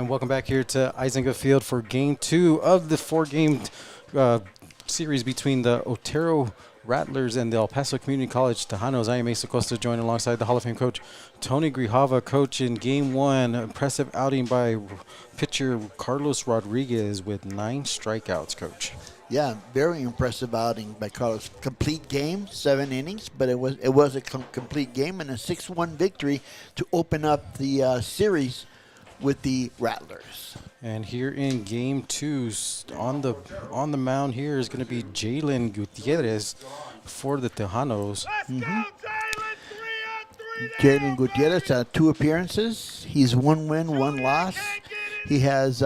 And welcome back here to EISENGA Field for Game 2 of the four-game series between the Otero Rattlers and the El Paso Community College Tejanos. I am Asa Costa, joined alongside the Hall of Fame coach Tony Grijalva. Coach, in Game 1, impressive outing by pitcher Carlos Rodriguez with 9 strikeouts, Coach. Yeah, very impressive outing by Carlos. Complete game, 7 innings, but it was a complete game and a 6-1 victory to open up the series with the Rattlers. And here in Game 2, on the mound here is going to be Jalen Gutierrez for the Tejanos. Jalen Gutierrez, 2 appearances. He's 1 win, 1 loss. He has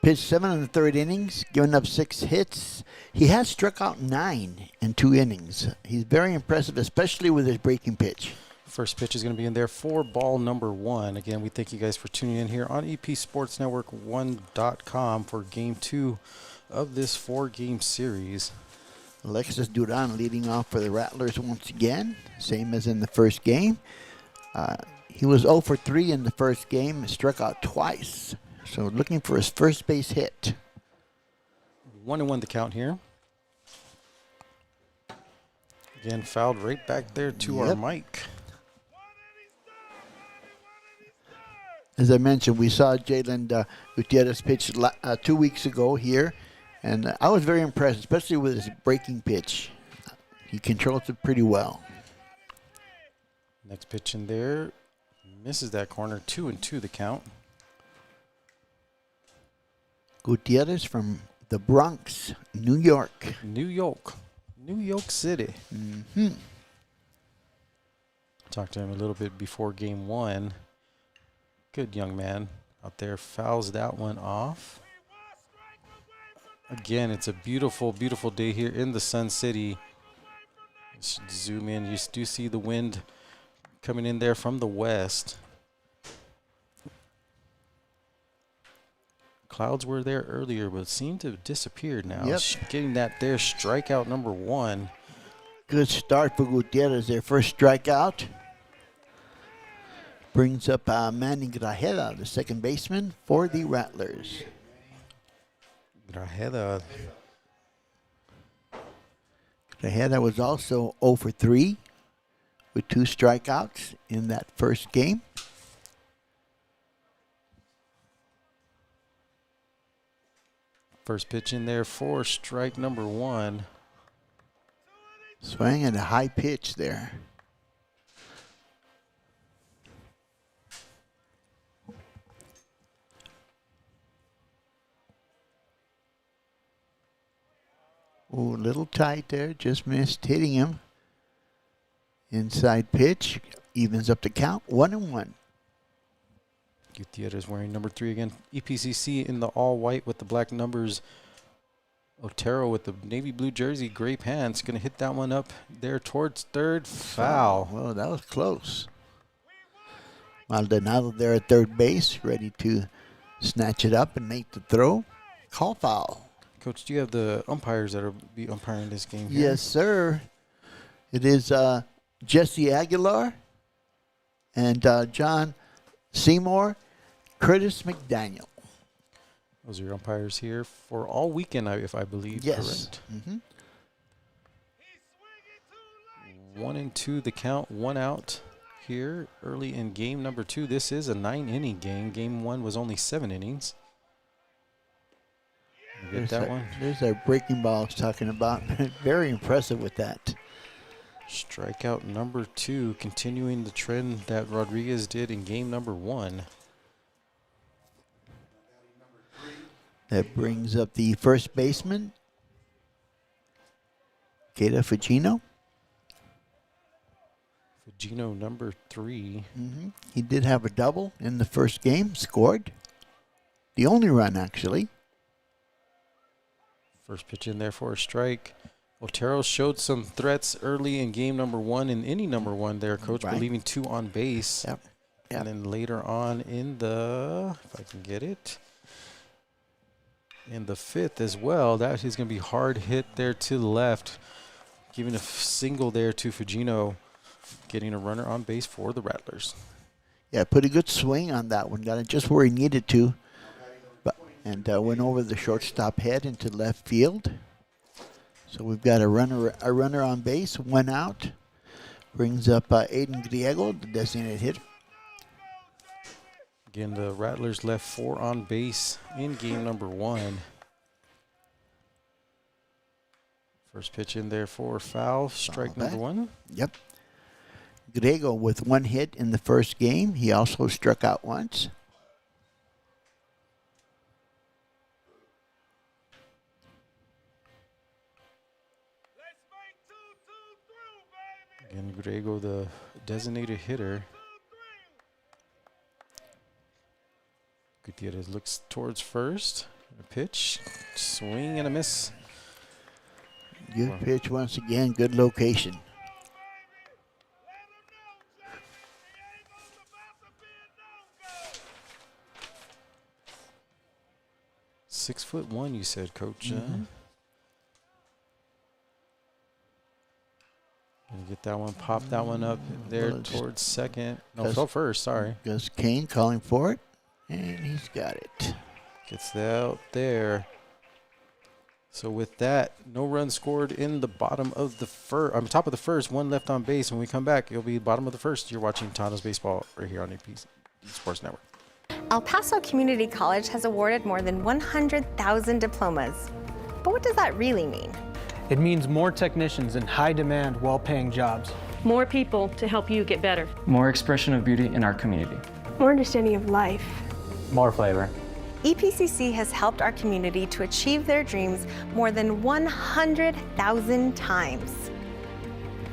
pitched 7 in the 3rd innings, given up 6 hits. He has struck out 9 in 2 innings. He's very impressive, especially with his breaking pitch. First pitch is going to be in there for ball number 1. Again, we thank you guys for tuning in here on EPSportsNetwork1.com for Game 2 of this 4-game series. Alexis Duran leading off for the Rattlers once again, same as in the first game. He was 0 for 3 in the first game and struck out twice. So looking for his first base hit. 1-1 the count here. Again, fouled right back there to our mic. As I mentioned, we saw Jalen Gutierrez pitch 2 weeks ago here, and I was very impressed, especially with his breaking pitch. He controls it pretty well. Next pitch in there, misses that corner, 2-2 the count. Gutierrez from the Bronx, New York. New York City. Talked to him a little bit before Game 1. Good young man out there, fouls that one off. Again, it's a beautiful, beautiful day here in the Sun City. Let's zoom in. You do see the wind coming in there from the west. Clouds were there earlier, but seem to have disappeared now. Yep. Getting that there, strikeout number 1. Good start for Gutierrez, their first strikeout. Brings up Manny Grajeda, the second baseman for the Rattlers. Grajeda was also 0 for 3 with 2 strikeouts in that first game. First pitch in there for strike number 1. Swing and a high pitch there. Oh, a little tight there, just missed hitting him. Inside pitch, evens up the count, 1-1. Gutierrez wearing number 3 again. EPCC in the all-white with the black numbers. Otero with the navy blue jersey, gray pants. Going to hit that one up there towards third. Foul. Well, that was close. Maldonado there at third base, ready to snatch it up and make the throw. Call foul. Coach, do you have the umpires that will be umpiring this game here? Yes, sir. It is Jesse Aguilar and John Seymour, Curtis McDaniel. Those are your umpires here for all weekend, if I believe. Yes. Correct. 1-2 the count, 1 out here early in game number 2. This is a 9-inning game. Game 1 was only 7 innings. Get that one. There's our breaking ball I was talking about. Very impressive with that. Strikeout number 2, continuing the trend that Rodriguez did in game number 1. That brings up the first baseman, Keita Fugino. Fugino number 3. He did have a double in the first game, scored. The only run, actually. First pitch in there for a strike. Otero showed some threats early in game number 1 and inning number 1 there, Coach, right. leaving 2 on base. Yep. And then later on in the, if I can get it, in the 5th as well, that is going to be hard hit there to the left, giving a single there to Fugino, getting a runner on base for the Rattlers. Yeah, put a good swing on that one. Got it just where he needed to. and went over the shortstop head into left field. So we've got a runner on base, 1 out. Brings up Aiden Griego, the designated hitter. Again, the Rattlers left 4 on base in game number 1. First pitch in there for foul, strike number 1. Yep. Griego with 1 hit in the first game. He also struck out once. Again, Griego, the designated hitter. Gutierrez looks towards first. A pitch, swing and a miss. Good pitch once again, good location. "6'1", you said, Coach. And get that one, pop that one up there towards second. No, fell first, sorry. Gus Kane calling for it, and he's got it. Gets that out there. So with that, no runs scored in the bottom of the top of the first, 1 left on base. When we come back, it'll be bottom of the first. You're watching Tahanos Baseball right here on EPC Sports Network. El Paso Community College has awarded more than 100,000 diplomas. But what does that really mean? It means more technicians in high-demand, well-paying jobs. More people to help you get better. More expression of beauty in our community. More understanding of life. More flavor. EPCC has helped our community to achieve their dreams more than 100,000 times.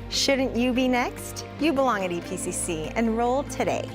Shouldn't you be next? You belong at EPCC. Enroll today.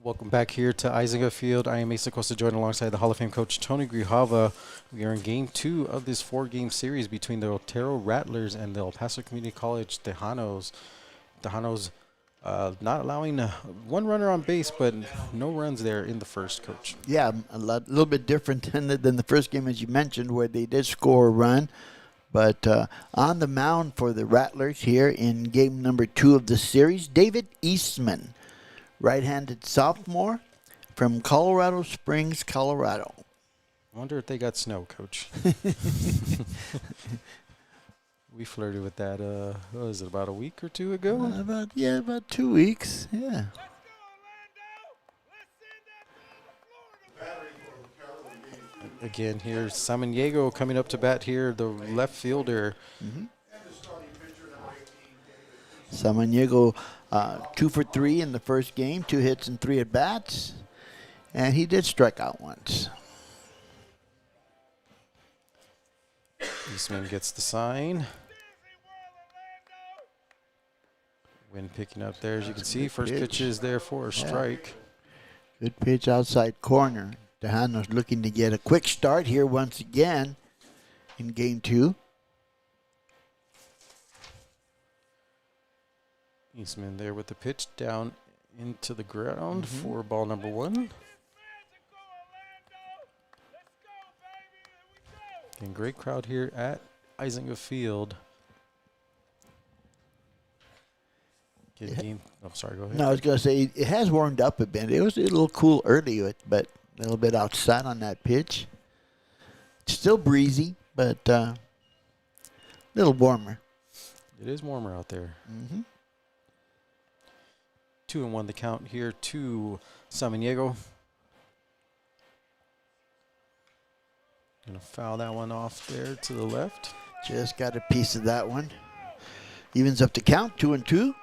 Welcome back here to EISENGA Field. I am Asa Costa, joined alongside the Hall of Fame coach Tony Grijalva. We are in game 2 of this 4-game series between the Otero Rattlers and the El Paso Community College Tejanos. Tejanos not allowing 1 runner on base, but no runs there in the first, Coach. Yeah, a little bit different than the first game, as you mentioned, where they did score a run. But on the mound for the Rattlers here in game number 2 of the series, David Eastman, right-handed sophomore from Colorado Springs, Colorado. I wonder if they got snow, Coach. We flirted with that, what was it, about a week or 2 ago? About 2 weeks, yeah. Again, here's Samaniego coming up to bat here, the left fielder. Samaniego 2 for 3 in the first game, 2 hits and 3 at-bats. And he did strike out once. Eastman gets the sign. Wind picking up there, as you can see. First pitch is there for a strike. Good pitch outside corner. Tahanos looking to get a quick start here once again in game 2. Eastman there with the pitch down into the ground for ball number 1. And great crowd here at EISENGA Field. I'm sorry, go ahead. No, I was going to say, it has warmed up a bit. It was a little cool early, but a little bit outside on that pitch. It's still breezy, but a little warmer. It is warmer out there. 2-1 the count here to Samaniego. Gonna foul that one off there to the left. Just got a piece of that one. Evens up the count, 2-2.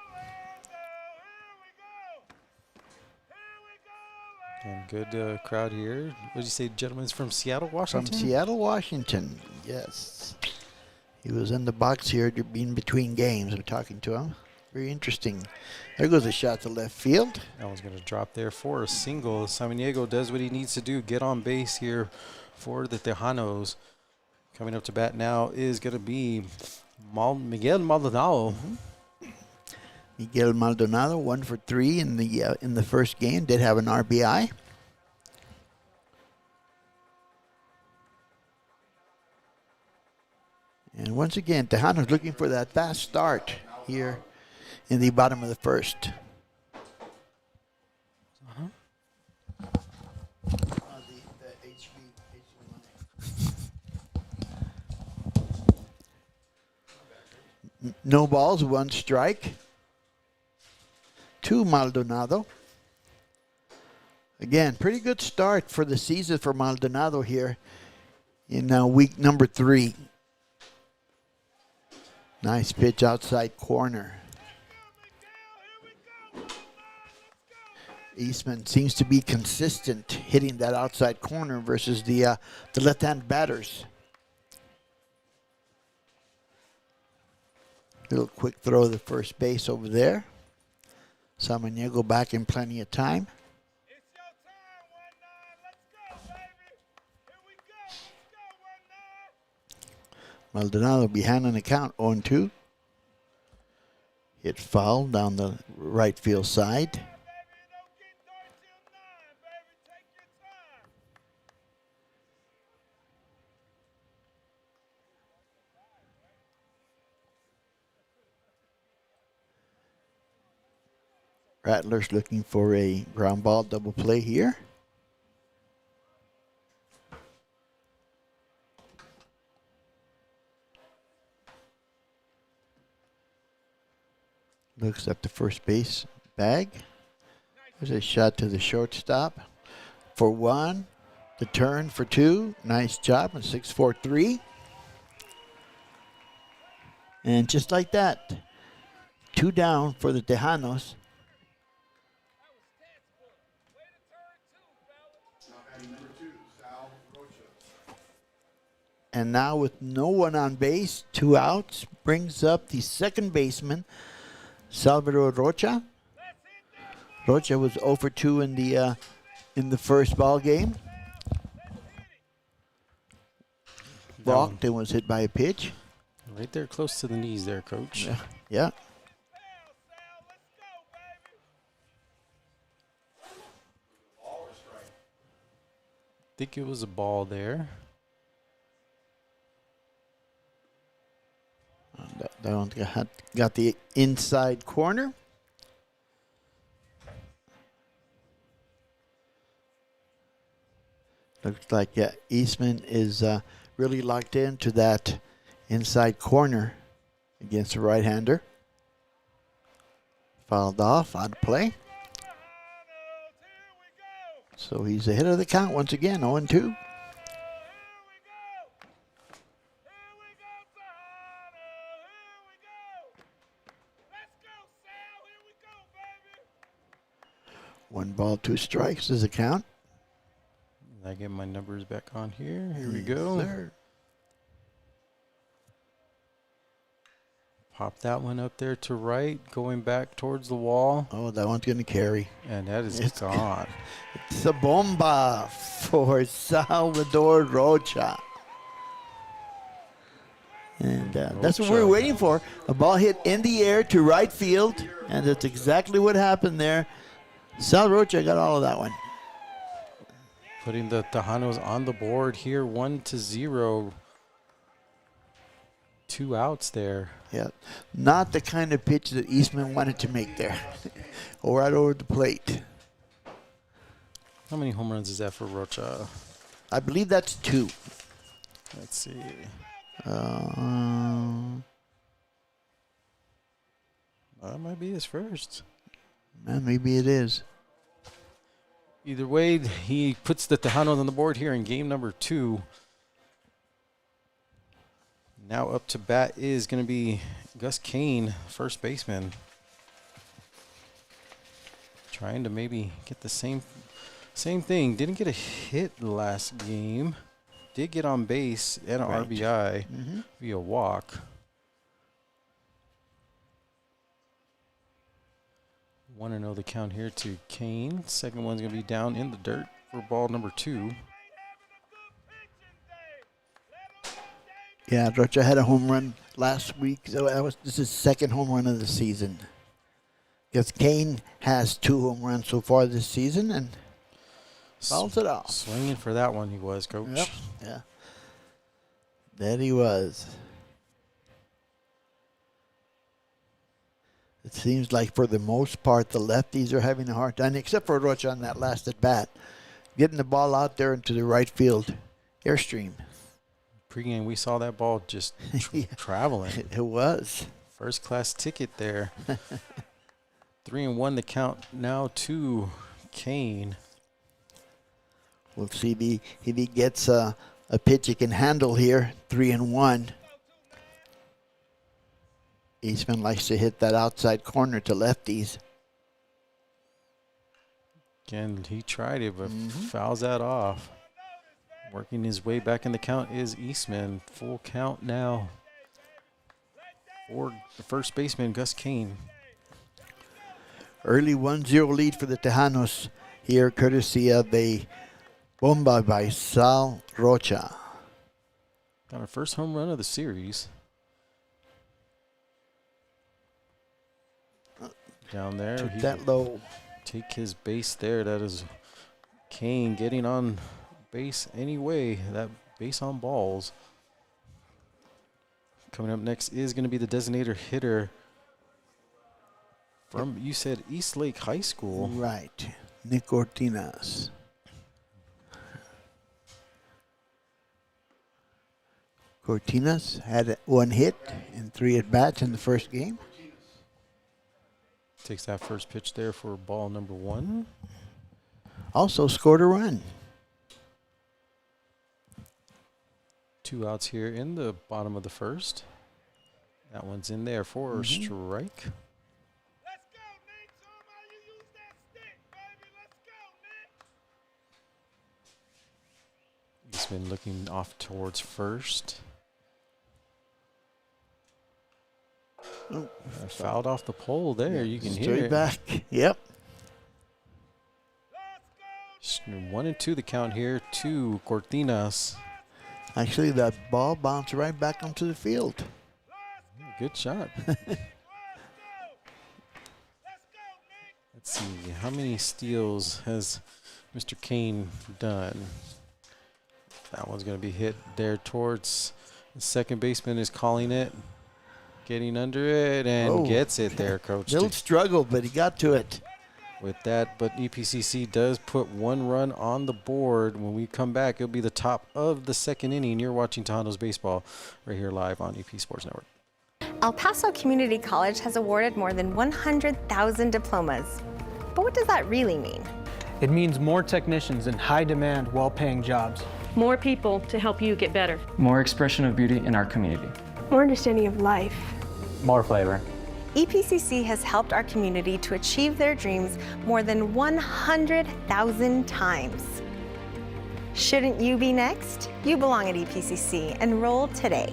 And good crowd here. What did you say, gentlemen's from Seattle, Washington? From Seattle, Washington, yes. He was in the box here being between games. I'm talking to him. Very interesting. There goes a shot to left field. That one's going to drop there for a single. Samaniego does what he needs to do, get on base here for the Tejanos. Coming up to bat now is going to be Miguel Maldonado. Miguel Maldonado, 1 for 3 in the first game. Did have an RBI. And once again, Tejanos looking for that fast start here in the bottom of the first. No balls, 1 strike to Maldonado. Again, pretty good start for the season for Maldonado here in week number 3. Nice pitch outside corner. Eastman seems to be consistent hitting that outside corner versus the left-hand batters. Little quick throw to the first base over there. Samaniego back in plenty of time. Maldonado behind on the count, 0-2. Hit foul down the right field side. Rattlers looking for a ground ball double play here. Looks at the first base bag. There's a shot to the shortstop for 1. The turn for 2. Nice job on 6-4-3. And just like that, 2 down for the Tejanos. And now with no one on base, 2 outs, brings up the second baseman, Sal Rocha. Rocha was 0 for 2 in the first ball game. Balked and was hit by a pitch. Right there close to the knees there, Coach. Yeah. Think it was a ball there. That one got the inside corner. Looks like Eastman is really locked into that inside corner against the right-hander. Fouled off, out of play. So he's ahead of the count once again, 0-2. One ball, 2 strikes is the count. I get my numbers back on here. Here we go. Sir. Pop that one up there to right, going back towards the wall. Oh, that one's going to carry. And that is It's gone. It's a bomba for Salvador Rocha. And that's what we were waiting for. A ball hit in the air to right field, and that's exactly what happened there. Sal Rocha got all of that one. Putting the Tahanos on the board here, 1-0. 2 outs there. Yeah, not the kind of pitch that Eastman wanted to make there. Or right over the plate. How many home runs is that for Rocha? I believe that's 2. Let's see. That might be his first. Maybe it is. Either way, he puts the Tejanos on the board here in game number 2. Now up to bat is going to be Gus Kane, first baseman. Trying to maybe get the same thing. Didn't get a hit last game. Did get on base and an RBI via walk. 1-0 the count here to Kane. Second one's going to be down in the dirt for ball number 2. Yeah, Rocha had a home run last week. So this is his second home run of the season. Because Kane has 2 home runs so far this season and fouls it off. Swinging for that one he was, Coach. Yep. Yeah. That he was. It seems like for the most part the lefties are having a hard time, except for Rocha on that last at bat, getting the ball out there into the right field airstream. Pre-game, we saw that ball just traveling. It was. First class ticket there. 3-1 the count now to Kane. We'll see if he gets a pitch he can handle here. 3-1. Eastman likes to hit that outside corner to lefties. Again, he tried it, but fouls that off. Working his way back in the count is Eastman. Full count now for the first baseman, Gus Kane. Early 1-0 lead for the Tejanos here, courtesy of a bomba by Sal Rocha. Got our first home run of the series. Down there. Took He that low. take his base there. That is Kane getting on base anyway. That base on balls. Coming up next is going to be the designator hitter from, you said, East Lake High School. Right. Nick Cortinas. Cortinas had 1 hit in 3 at-bats in the first game. Takes that first pitch there for ball number 1. Also scored a run. 2 outs here in the bottom of the first. That one's in there for a strike. He's been looking off towards first. Oh, Fouled off the pole there. You can hear straight it. back. Yep. 1-2 the count here to Cortinas. Actually, that ball bounced right back onto the field. Good shot. Let's see. How many steals has Mr. Kane done? That one's going to be hit there towards the second baseman is calling it. Getting under it and gets it there, Coach. Little struggle, but he got to it. With that, but EPCC does put 1 run on the board. When we come back, it'll be the top of the second inning. You're watching Tahanos baseball right here live on EP Sports Network. El Paso Community College has awarded more than 100,000 diplomas. But what does that really mean? It means more technicians in high-demand, well-paying jobs. More people to help you get better. More expression of beauty in our community. More understanding of life. More flavor. EPCC has helped our community to achieve their dreams more than 100,000 times. Shouldn't you be next? You belong at EPCC. Enroll today.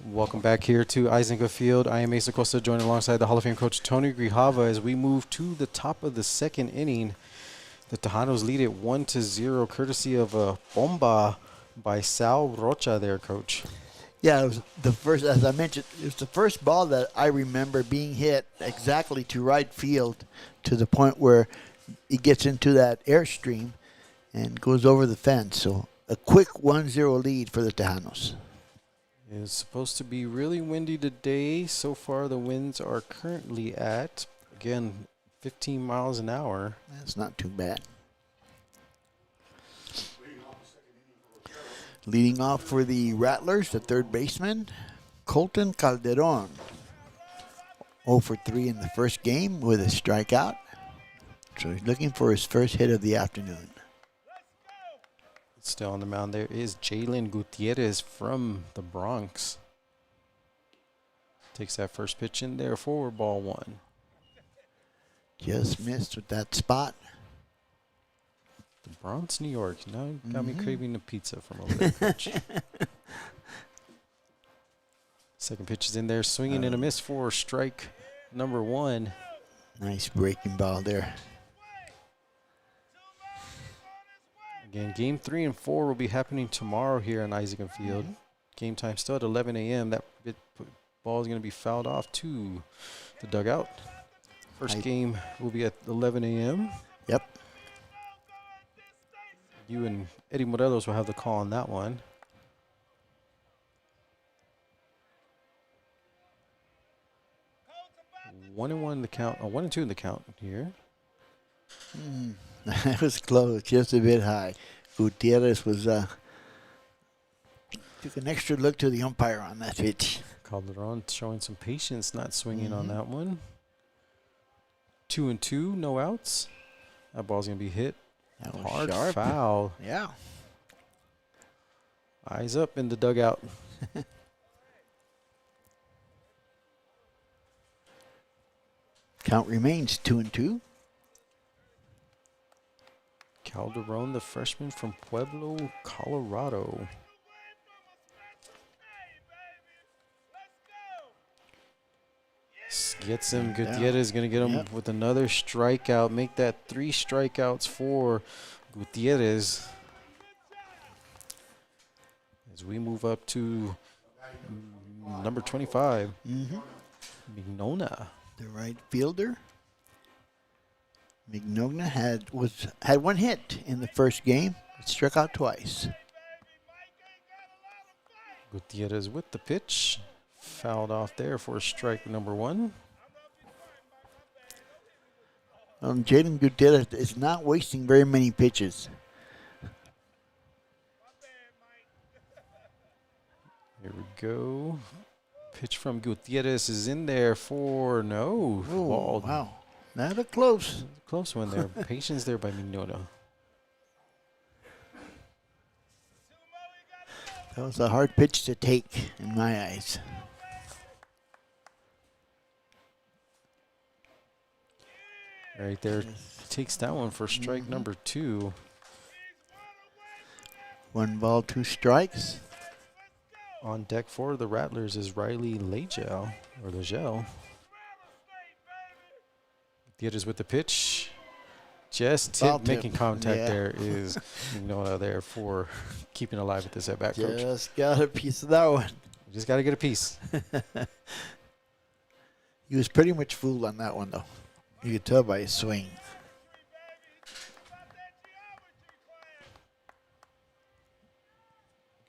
Welcome back here to EISENGA Field. I am Asa Costa, joined alongside the Hall of Fame coach Tony Grijalva as we move to the top of the second inning. The Tejanos lead it 1-0, courtesy of a bomba by Sal Rocha there, Coach. Yeah, it was the first, as I mentioned, it was the first ball that I remember being hit exactly to right field to the point where it gets into that airstream and goes over the fence. So a quick 1-0 lead for the Tejanos. It's supposed to be really windy today. So far, the winds are currently at, again, 15 miles an hour. That's not too bad. Leading off for the Rattlers, the third baseman, Colton Calderon. 0 for 3 in the first game with a strikeout. So he's looking for his first hit of the afternoon. Still on the mound there is Jalen Gutierrez from the Bronx. Takes that first pitch in there for ball 1. Just missed with that spot. The Bronx, New York. Now you got me craving a pizza from over there, Coach. Second pitch is in there, swinging and a miss for strike number 1. Nice breaking ball there. Again, game 3 and 4 will be happening tomorrow here on Eisenga Field. Game time still at 11 a.m. That ball is going to be fouled off to the dugout. First game will be at 11 a.m. Yep. You and Eddie Morelos will have the call on that one. 1-1 in the count. 1-2 in the count here. That was close, just a bit high. Gutierrez was took an extra look to the umpire on that pitch. Calderon showing some patience, not swinging on that one. 2-2, no outs. That ball's gonna be hit. That was Hard sharp. foul. Yeah. Eyes up in the dugout. Count remains 2-2. Calderon, the freshman from Pueblo, Colorado. Gets him. Gutierrez going to get him with another strikeout. Make that 3 strikeouts for Gutierrez. As we move up to number 25, Mignona. The right fielder. Mignogna had 1 hit in the first game. Struck out twice. Gutierrez with the pitch. Fouled off there for strike number 1. Jaden Gutierrez is not wasting very many pitches. Here we go. Pitch from Gutierrez is in there for no. Oh, Ball. wow. Not a close. Close one there. Patience there by Mignona. That was a hard pitch to take in my eyes. Right there. Takes that one for strike number 2. 1 ball, 2 strikes. On deck for the Rattlers is Riley Legel. Gutierrez with the pitch. Just tip, making contact there is Mignona there for keeping alive with this at bat, Coach. Just got a piece of that one. Just got to get a piece. He was pretty much fooled on that one, though. You could tell by his swing.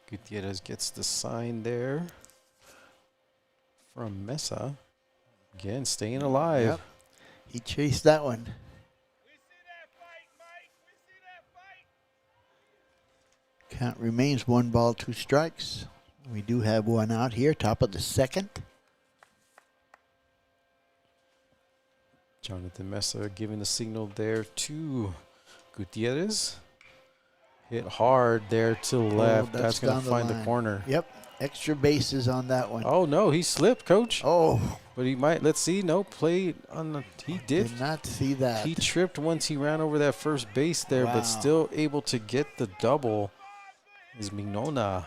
Gutierrez gets the sign there from Mesa. Again, staying alive. Yep. He chased that one. Count remains 1 ball, 2 strikes. We do have 1 out here, top of the 2nd. Jonathan Mesa giving the signal there to Gutierrez. Hit hard there to the left. That's going to find the corner. Yep. Extra bases on that one. Oh, no. He slipped, Coach. Oh. But he might. Let's see. No, play on the. He did. Did not see that. He tripped once he ran over that first base there, but still able to get the double. Is Mignona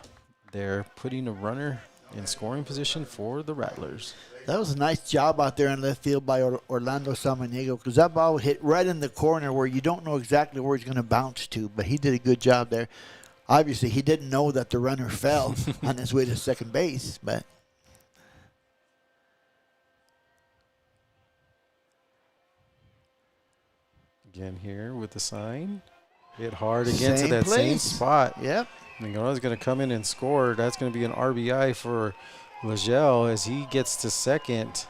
there putting a runner in scoring position for the Rattlers. That was a nice job out there in left field by Orlando Samaniego, because that ball hit right in the corner where you don't know exactly where it's going to bounce to, but he did a good job there. Obviously, he didn't know that the runner fell on his way to second base, but again here with the sign. Hit hard again to Same that same place. spot. Yep. Mignona's going to come in and score. That's going to be an RBI for Legel as he gets to second.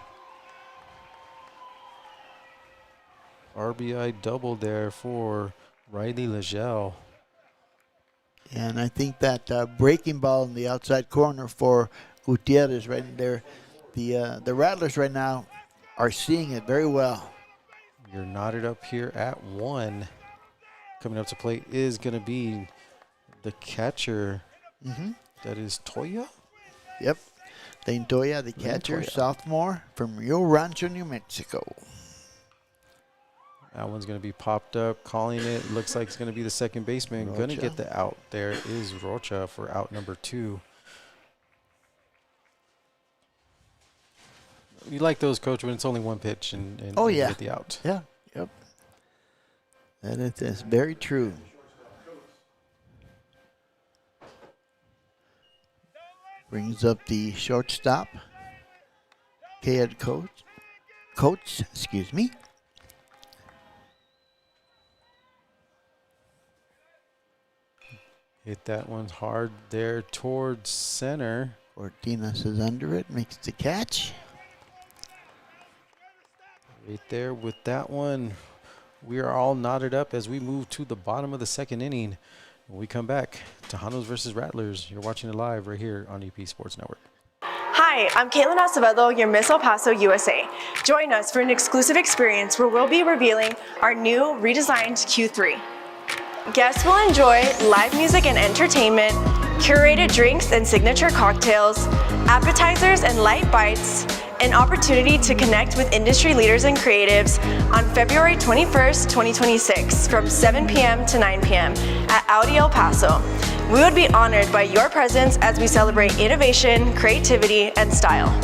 RBI double there for Riley Legel. And I think that breaking ball in the outside corner for Gutierrez right in there. The Rattlers right now are seeing it very well. You're knotted up here at 1. Coming up to plate is going to be the catcher. That is Toya. Yep. Lane Toya, the catcher, sophomore from Rio Rancho, New Mexico. That one's going to be popped up, calling it. Looks like it's going to be the second baseman. Going to get the out. There is Rocha for out number 2. You like those, Coach, when it's only one pitch and you get the out. Yeah, yep. That's very true. Brings up the shortstop. Head coach, excuse me. Hit that one hard there towards center. Ortinas is under it, makes the catch. Right there with that one. We are all knotted up as we move to the bottom of the second inning. When we come back, Tejanos versus Rattlers. You're watching it live right here on EP Sports Network. Hi, I'm Caitlin Acevedo, your Miss El Paso, USA. Join us for an exclusive experience where we'll be revealing our new redesigned Q3. Guests will enjoy live music and entertainment, curated drinks and signature cocktails, appetizers and light bites, an opportunity to connect with industry leaders and creatives on February 21st, 2026 from 7 p.m. to 9 p.m. at Audi El Paso. We would be honored by your presence as we celebrate innovation, creativity, and style.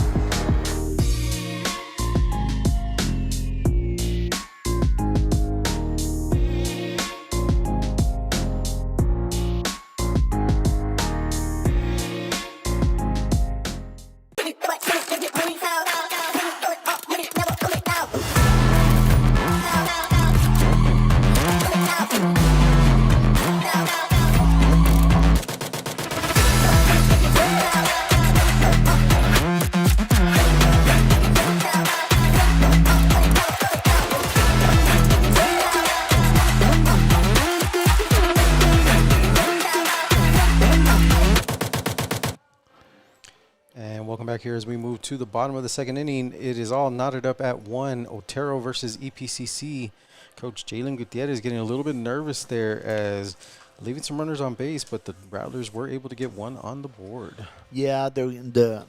Here as we move to the bottom of the second inning, it is all knotted up at 1. Otero versus EPCC. Coach Jalen Gutierrez is getting a little bit nervous there as leaving some runners on base, but the Rattlers were able to get one on the board. Yeah, the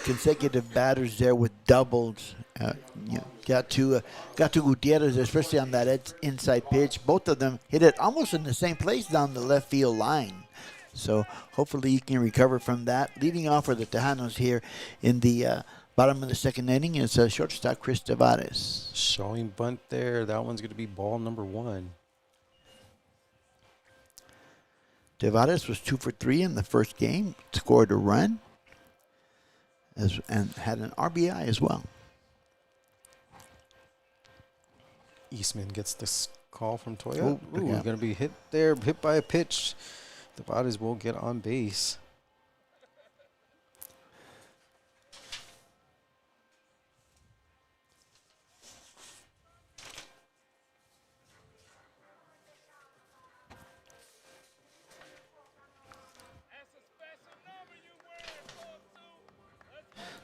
consecutive batters there with doubles got to Gutierrez, especially on that inside pitch. Both of them hit it almost in the same place down the left field line. So hopefully you can recover from that. Leading off for the Tejanos here in the bottom of the second inning is shortstop Chris Tavares. Showing bunt there. That one's going to be ball number 1. Tavares was 2 for 3 in the first game. Scored a run and had an RBI as well. Eastman gets this call from Toya. Ooh, going to be hit there, hit by a pitch. Tavares will get on base.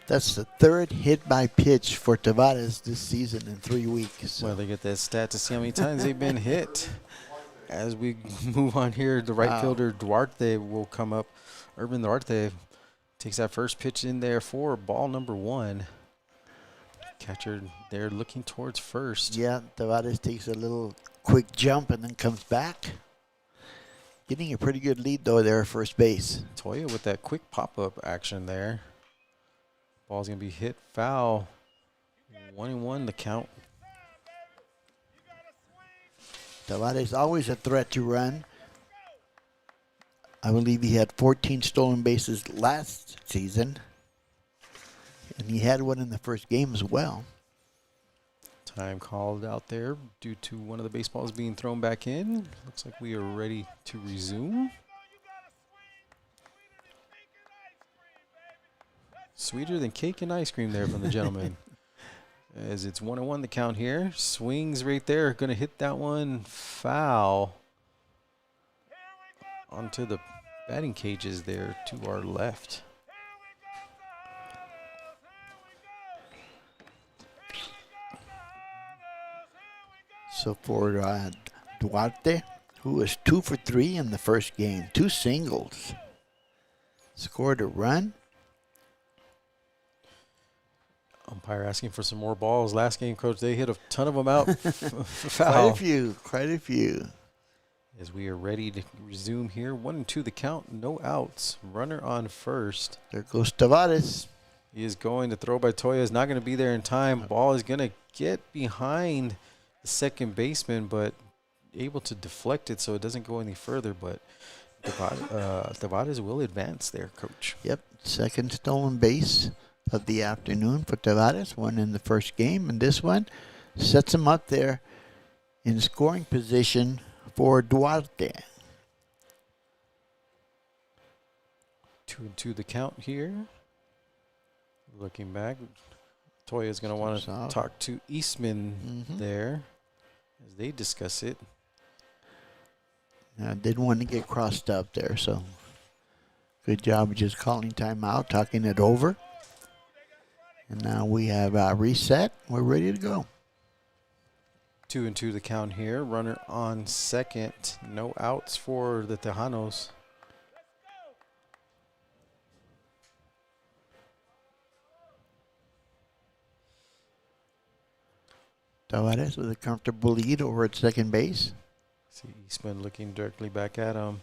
That's the third hit by pitch for Tavares this season in 3 weeks. So. Well, they get that stat to see how many times they've been hit. As we move on here, the right fielder Duarte will come up. Urban Duarte takes that first pitch in there for ball number 1. Catcher there looking towards first. Yeah, Tavares takes a little quick jump and then comes back. Getting a pretty good lead, though, there at first base. Toya with that quick pop-up action there. Ball's going to be hit foul. 1-1 the count. Tavares always a threat to run. I believe he had 14 stolen bases last season. And he had one in the first game as well. Time called out there due to one of the baseballs being thrown back in. Looks like we are ready to resume. Sweeter than cake and ice cream there from the gentleman. As it's 1-1 the count here. Swings right there. Going to hit that one foul. onto the batting cages there to our left. So for Duarte, who was 2 for 3 in the first game, 2 singles, scored a run. Umpire asking for some more balls. Last game, Coach, they hit a ton of them out. Quite a few, quite a few. As we are ready to resume here. 1-2 the count, no outs. Runner on first. There goes Tavares. He is going to throw by Toya. Is not going to be there in time. Ball is going to get behind the second baseman, but able to deflect it so it doesn't go any further. But Tavares will advance there, Coach. Yep, second stolen base of the afternoon for Tavares. One in the first game, and this one sets him up there in scoring position for Duarte. 2-2 the count here. Looking back, Toya is going to want to talk to Eastman there as they discuss it. Didn't want to get crossed up there, so good job of just calling timeout, talking it over. And now we have reset. We're ready to go. 2-2 the count here. Runner on second. No outs for the Tejanos. Tavares with a comfortable lead over at second base. See Eastman looking directly back at him.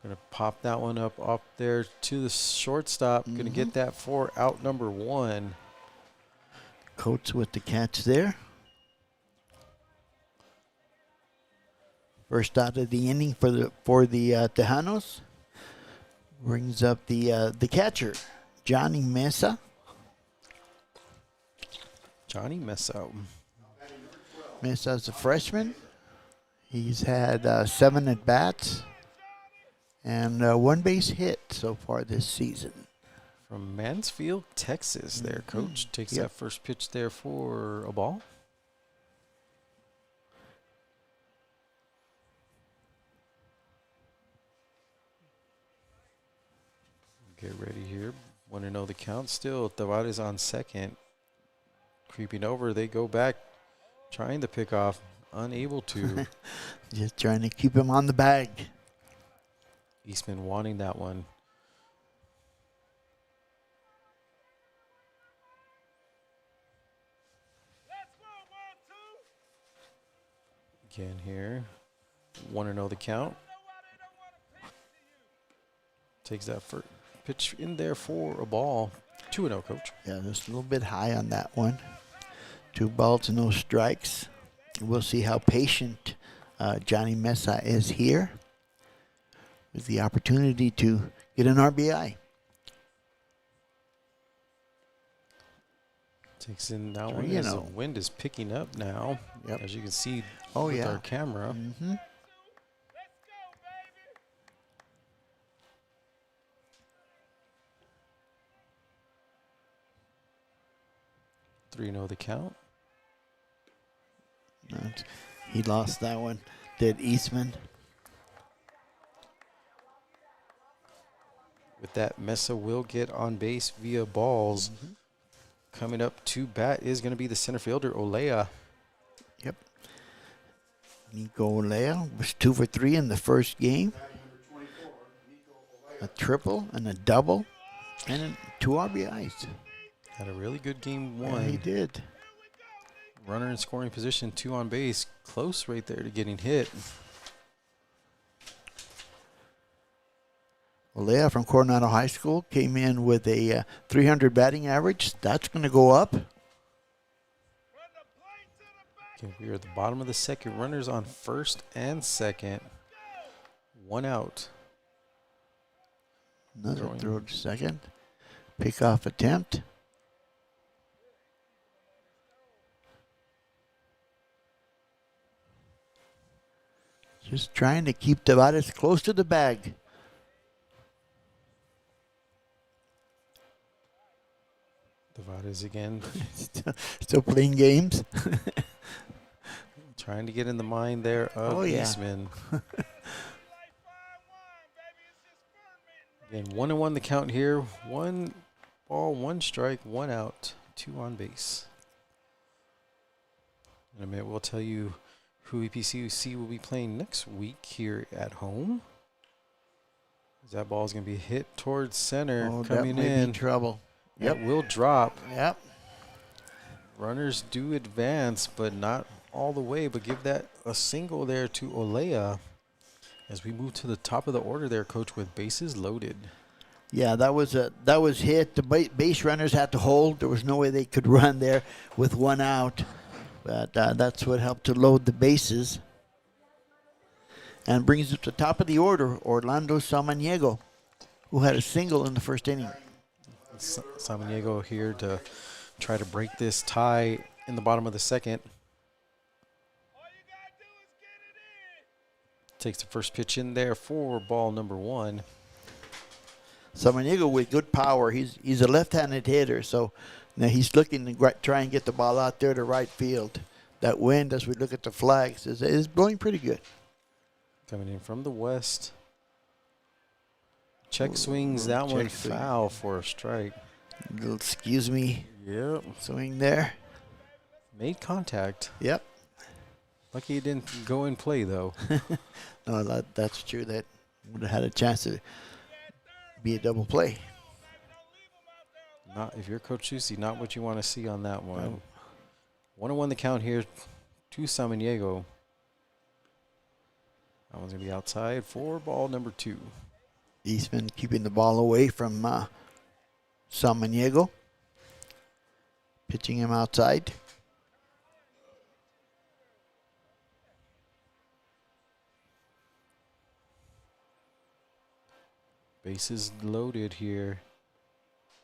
Going to pop that one up there to the shortstop. Going to get that for out number 1. Coates with the catch there. First out of the inning for the Tejanos. Brings up the catcher, Johnny Mesa. Johnny Mesa. Mesa's a freshman. He's had 7 at bats and 1 base hit so far this season. From Mansfield, Texas there, Coach. Takes that first pitch there for a ball. Get ready here. Want to know the count still. Tavares on second. Creeping over. They go back. Trying to pick off. Unable to. Just trying to keep him on the bag. Eastman wanting that one. Again here. Want to know the count. Takes that first pitch in there for a ball. 2-0, Coach. Yeah, just a little bit high on that one. 2 balls, no strikes. We'll see how patient Johnny Mesa is here with the opportunity to get an RBI. Takes in that one. As the wind is picking up now, as you can see with our camera. 3-0 the count. He lost that one. Did Eastman. With that, Mesa will get on base via balls. Coming up to bat is going to be the center fielder, Olea. Yep. Nico Olea was 2 for 3 in the first game. A triple and a double and 2 RBIs. Had a really good game 1. Yeah, he did. Runner in scoring position, 2 on base. Close right there to getting hit. Olea from Coronado High School came in with a 300 batting average. That's going to go up. Okay, we are at the bottom of the second. Runners on first and second. 1 out. Another throw to second. Pickoff attempt. Just trying to keep Tavares close to the bag. Tavares again. Still playing games. Trying to get in the mind there of Eastman. And 1-1 the count here. 1 ball, 1 strike, 1 out, 2 on base. In a minute, we'll tell you who EPCC will be playing next week here at home. That ball is going to be hit towards center, coming that may in. be trouble. It will drop. Yep. Runners do advance, but not all the way. But give that a single there to Olea as we move to the top of the order there, Coach, with bases loaded. Yeah, that was hit. The base runners had to hold. There was no way they could run there with 1 out. But that's what helped to load the bases. And brings it to the top of the order, Orlando Samaniego, who had a single in the first inning. Samaniego here to try to break this tie in the bottom of the second. Takes the first pitch in there for ball number 1. Samaniego with good power. He's a left-handed hitter, so now he's looking to try and get the ball out there to right field. That wind, as we look at the flags, is blowing pretty good. Coming in from the west. Check swings that one foul for a strike. Excuse me. Yep. Swing there. Made contact. Yep. Lucky he didn't go and play, though. No, that's true. That would have had a chance to be a double play. Not if you're Coach Susi, not what you want to see on that one. 1-1 the count here to Samaniego. That one's going to be outside for ball number 2. Eastman keeping the ball away from Samaniego. Pitching him outside. Bases loaded here.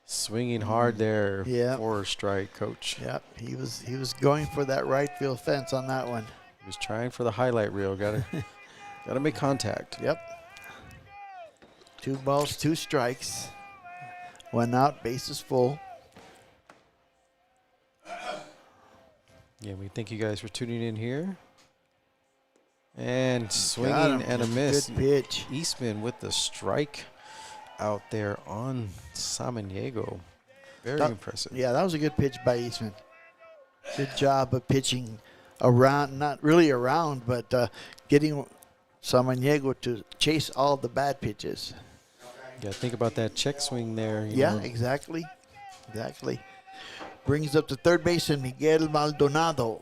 Swinging hard there for a strike, Coach. Yep, he was going for that right field fence on that one. He was trying for the highlight reel. Gotta make contact. Yep. 2 balls, 2 strikes. 1 out, bases full. Yeah, we thank you guys for tuning in here. And swinging and a miss. Good pitch. Eastman with the strike out there on Samaniego. Very impressive. Yeah, that was a good pitch by Eastman. Good job of pitching around, not really around, but getting Samaniego to chase all the bad pitches. Yeah, think about that check swing there. You know. Exactly. Brings up the third baseman, Miguel Maldonado.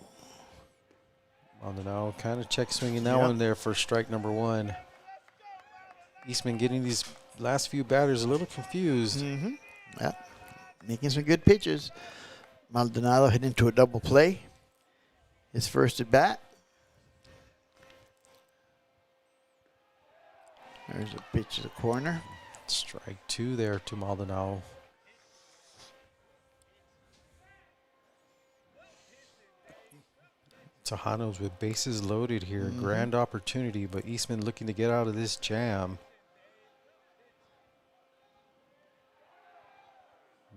Maldonado kind of check swinging that one there for strike number 1. Eastman getting these last few batters a little confused. Yeah, making some good pitches. Maldonado hit into a double play. His first at bat. There's a pitch to the corner. Strike 2 there to Maldonado. Tejanos with bases loaded here. Grand opportunity, but Eastman looking to get out of this jam.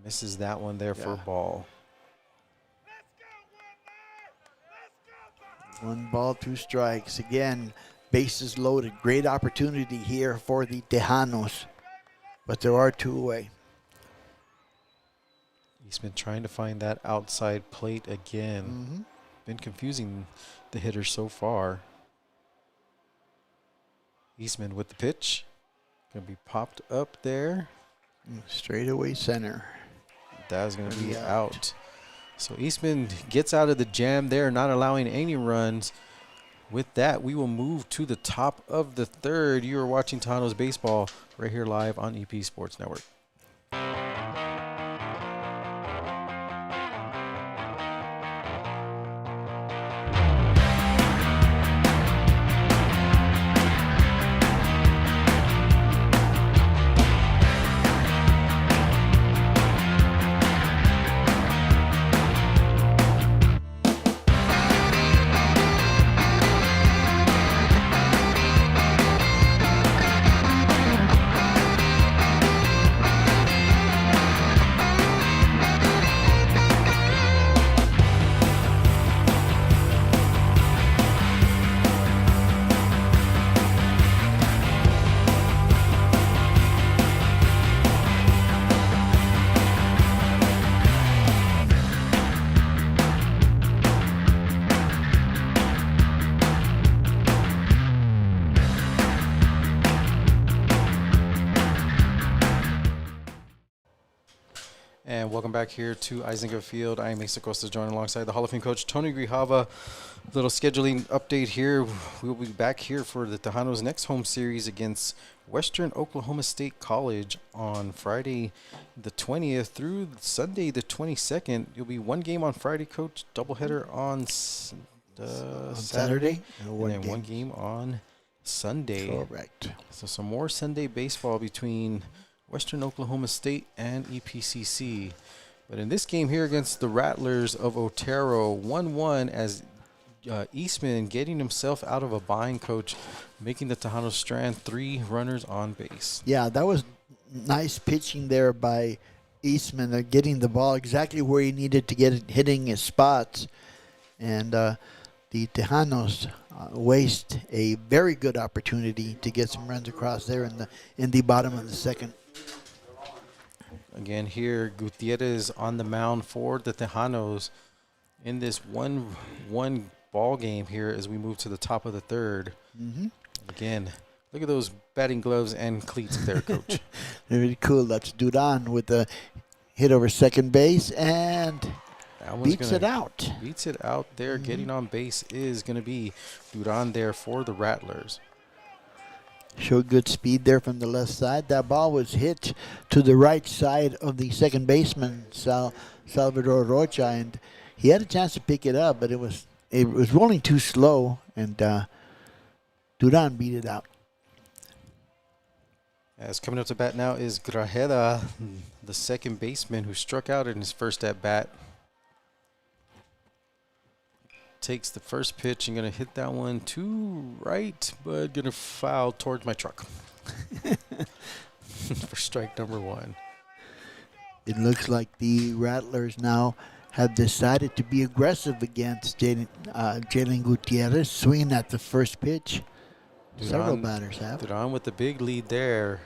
Misses that one there for a ball. 1 ball, 2 strikes. Again, bases loaded. Great opportunity here for the Tejanos, but there are 2 away. Eastman trying to find that outside plate again. Been confusing the hitters so far. Eastman with the pitch. Going to be popped up there. Straight away center. That is going to be out. So Eastman gets out of the jam there, not allowing any runs. With that, we will move to the top of the 3rd. You are watching Tahanos Baseball right here live on EP Sports Network. And welcome back here to EISENGA Field. I am Mesa Costa, joined alongside the Hall of Fame coach, Tony Grijalva. Little scheduling update here. We'll be back here for the Tejanos' next home series against Western Oklahoma State College on Friday the 20th through Sunday the 22nd. You'll be one game on Friday, coach, doubleheader on Saturday, and then one game on Sunday. Correct. So some more Sunday baseball between Western Oklahoma State and EPCC. But in this game here against the Rattlers of Otero, 1-1 as Eastman getting himself out of a bind, coach, making the Tejanos strand 3 runners on base. Yeah, that was nice pitching there by Eastman, getting the ball exactly where he needed to get it, hitting his spots. And the Tejanos waste a very good opportunity to get some runs across there in the bottom of the second. Again here, Gutierrez on the mound for the Tejanos in this 1-1 ball game here as we move to the top of the third. Mm-hmm. Again, look at those batting gloves and cleats there, coach. Very cool. That's Duran with the hit over second base and beats it out. Beats it out there. Getting on base is going to be Duran there for the Rattlers. Showed good speed there from the left side. That ball was hit to the right side of the second baseman, Salvador Rocha, and he had a chance to pick it up, but it was rolling too slow, and Duran beat it out. As coming up to bat now is Grajeda, the second baseman who struck out in his first at bat. Takes the first pitch and going to hit that one to right, but going to foul towards my truck for strike number 1. It looks like the Rattlers now have decided to be aggressive against Jalen Gutierrez, swinging at the first pitch. Several batters have. Duran with the big lead there.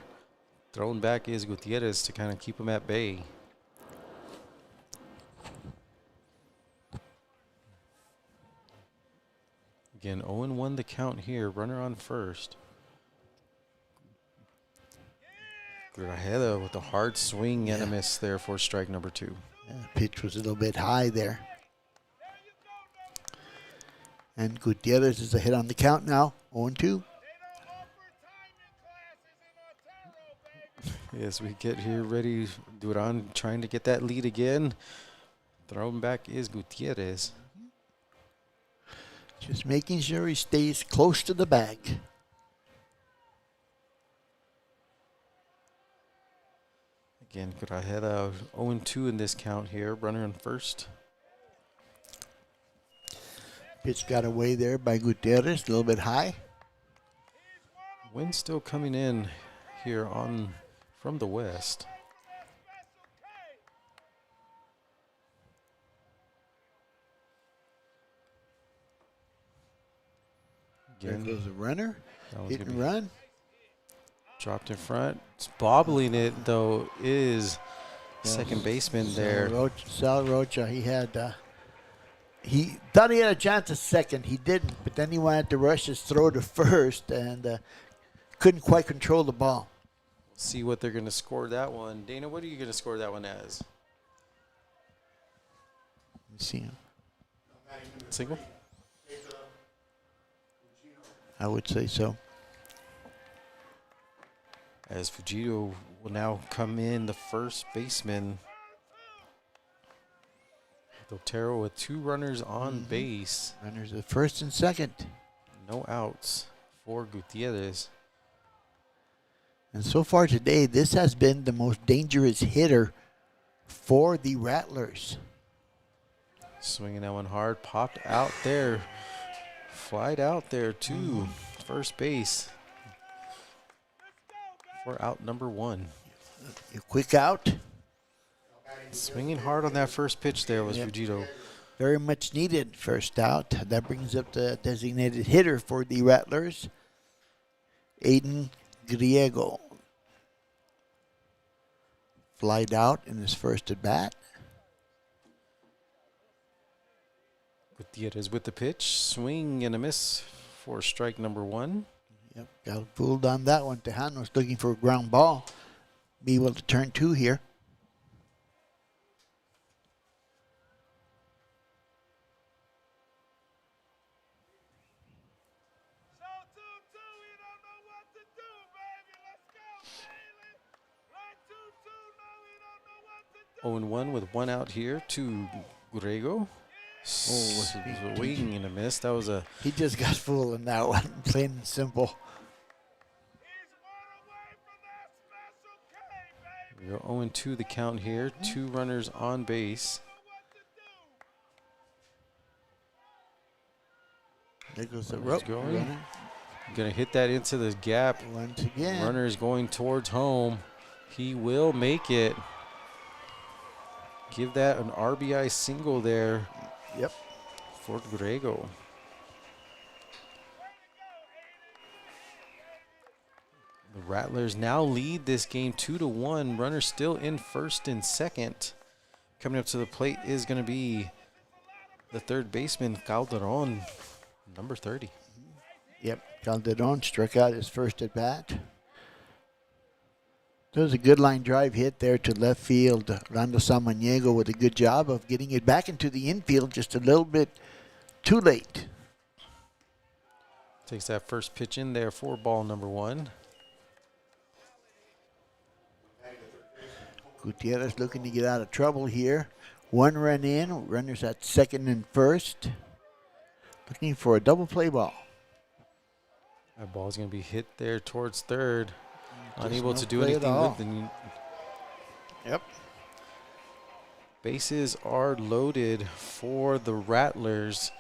Thrown back is Gutierrez to kind of keep him at bay. Again, 0-1 the count here. Runner on first. Grajeda with a hard swing and a miss there for strike number 2. Yeah, pitch was a little bit high there. And Gutierrez is a hit on the count now, 0-2. Yes, we get here ready. Duran trying to get that lead again. Thrown back is Gutierrez. Just making sure he stays close to the bag. Again, Grajeda 0-2 in this count here. Runner on first. Pitch got away there by Gutierrez, a little bit high. Wind still coming in here on from the west. There Again, goes the runner. that one's Hit gonna and be run. dropped in front. It's bobbling it though is second baseman there. Sal Rocha, he thought he had a chance at second. He didn't, but then he wanted to rush his throw to first and couldn't quite control the ball. See what they're going to score that one. Dana, what are you going to score that one as? Let me see him. Single? I would say so. As Fujito will now come in, the first baseman. Otero with 2 runners on base. Runners at first and second. No outs for Gutierrez. And so far today, this has been the most dangerous hitter for the Rattlers. Swinging that one hard. Popped out there. Flied out there to first base for out number 1. A quick out. Swinging hard on that first pitch there was Yep. Fujito. Very much needed first out. That brings up the designated hitter for the Rattlers, Aiden Griego. Flied out in his first at bat. Gutierrez with the pitch. Swing and a miss for strike number 1. Yep, got fooled on that one. Tejanos looking for a ground ball. Be able to turn 2 here. 0-1 with one out here to Grego. Swing and a miss. That was a He just got fooled in that one, plain and simple. we go 0-2 the count here. 2 runners on base. There goes the Runner's rope. going. Gonna hit that into the gap. Once again. Runner is going towards home. He will make it. Give that an RBI single there. Yep. For Grego. The Rattlers now lead this game 2-1. Runner still in first and second. Coming up to the plate is going to be the third baseman, Calderon, number 30. Yep. Calderon struck out his first at bat. There was a good line drive hit there to left field. Rando Samaniego with a good job of getting it back into the infield just a little bit too late. Takes that first pitch in there for ball number 1. Gutierrez looking to get out of trouble here. 1 run in, runners at second and first. Looking for a double play ball. That ball is going to be hit there towards third. Just Unable no to do play at anything all. with the Yep. bases are loaded for the Rattlers.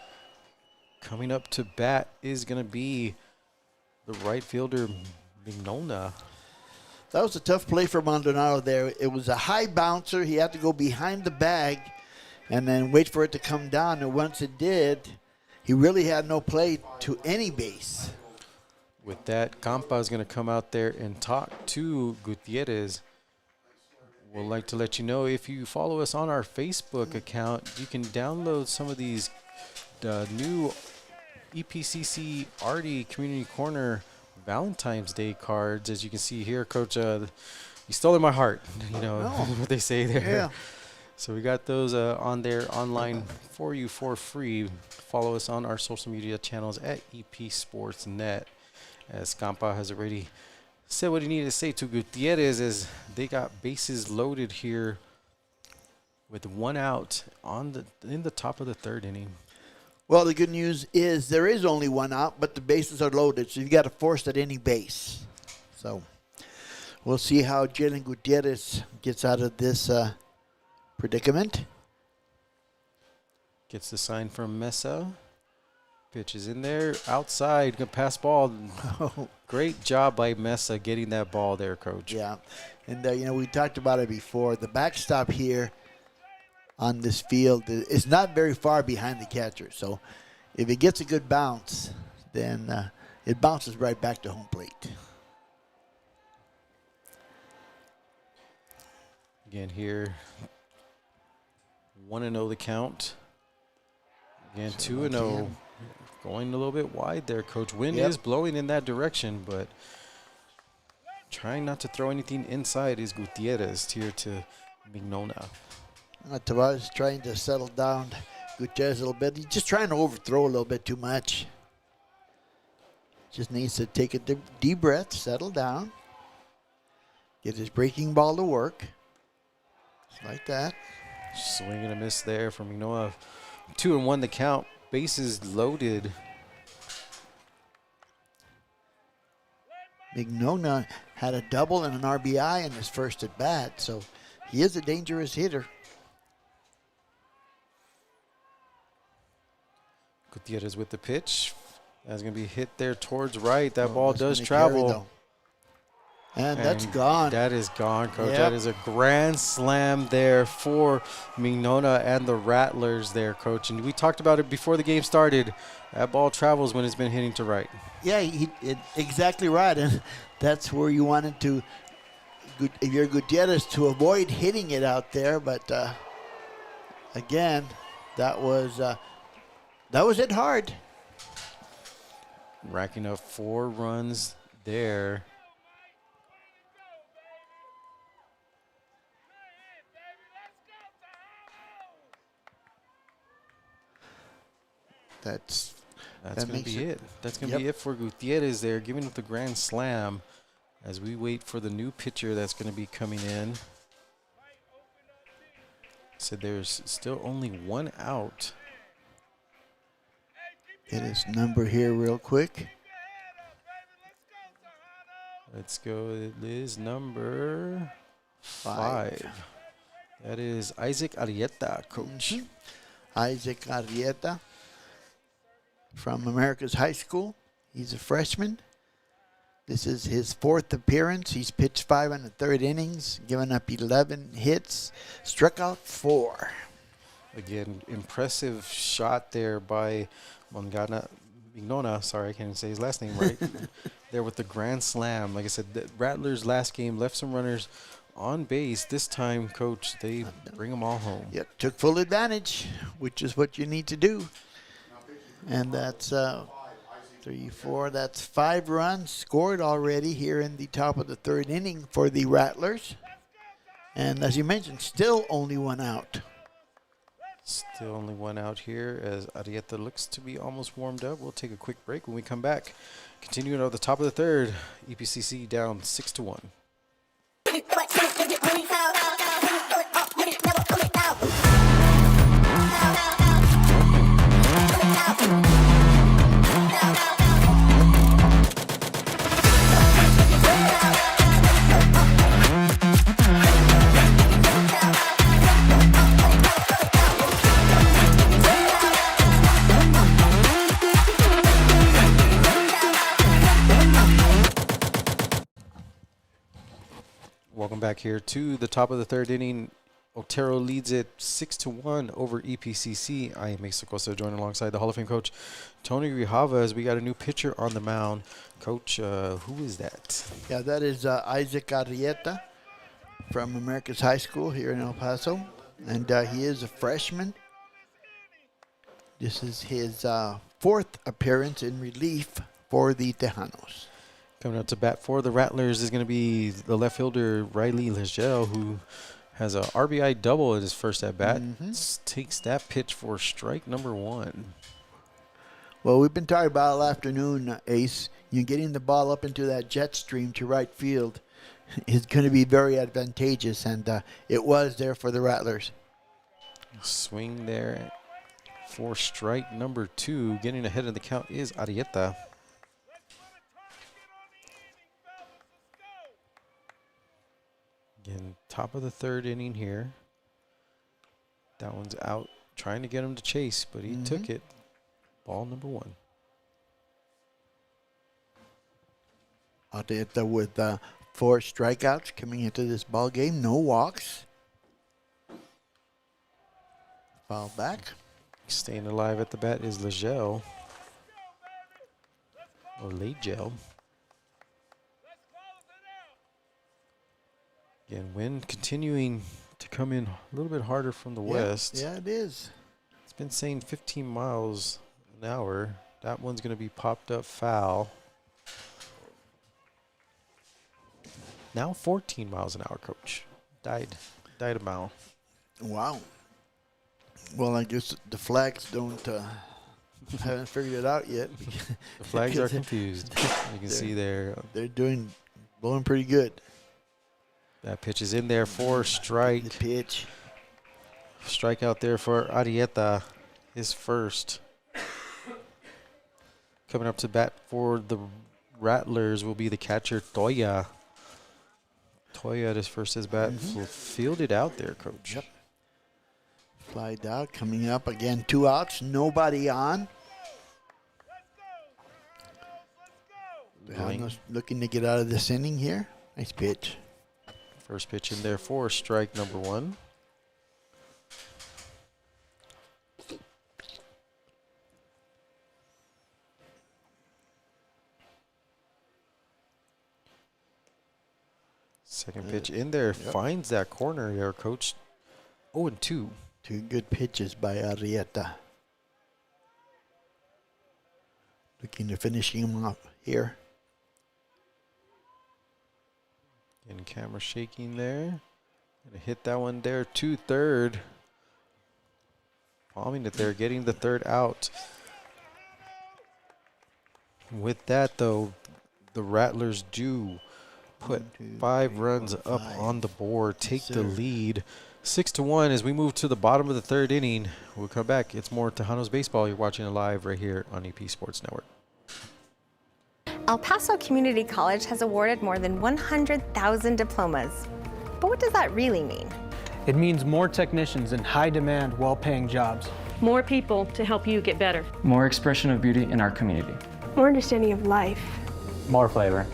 Coming up to bat is going to be the right fielder, Mignona. That was a tough play for Maldonado there. It was a high bouncer. He had to go behind the bag and then wait for it to come down. And once it did, he really had no play to any base. With that, Campa is going to come out there and talk to Gutierrez. We'd like to let you know, if you follow us on our Facebook account, you can download some of these new EPCC Artie Community Corner Valentine's Day cards. As you can see here, Coach, you stole in my heart. You know what they say there. Yeah. So we got those on there online for you for free. Follow us on our social media channels at EP Sports Net. As Campa has already said what he needed to say to Gutierrez, as they got bases loaded here with 1 out in the top of the third inning. Well, the good news is there is only 1 out, but the bases are loaded, so you've got to force at any base. So we'll see how Jalen Gutierrez gets out of this predicament. Gets the sign from Mesa. Pitch is in there, outside, good pass ball. Great job by Mesa getting that ball there, Coach. Yeah, and we talked about it before. The backstop here on this field is not very far behind the catcher. So if it gets a good bounce, then it bounces right back to home plate. Again here, 1-0 the count. Again, 2-0. Going a little bit wide there, Coach. Wind is blowing in that direction, but trying not to throw anything inside is Gutierrez here to Mignona. Tavares trying to settle down Gutierrez a little bit. He's just trying to overthrow a little bit too much. Just needs to take a deep breath, settle down, get his breaking ball to work. Just like that. Swing and a miss there from Mignona. 2-1 the count. Bases loaded. Mignona had a double and an RBI in his first at bat, so he is a dangerous hitter. Gutierrez with the pitch. That's going to be hit there towards right. That ball does travel. And that's gone. That is gone, Coach. Yep. That is a grand slam there for Mignona and the Rattlers there, Coach. And we talked about it before the game started. That ball travels when it's been hitting to right. Yeah, exactly right. And that's where you wanted to, if you're Gutierrez, to avoid hitting it out there. But, again, that was it hard. Racking up 4 runs there. That's going to be it. That's going to be it for Gutierrez there, giving up the grand slam as we wait for the new pitcher that's going to be coming in. said, there's still only one out. Get his number here real quick. Let's go. It is number 5. That is Isaac Arieta, coach. Isaac Arrieta from America's High School. He's a freshman. This is his 4th appearance. He's pitched 5 in the 3rd innings, given up 11 hits, struck out 4. Again, impressive shot there by Mignona. Sorry, I can't even say his last name right. There with the grand slam. Like I said, the Rattlers last game left some runners on base. This time, coach, they bring them all home. Yep, took full advantage, which is what you need to do. And that's 3, 4. That's 5 runs scored already here in the top of the 3rd inning for the Rattlers. And as you mentioned, still only one out. Still only one out here as Arieta looks to be almost warmed up. We'll take a quick break. When we come back, continuing at the top of the 3rd, EPCC down 6-1. Welcome back here to the top of the 3rd inning. Otero leads it 6-1 over EPCC. I am Mesa Costa, joined alongside the Hall of Fame coach Tony Grijalva as we got a new pitcher on the mound. Coach, who is that? Yeah, that is Isaac Arrieta from America's High School here in El Paso. And he is a freshman. This is his 4th appearance in relief for the Tejanos. Coming up to bat for the Rattlers is going to be the left fielder Riley Legel, who has a RBI double at his first at bat. Takes that pitch for strike number 1. Well, we've been talking about all afternoon, Ace. You getting the ball up into that jet stream to right field is going to be very advantageous, and it was there for the Rattlers. Swing there for strike number 2. Getting ahead of the count is Arieta. Again, top of the 3rd inning here. That one's out, trying to get him to chase, but he took it. Ball number 1. Arrieta with 4 strikeouts coming into this ball game. No walks. Foul back. Staying alive at the bat is Legel. Or Legel. Again, wind continuing to come in a little bit harder from the west. Yeah, it is. It's been saying 15 miles an hour. That one's going to be popped up foul. Now 14 miles an hour, coach. Died a mile. Wow. Well, I guess the flags don't haven't figured it out yet. The flags are confused. You can see there. They're blowing pretty good. That pitch is in there for strike. The pitch. Strike out there for Arieta, his first. Coming up to bat for the Rattlers will be the catcher, Toya. Toya at his first at bat. Fielded out there, coach. Yep. Flied out, coming up again. 2 outs, nobody on. Tahanos looking to get out of this inning here. Nice pitch. First pitch in there for strike number 1. Second pitch in there, finds that corner there, coach. 0-2. 2 good pitches by Arrieta. Looking to finish him off here. And camera shaking there. Gonna hit that one there to third. Palming it there, getting the 3rd out. With that, though, the Rattlers do put 1, 2, 5 3, runs 4, up 5. on the board, take the sir. lead. 6-1 as we move to the bottom of the 3rd inning. We'll come back. It's more Tejanos baseball. You're watching it live right here on EP Sports Network. El Paso Community College has awarded more than 100,000 diplomas. But what does that really mean? It means more technicians in high-demand, well-paying jobs. More people to help you get better. More expression of beauty in our community. More understanding of life. More flavor.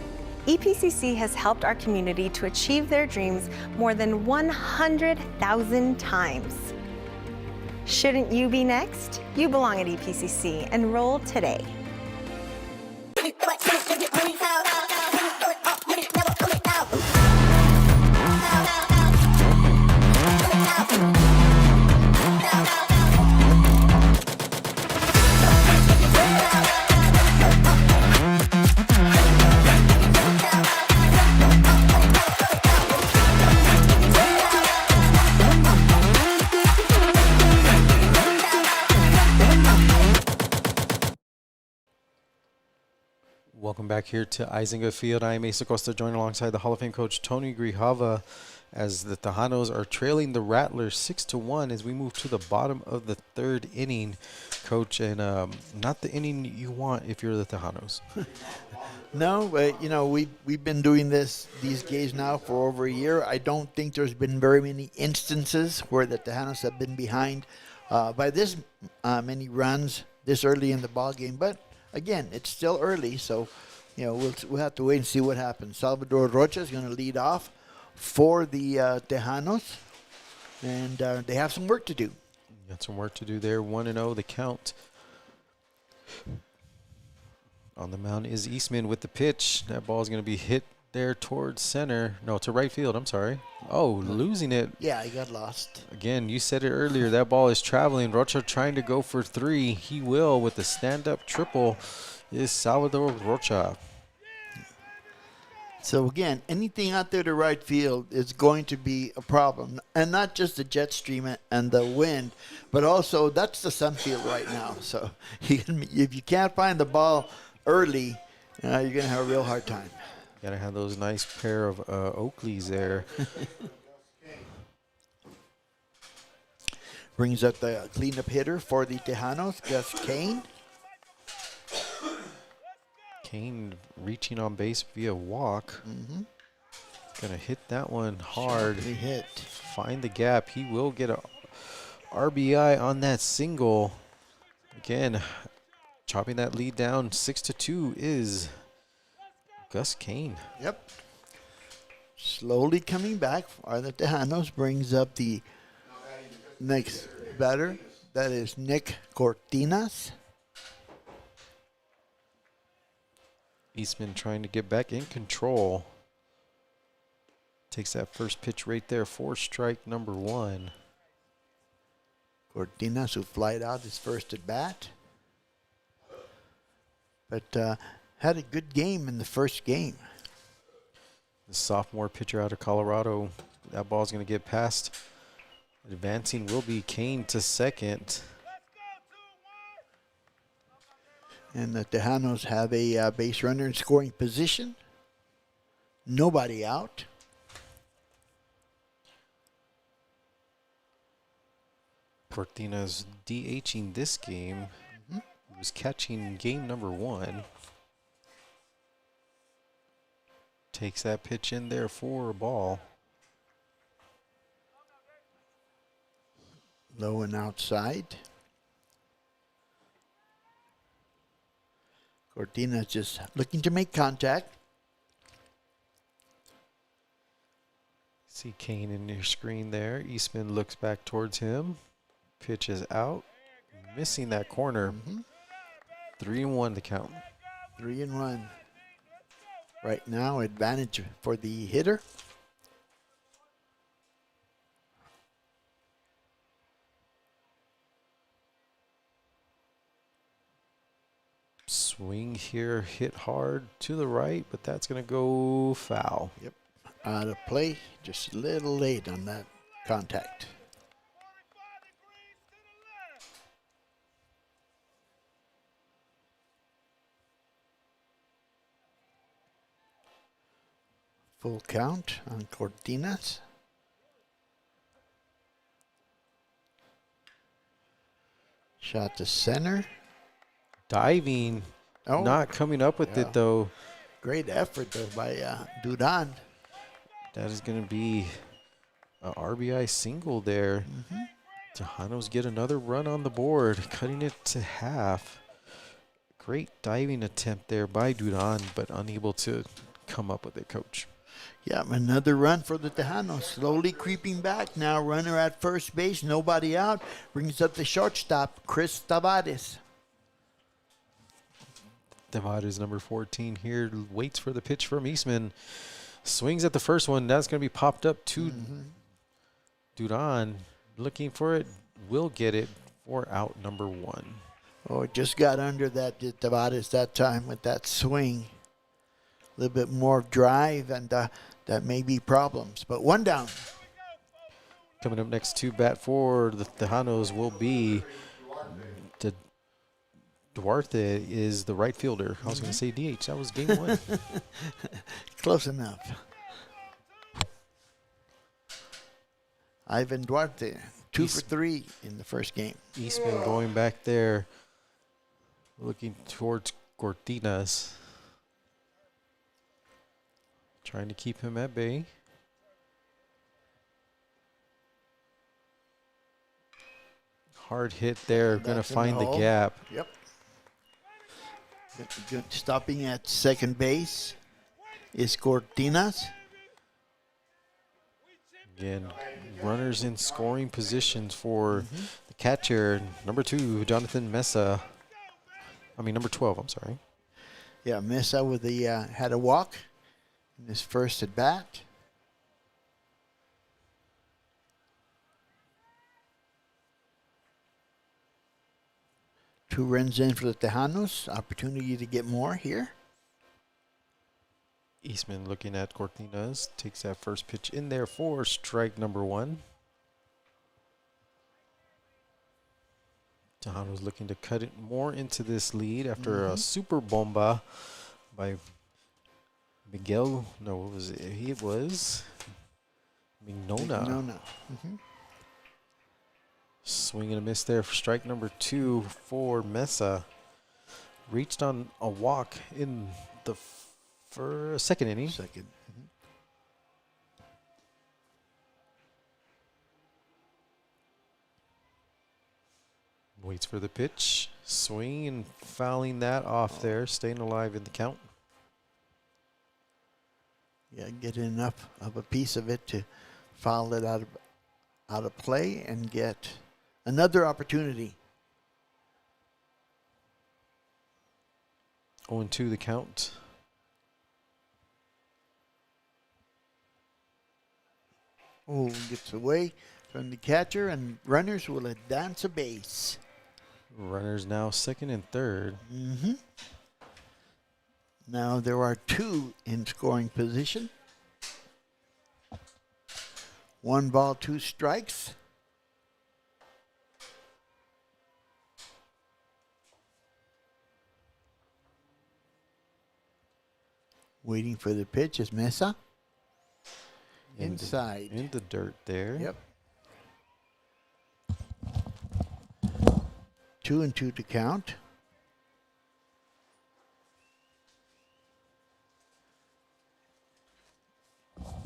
EPCC has helped our community to achieve their dreams more than 100,000 times. Shouldn't you be next? You belong at EPCC. Enroll today. Welcome back here to EISENGA Field. I am Asa Costa, joined alongside the Hall of Fame coach Tony Grijalva as the Tejanos are trailing the Rattlers 6-1 as we move to the bottom of the 3rd inning, coach, and not the inning you want if you're the Tejanos. No, but we've been doing these games now for over a year. I don't think there's been very many instances where the Tejanos have been behind by this many runs this early in the ball game. But again, it's still early, so we'll have to wait and see what happens. Sal Rocha is going to lead off for the Tejanos, and they have some work to do. Got some work to do there. 1-0 the count. On the mound is Eastman with the pitch. That ball is going to be hit there towards center. No, to right field. I'm sorry. Oh, losing it. Yeah, he got lost. Again, you said it earlier. That ball is traveling. Rocha trying to go for 3. He will with the stand-up triple. Is Salvador Rocha. So again, anything out there to right field is going to be a problem, and not just the jet stream and the wind, but also that's the sun field right now. So if you can't find the ball early, you're going to have a real hard time. Got to have those nice pair of Oakleys there. Brings up the cleanup hitter for the Tejanos, Gus Kane. Kane reaching on base via walk. Mm-hmm. Gonna hit that one hard. Sharply hit. Find the gap. He will get a RBI on that single. Again, chopping that lead down 6-2 is Gus Kane. Yep. Slowly coming back are the Tejanos. Brings up the next batter. That is Nick Cortinas. Eastman trying to get back in control. Takes that first pitch right there for strike number 1. Cortinas, who flied out his first at bat. But had a good game in the first game. The sophomore pitcher out of Colorado. That ball's going to get past. Advancing will be Kane to second. And the Tejanos have a base runner in scoring position. Nobody out. Cortinas DHing this game. He was catching game number 1. Takes that pitch in there for a ball. Low and outside. Cortinas just looking to make contact. See Kane in your screen there. Eastman looks back towards him. Pitch is out. Missing that corner. 3-1 the count. 3-1. Right now, advantage for the hitter. Swing here, hit hard to the right, but that's going to go foul. Yep. Out of play, just a little late on that contact. Full count on Cortinas. Shot to center. Diving, Oh, not coming up with yeah. it though. Great effort though by Duran. That is going to be a RBI single there. Tejanos get another run on the board, cutting it to half. Great diving attempt there by Duran, but unable to come up with it, Coach. Yeah, another run for the Tejanos. Slowly creeping back now. Runner at first base, nobody out. Brings up the shortstop, Chris Tavares. Tavares, number 14 here, waits for the pitch from Eastman. Swings at the first one. That's going to be popped up to Duran. Looking for it. Will get it for out number 1. Oh, it just got under that Tavares that time with that swing. A little bit more drive, and that may be problems. But one down. Coming up next to bat for the Tejanos will be Duarte is the right fielder. I was going to say DH. That was game 1. Close enough. Ivan Duarte, 2 for 3 in the first game. Eastman going back there, looking towards Cortinas. Trying to keep him at bay. Hard hit there. Going to That's in find the hole. gap. Yep. Good. Stopping at second base is Cortinas. Again, runners in scoring positions for the catcher. Number 2, Jonathan Mesa. Number 12, I'm sorry. Yeah, Mesa with the had a walk in his first at bat. Two runs in for the Tejanos. Opportunity to get more here. Eastman looking at Cortinas. Takes that first pitch in there for strike number 1. Tahanos looking to cut it more into this lead after a super bomba by Miguel. No, what was it? It was Mignona. Swing and a miss there for strike number 2 for Mesa. Reached on a walk in the second inning. Second. Waits for the pitch. Swing and fouling that off there. Staying alive in the count. Yeah, get enough of a piece of it to foul it out of play and get another opportunity. 0-2 the count. Oh, gets away from the catcher, and runners will advance a base. Runners now second and third. Now there are 2 in scoring position. 1 ball, 2 strikes. Waiting for the pitch is Mesa. Inside. In the dirt there. Yep. 2-2 to count.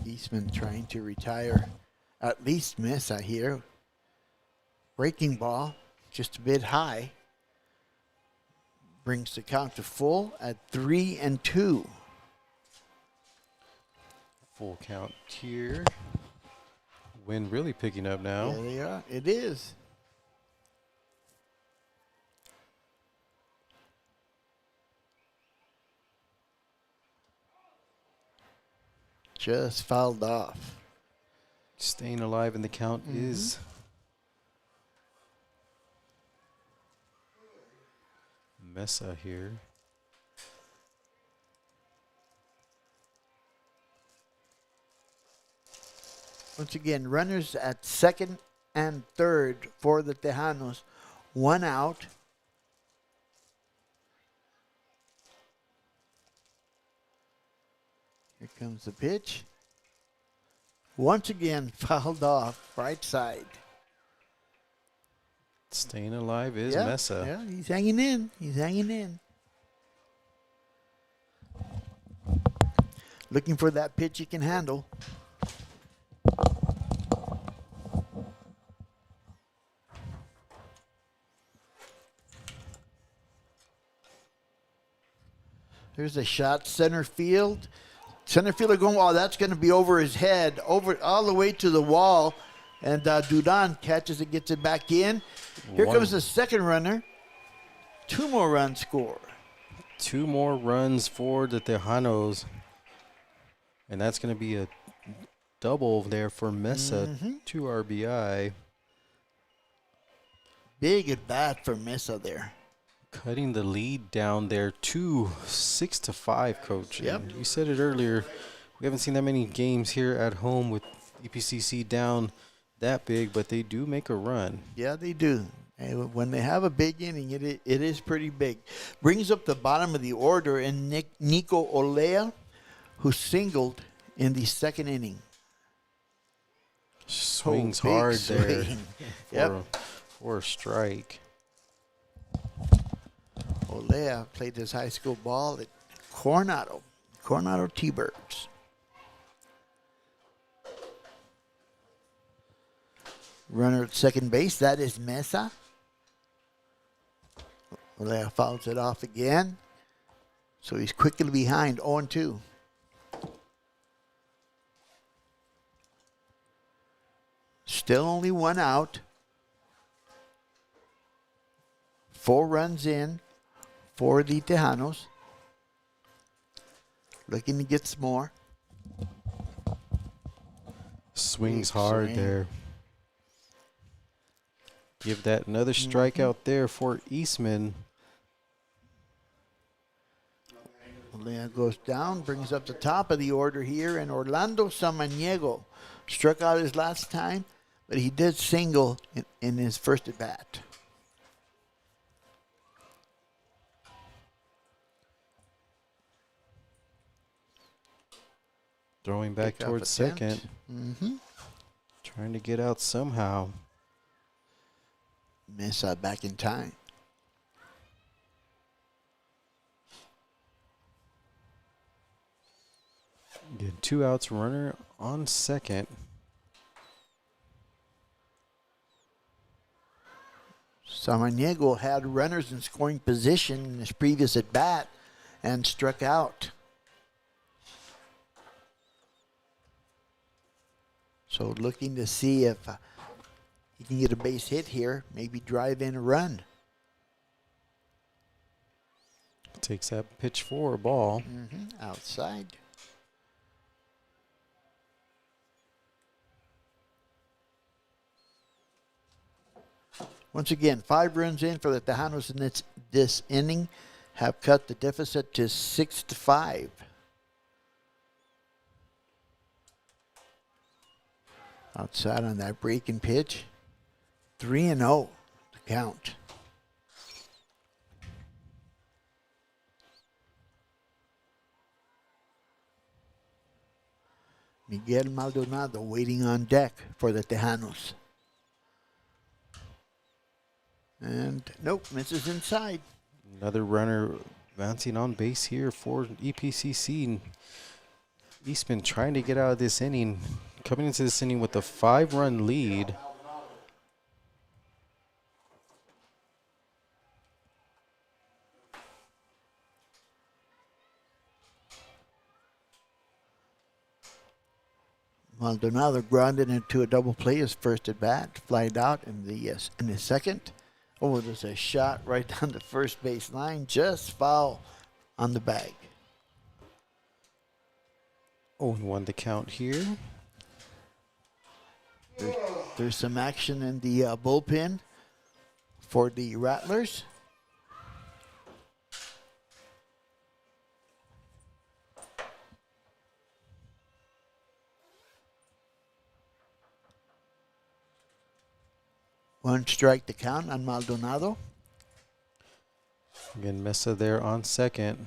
Eastman trying to retire at least Mesa here. Breaking ball, just a bit high. Brings the count to full at 3-2. Full count here. Wind really picking up now. There they are. It is. Just fouled off. Staying alive in the count is Mesa here. Once again, runners at second and third for the Tejanos. 1 out. Here comes the pitch. Once again, fouled off, right side. Staying alive is Yeah, Mesa. yeah, he's hanging in. He's hanging in. Looking for that pitch he can handle. There's a shot, center field. Center fielder going, oh, that's going to be over his head, over all the way to the wall. And Dudan catches it, gets it back in. Here comes the second runner. 2 more runs score. 2 more runs for the Tejanos. And that's going to be a double there for Mesa. 2 RBI. Big at bat for Mesa there. Cutting the lead down there to 6-5, Coach. Yep. And you said it earlier. We haven't seen that many games here at home with EPCC down that big, but they do make a run. Yeah, they do. And when they have a big inning, it is pretty big. Brings up the bottom of the order, and Nico Olea, who singled in the second inning. Swings big hard there swing. for, Yep. for a strike. Olea played his high school ball at Coronado T-Birds. Runner at second base, that is Mesa. Olea fouls it off again. So he's quickly behind, 0-2. Still only 1 out. 4 runs in for the Tejanos. Looking to get some more. Swings Big hard swing. there. Give that another strikeout there for Eastman. Olea goes down, brings up the top of the order here, and Orlando Samaniego struck out his last time, but he did single in his first at bat. Throwing back Pickoff towards attempt. second. Trying to get out somehow. Mesa back in time. Get 2 outs, runner on second. Samaniego had runners in scoring position in his previous at bat and struck out. So looking to see if he can get a base hit here, maybe drive in a run. Takes that pitch for a ball. Outside. Once again, 5 runs in for the Tejanos in this inning, have cut the deficit to 6-5. Outside on that breaking pitch. 3-0 to count. Miguel Maldonado waiting on deck for the Tejanos. And nope, misses inside. Another runner advancing on base here for EPCC. Eastman trying to get out of this inning. Coming into this inning with a 5-run lead. Maldonado grounded into a double play his first at bat, flied out in the second. Oh, there's a shot right down the first base line, just foul on the bag. 0-1 the count here. There's some action in the bullpen for the Rattlers. One strike to count on Maldonado. Again, Mesa there on second.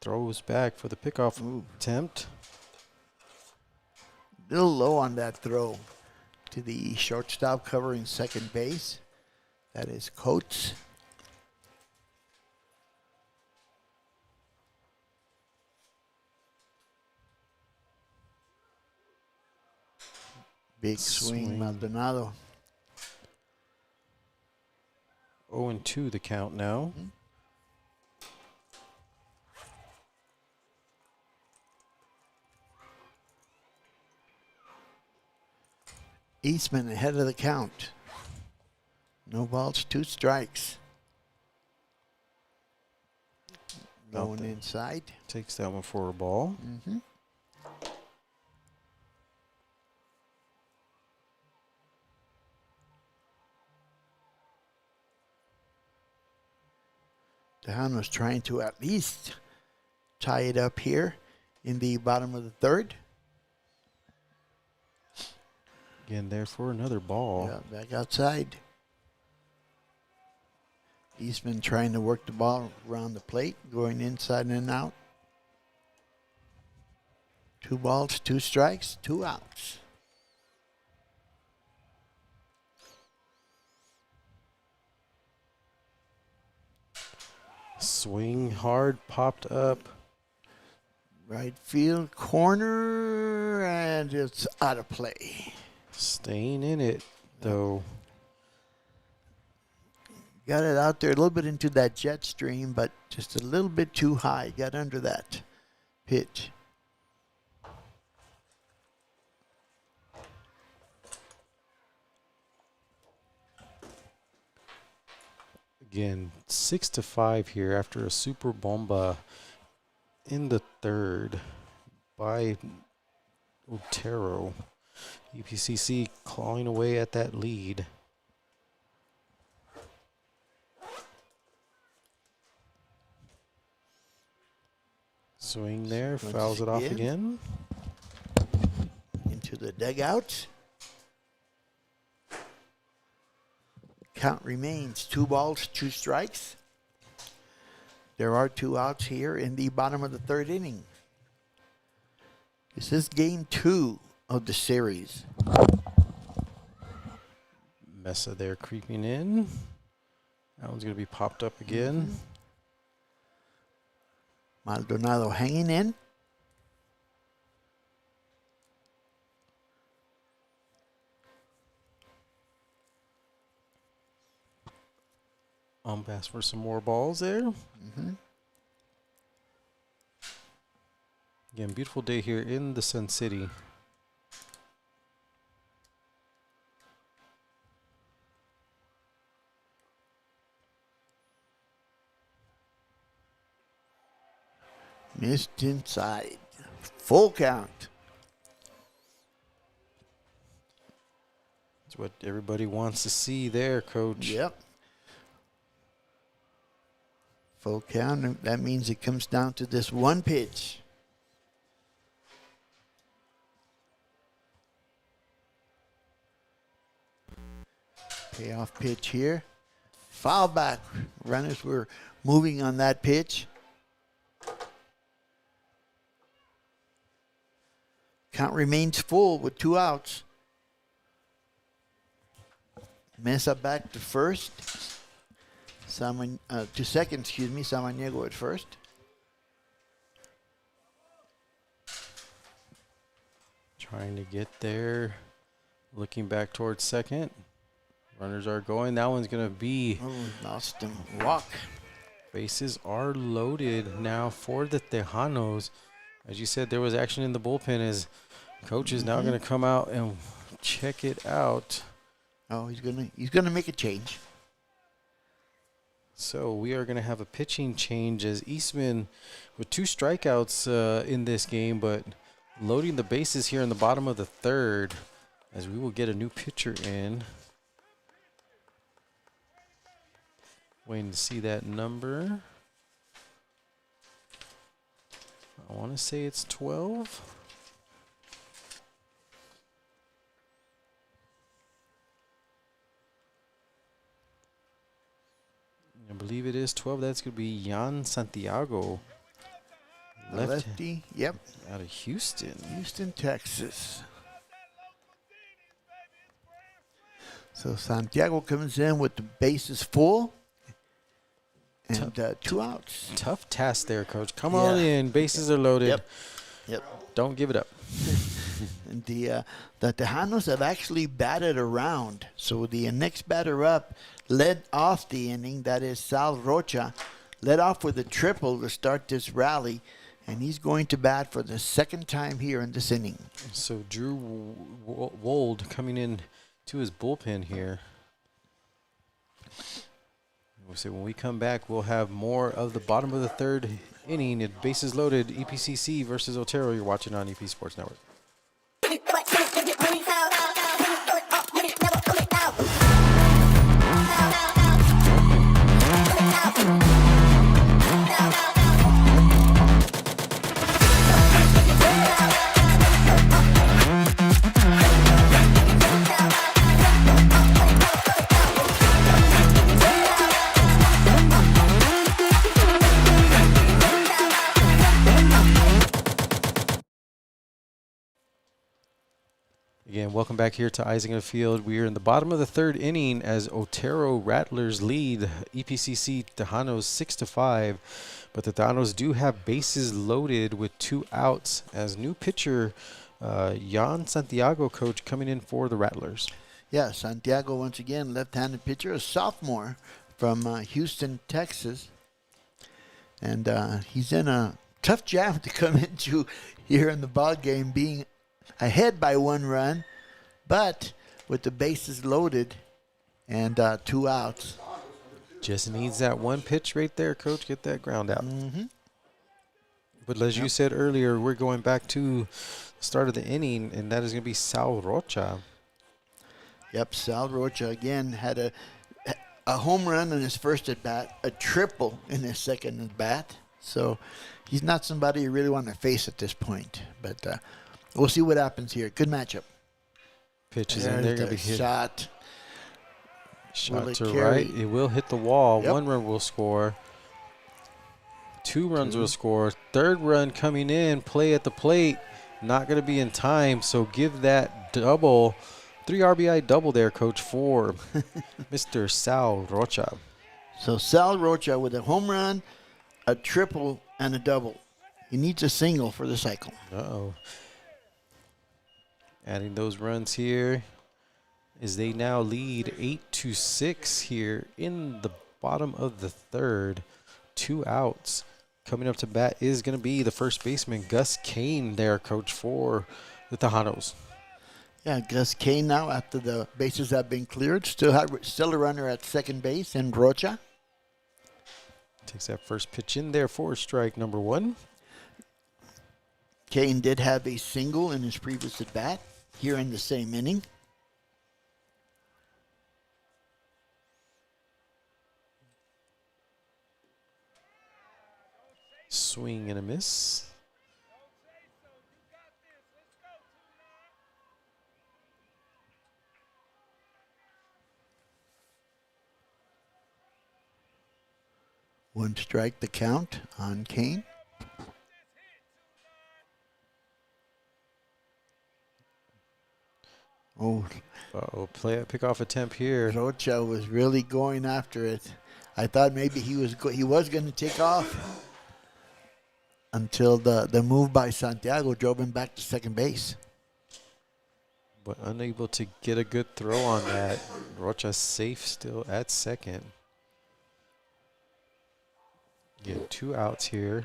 Throws back for the pickoff attempt. little low on that throw to the shortstop covering second base. That is Coates. Big swing, Maldonado. 0-2 the count now. Eastman ahead of the count. No balls, 2 strikes. Going inside. Takes that one for a ball. Tejanos trying to at least tie it up here in the bottom of the third. Again, there for another ball. Yeah, back outside. Eastman trying to work the ball around the plate, going inside and out. 2 balls, 2 strikes, 2 outs. Swing hard, popped up. Right field corner, and it's out of play. Staying in it, though. Got it out there a little bit into that jet stream, but just a little bit too high. Got under that pitch. Again, 6-5 here after a super bomba in the third by Otero. EPCC clawing away at that lead. Swing there, fouls it off again. Into the dugout. Count remains 2 balls, 2 strikes. There are 2 outs here in the bottom of the third inning. This is game 2 of the series. Mesa there creeping in. That one's going to be popped up again. Maldonado hanging in. Pass for some more balls there. Again, beautiful day here in the Sun City. Missed inside. Full count. That's what everybody wants to see there, Coach. Yep. Full count. That means it comes down to this one pitch. Payoff pitch here. Foul back. Runners were moving on that pitch. Count remains full with 2 outs. Mesa back to first. To second, excuse me. Samaniego at first. Trying to get there. Looking back towards second. Runners are going. That one's going to be. Oh, lost him. Walk. Bases are loaded now for the Tejanos. As you said, there was action in the bullpen as Coach is now going to come out and check it out. Oh, he's gonna make a change. So we are going to have a pitching change as Eastman with 2 strikeouts in this game, but loading the bases here in the bottom of the third as we will get a new pitcher in. Waiting to see that number. I want to say it's 12. I believe it is 12. That's going to be Jan Santiago. Lefty. Yep. Out of Houston. Houston, Texas. So Santiago comes in with the bases full and 2 outs. Tough task there, Coach. Come on in. Bases are loaded. Yep. Don't give it up. And the Tejanos have actually batted around. So the next batter up led off the inning. That is Sal Rocha. Led off with a triple to start this rally. And he's going to bat for the second time here in this inning. So Drew Wold coming in to his bullpen here. We'll say when we come back, we'll have more of the bottom of the third inning at bases loaded. EPCC versus Otero. You're watching on EP Sports Network. Again, welcome back here to EISENGA Field. We are in the bottom of the third inning as Otero Rattlers lead EPCC Tejanos 6-5. But the Tahanos do have bases loaded with 2 outs as new pitcher Jan Santiago, Coach, coming in for the Rattlers. Yeah, Santiago once again, left-handed pitcher, a sophomore from Houston, Texas. And he's in a tough jam to come into here in the ball game, being ahead by 1 run, but with the bases loaded and 2 outs. Just needs that one pitch right there, Coach. Get that ground out. But as you said earlier, we're going back to the start of the inning, and that is going to be Sal Rocha. Yep, Sal Rocha again had a home run in his first at-bat, a triple in his second at-bat. So he's not somebody you really want to face at this point. But we'll see what happens here. Good matchup. Pitches in there, going to be hit. Shot to right. It will hit the wall. Yep. 1 run will score. 2 runs will score. 3rd run coming in. Play at the plate. Not going to be in time. So give that double. 3 RBI double there, Coach, for Mr. Sal Rocha. So Sal Rocha with a home run, a triple, and a double. He needs a single for the cycle. Uh-oh. Adding those runs here as they now lead 8-6 here in the bottom of the third. 2 outs. Coming up to bat is going to be the first baseman, Gus Kane there, Coach, for the Tejanos. Yeah, Gus Kane now, after the bases have been cleared, still a runner at second base, and Rocha. Takes that first pitch in there for strike number 1. Kane did have a single in his previous at-bat here in the same inning. Swing and a miss. One strike the count on Kane. Oh, Pick off attempt here. Rocha was really going after it. I thought maybe he was going to take off until the move by Santiago drove him back to second base. But unable to get a good throw on that. Rocha safe still at second. Get 2 outs here.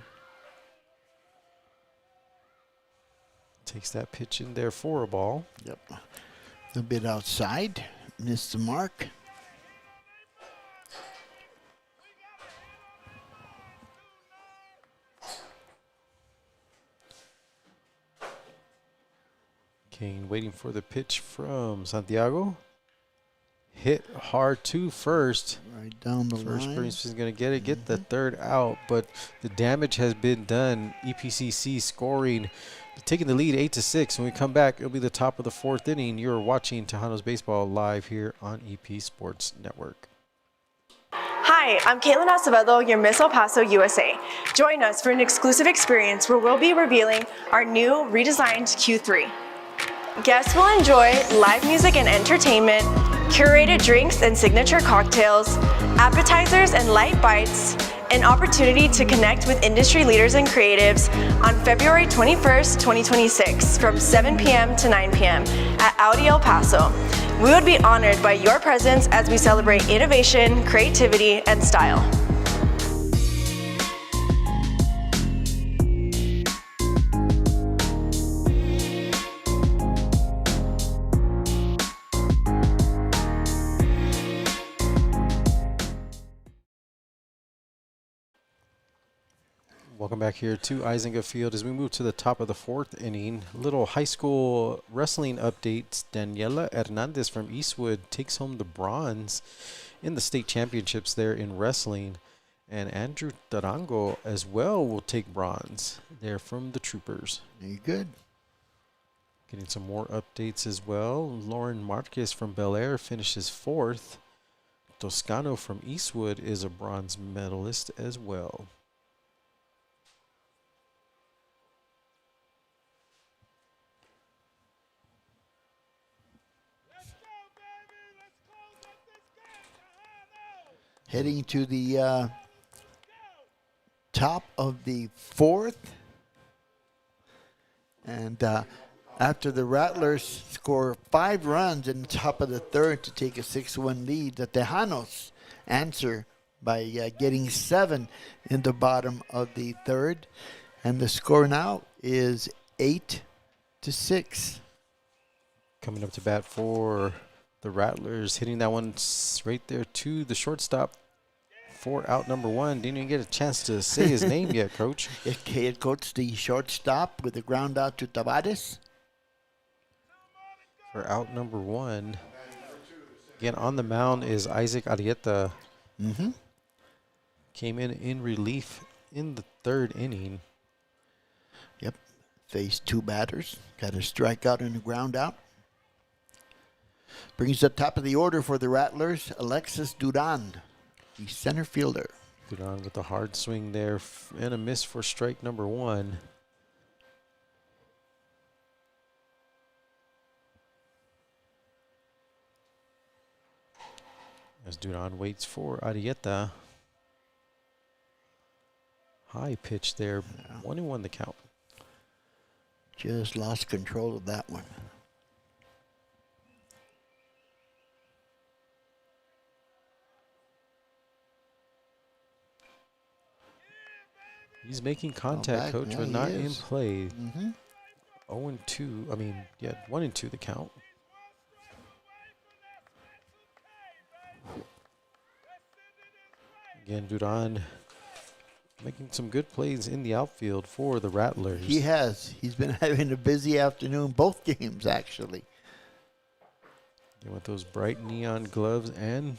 Takes that pitch in there for a ball. Yep. A bit outside. Missed the mark. Kane waiting for the pitch from Santiago. Hit hard to first. Right down the First line. baseman is going to get it, get the 3rd out, but the damage has been done. EPCC scoring, taking the lead 8-6. When we come back, it'll be the top of the 4th inning. You're watching Tejanos Baseball live here on EP Sports Network. Hi, I'm Caitlin Acevedo, your Miss El Paso, USA. Join us for an exclusive experience where we'll be revealing our new redesigned Q3. Guests will enjoy live music and entertainment, curated drinks and signature cocktails, appetizers and light bites, an opportunity to connect with industry leaders and creatives on February 21st, 2026 from 7 p.m. to 9 p.m. at Audi El Paso. We would be honored by your presence as we celebrate innovation, creativity, and style. Welcome back here to EISENGA Field as we move to the top of the fourth inning. Little high school wrestling updates. Daniela Hernandez from Eastwood takes home the bronze in the state championships there in wrestling. And Andrew Tarango as well will take bronze there from the Troopers. Very good. Getting some more updates as well. Lauren Marquez from Bel Air finishes fourth. Toscano from Eastwood is a bronze medalist as well. Heading to the top of the fourth. And after the Rattlers score 5 runs in the top of the third to take a 6-1 lead, the Tejanos answer by getting 7 in the bottom of the third. And the score now is 8-6. Coming up to bat for the Rattlers, hitting that one right there to the shortstop for out number 1. Didn't even get a chance to say his name yet, Coach. Head coach, the shortstop with the ground out to Tavares. For out number 1. Again, on the mound is Isaac Arieta. Came in relief in the third inning. Yep. Faced 2 batters. Got a strikeout and a ground out. Brings the top of the order for the Rattlers, Alexis Duran, the center fielder. Duran with a hard swing there and a miss for strike number 1. As Duran waits for Arieta. High pitch there. 1-1 the count. Just lost control of that one. He's making contact, Coach, but not in play. 0-2. I mean, 1-2 the count. Again, Duran making some good plays in the outfield for the Rattlers. He has. He's been having a busy afternoon, both games, actually. With those bright neon gloves and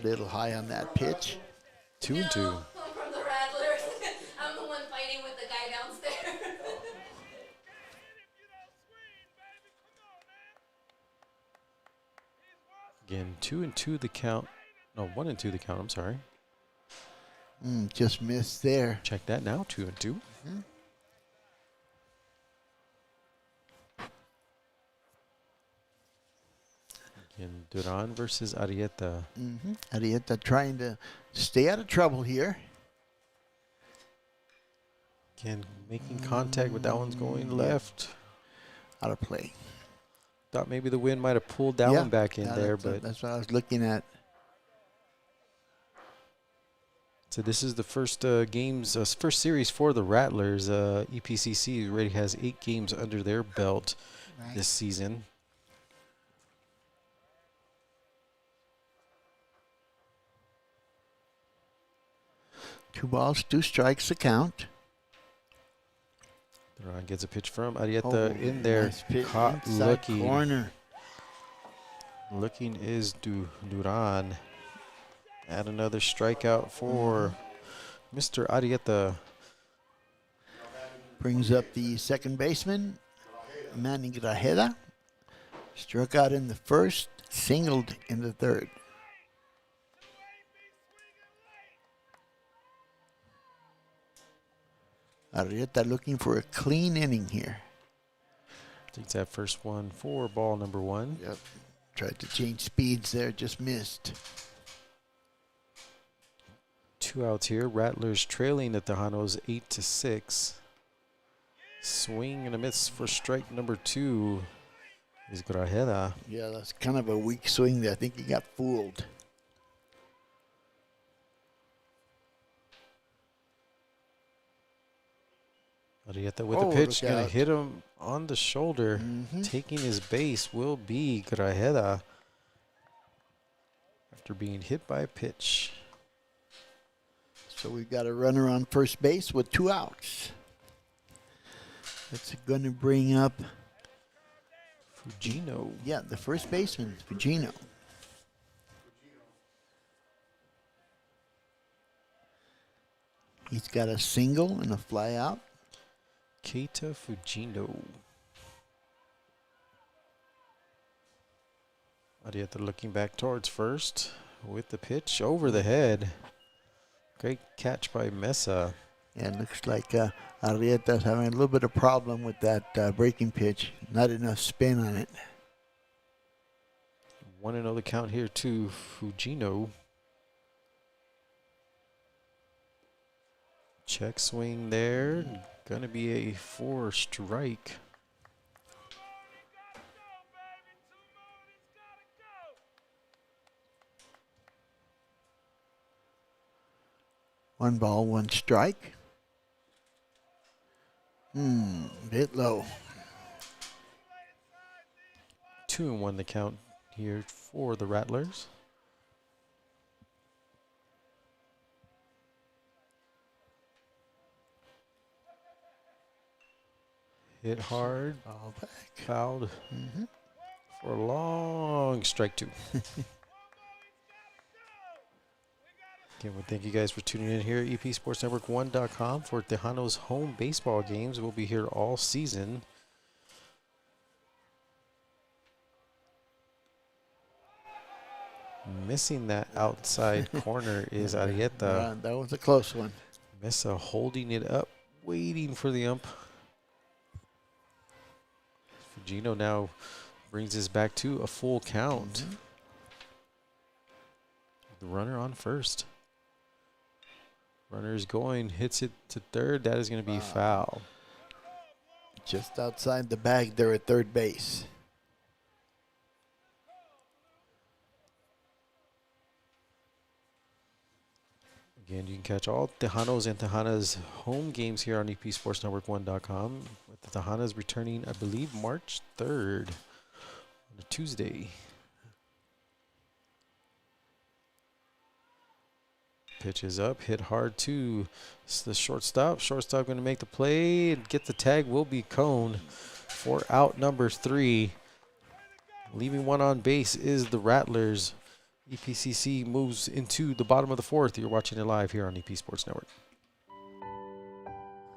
little high on that pitch. 2-2. I'm from the Rattlers. I'm the one fighting with the guy downstairs. Again, 2-2 the count. No, 1-2 the count. I'm sorry. Just missed there. Check that now. 2-2. Again, Duran versus Arieta. Arieta trying to stay out of trouble here. Again, making contact, but that one's going left. Out of play. Thought maybe the wind might have pulled that one back in there, but that's what I was looking at. so this is the first first series for the Rattlers. EPCC already has 8 games under their belt this season. Two balls, 2 strikes, the count. Duran gets a pitch from Arieta in there. Nice pitch Caught inside looking. corner. Looking is Duran. Add another strikeout for Mr. Arieta. Brings up the second baseman, Manny Grajeda. Struck out in the first, singled in the third. Arieta looking for a clean inning here. Takes that first one for ball number 1. Yep. Tried to change speeds there, just missed. 2 outs here. Rattlers trailing the Tejanos 8-6. Swing and a miss for strike number 2 is Grajeda. Yeah, that's kind of a weak swing there. I think he got fooled. Arrieta with Oh, the pitch, look gonna out. hit him on the shoulder. Taking his base will be Grajeda after being hit by a pitch. So we've got a runner on first base with 2 outs. That's going to bring up, Fujino. yeah, the first baseman, Fujino. He's got a single and a fly out. Keita Fujino. Arrieta looking back towards first with the pitch over the head. Great catch by Mesa. Yeah, it looks like Arrieta's having a little bit of problem with that breaking pitch. Not enough spin on it. 1-0 the count here to Fujino. Check swing there. Gonna be a 4 strike. One ball, 1 strike. Bit low. 2-1 the count here for the Rattlers. Hit hard, Ball back. fouled for a long strike 2. Again, we thank you guys for tuning in here at EPSportsNetwork1.com for Tejanos home baseball games. We'll be here all season. Missing that outside corner is Arrieta. That was a close one. Mesa holding it up, waiting for the ump. Fujino now brings us back to a full count. The runner on first. Runner is going, hits it to third. That is going to be foul. Just outside the bag there at third base. Again, you can catch all Tejanos and Tejanas home games here on EPSportsNetwork1.com. With the Tejanas returning, I believe, March 3rd on a Tuesday. Pitch is up, hit hard to the shortstop. Shortstop going to make the play and get the tag. Will be Cone for out number 3. Leaving one on base is the Rattlers. EPCC moves into the bottom of the 4th. You're watching it live here on EP Sports Network.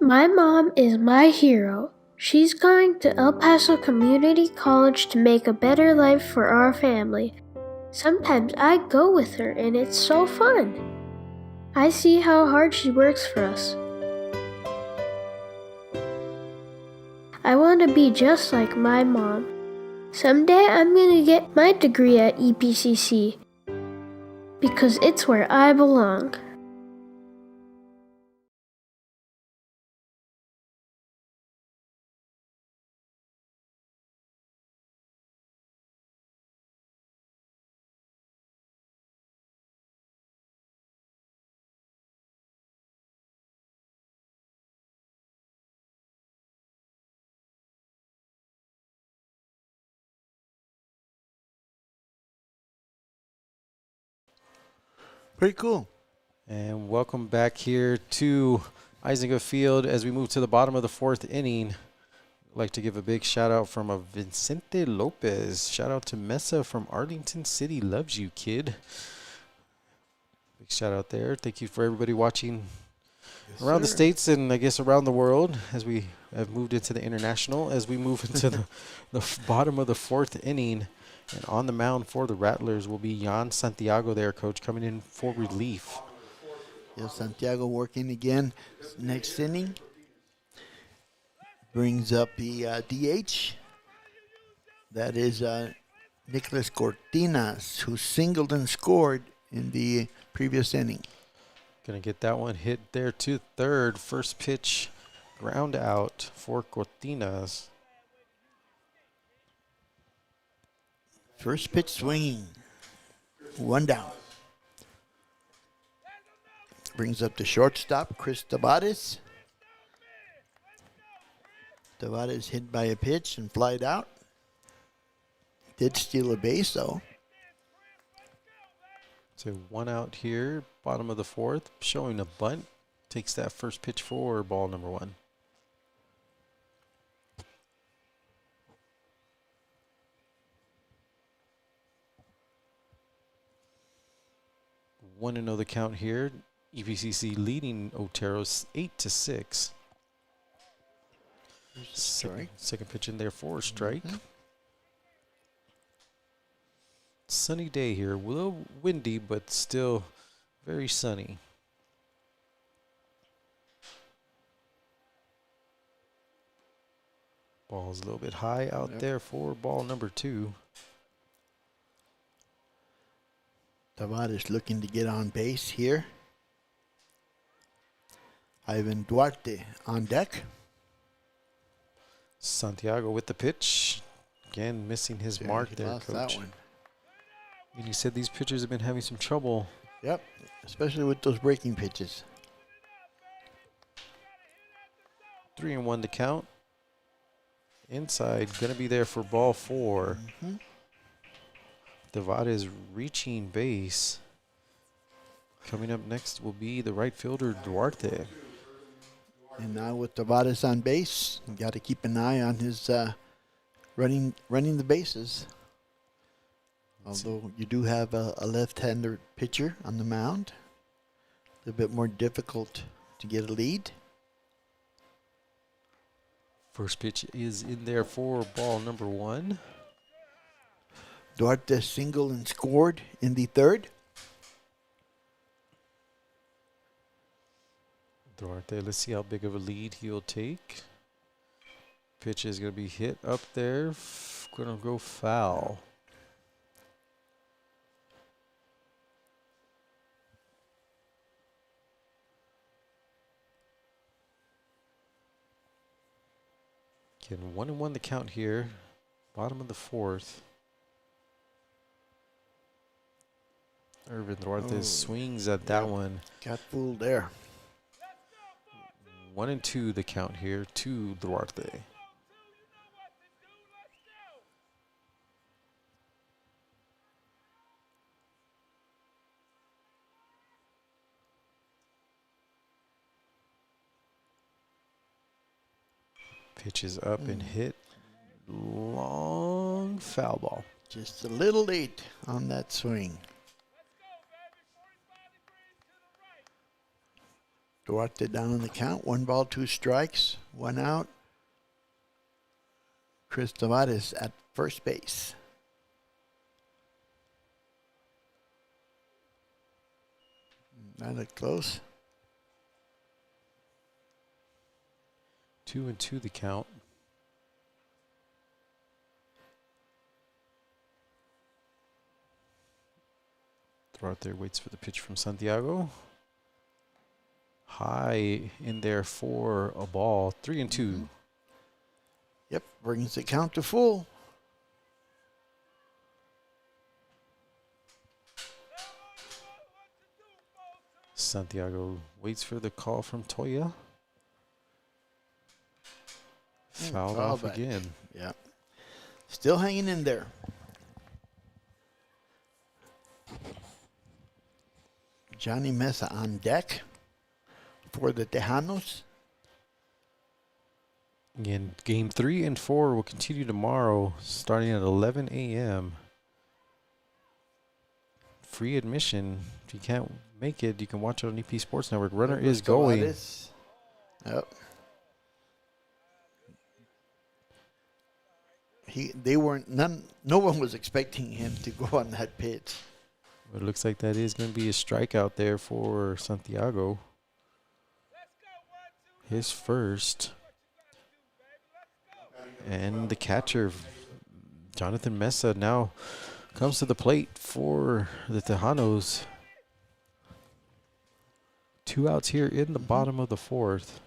My mom is my hero. She's going to El Paso Community College to make a better life for our family. Sometimes I go with her and it's so fun. I see how hard she works for us. I want to be just like my mom. Someday I'm going to get my degree at EPCC because it's where I belong. Pretty cool. And welcome back here to EISENGA Field as we move to the bottom of the 4th inning. I'd like to give a big shout out from a Vicente Lopez. Shout out to Mesa from Arlington City. Loves you, kid. Big shout out there. Thank you for everybody watching around the states and I guess around the world as we have moved into the international, as we move into the bottom of the 4th inning. And on the mound for the Rattlers will be Jan Santiago there, coach, coming in for relief. Yeah, Santiago working again next inning. Brings up the DH. That is Nicholas Cortinas, who singled and scored in the previous inning. Gonna get that one hit there to third. First pitch, ground out for Cortinas. First pitch swinging. One down. Brings up the shortstop, Chris Tabades. Tabades hit by a pitch and flied out. Did steal a base, though. So 1 out here, bottom of the 4th, showing a bunt. Takes that first pitch for ball number 1. One to know the count here. EPCC leading Otero's 8-6. Second pitch in there for a strike. Sunny day here, a little windy, but still very sunny. Ball's a little bit high out there for ball number 2. Tavares looking to get on base here. Ivan Duarte on deck. Santiago with the pitch. Again, missing his mark there, lost Coach. that one. And he said these pitchers have been having some trouble. Yep, especially with those breaking pitches. 3-1 to count. Inside, gonna be there for ball 4. Devada reaching base. Coming up next will be the right fielder, Duarte. And now with Tavares on base, you got to keep an eye on his running the bases. Although you do have a left-hander pitcher on the mound, a little bit more difficult to get a lead. First pitch is in there for ball number 1. Duarte single and scored in the 3rd. Duarte, let's see how big of a lead he'll take. Pitch is going to be hit up there. Going to go foul. Again, 1-1 the count here. Bottom of the 4th. Irvin Duarte swings at that one. Got fooled there. 1-2 the count here to Duarte. Pitch is up and hit. Long foul ball. Just a little late on that swing. Duarte down on the count. 1 ball, 2 strikes, 1 out. Chris Tavares at first base. Not that close. 2-2 the count. Duarte waits for the pitch from Santiago. High in there for a ball. 3-2. Yep, brings the count to full. Santiago waits for the call from Toya. Fouled off back again. Yeah. Still hanging in there. Johnny Mesa on deck for the Tejanos. Again, game 3 and 4 will continue tomorrow starting at 11 a.m. Free admission. If you can't make it, you can watch it on EP Sports Network. Runner is going. Yep. No one was expecting him to go on that pitch. It looks like that is going to be a strikeout there for Santiago. His first. And the catcher Jonathan Mesa now comes to the plate for the Tejanos. 2 outs here in the bottom of the 4th.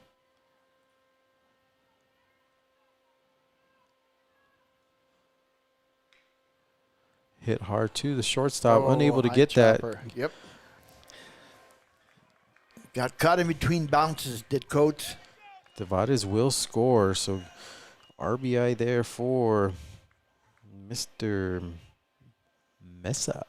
Hit hard to the shortstop, unable to high get chopper. that. Yep. Got caught in between bounces, did Coates. Devades will score, so RBI there for Mr. Mesa.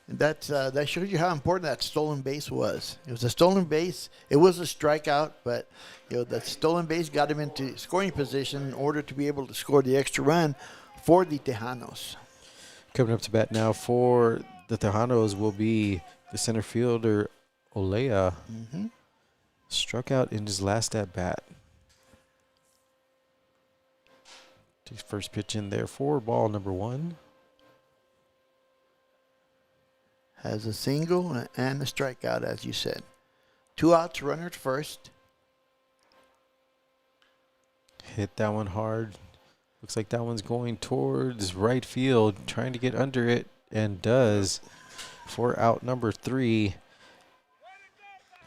And that shows you how important that stolen base was. It was a stolen base. It was a strikeout, but that stolen base got him into scoring position in order to be able to score the extra run for the Tejanos. Coming up to bat now for the Tejanos will be the center fielder, Olea. Struck out in his last at bat. Takes first pitch in there for ball number 1. Has a single and a strikeout, as you said. 2 outs, runner at first. Hit that one hard. Looks like that one's going towards right field, trying to get under it, and does for out number 3.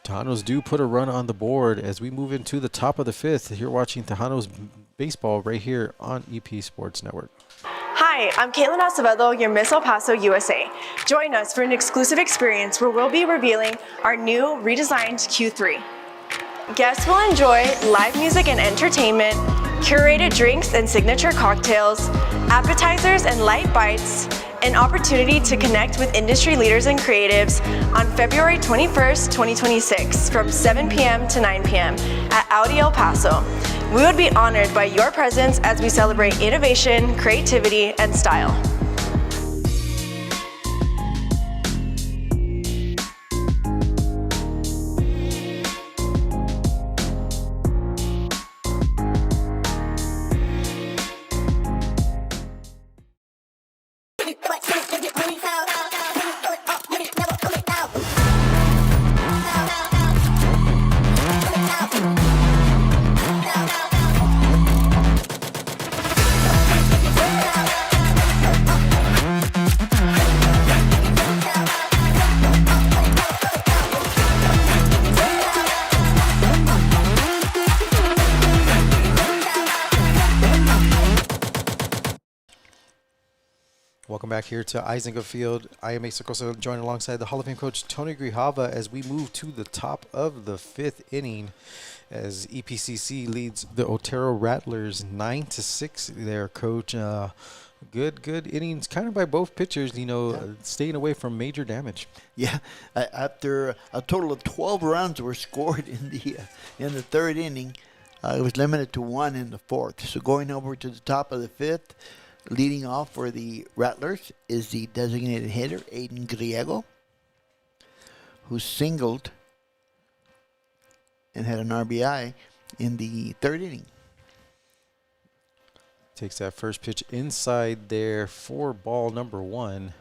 Tahanos do put a run on the board as we move into the top of the 5th. You're watching Tejanos baseball right here on EP Sports Network. Hi, I'm Caitlin Acevedo, your Miss El Paso, USA. Join us for an exclusive experience where we'll be revealing our new redesigned Q3. Guests will enjoy live music and entertainment, curated drinks and signature cocktails, appetizers and light bites, an opportunity to connect with industry leaders and creatives on February 21st, 2026 from 7 p.m. to 9 p.m. at Audi El Paso. We would be honored by your presence as we celebrate innovation, creativity, and style. Welcome back here to EISENGA Field. I am Sokosa, joined alongside the Hall of Fame coach Tony Grijalva as we move to the top of the 5th inning as EPCC leads the Otero Rattlers 9-6 there, coach. Good innings, kind of by both pitchers, staying away from major damage. Yeah, after a total of 12 runs were scored in the 3rd inning, it was limited to 1 in the 4th. So going over to the top of the 5th, leading off for the Rattlers is the designated hitter, Aiden Griego, who singled and had an RBI in the 3rd inning. Takes that first pitch inside there for ball number 1.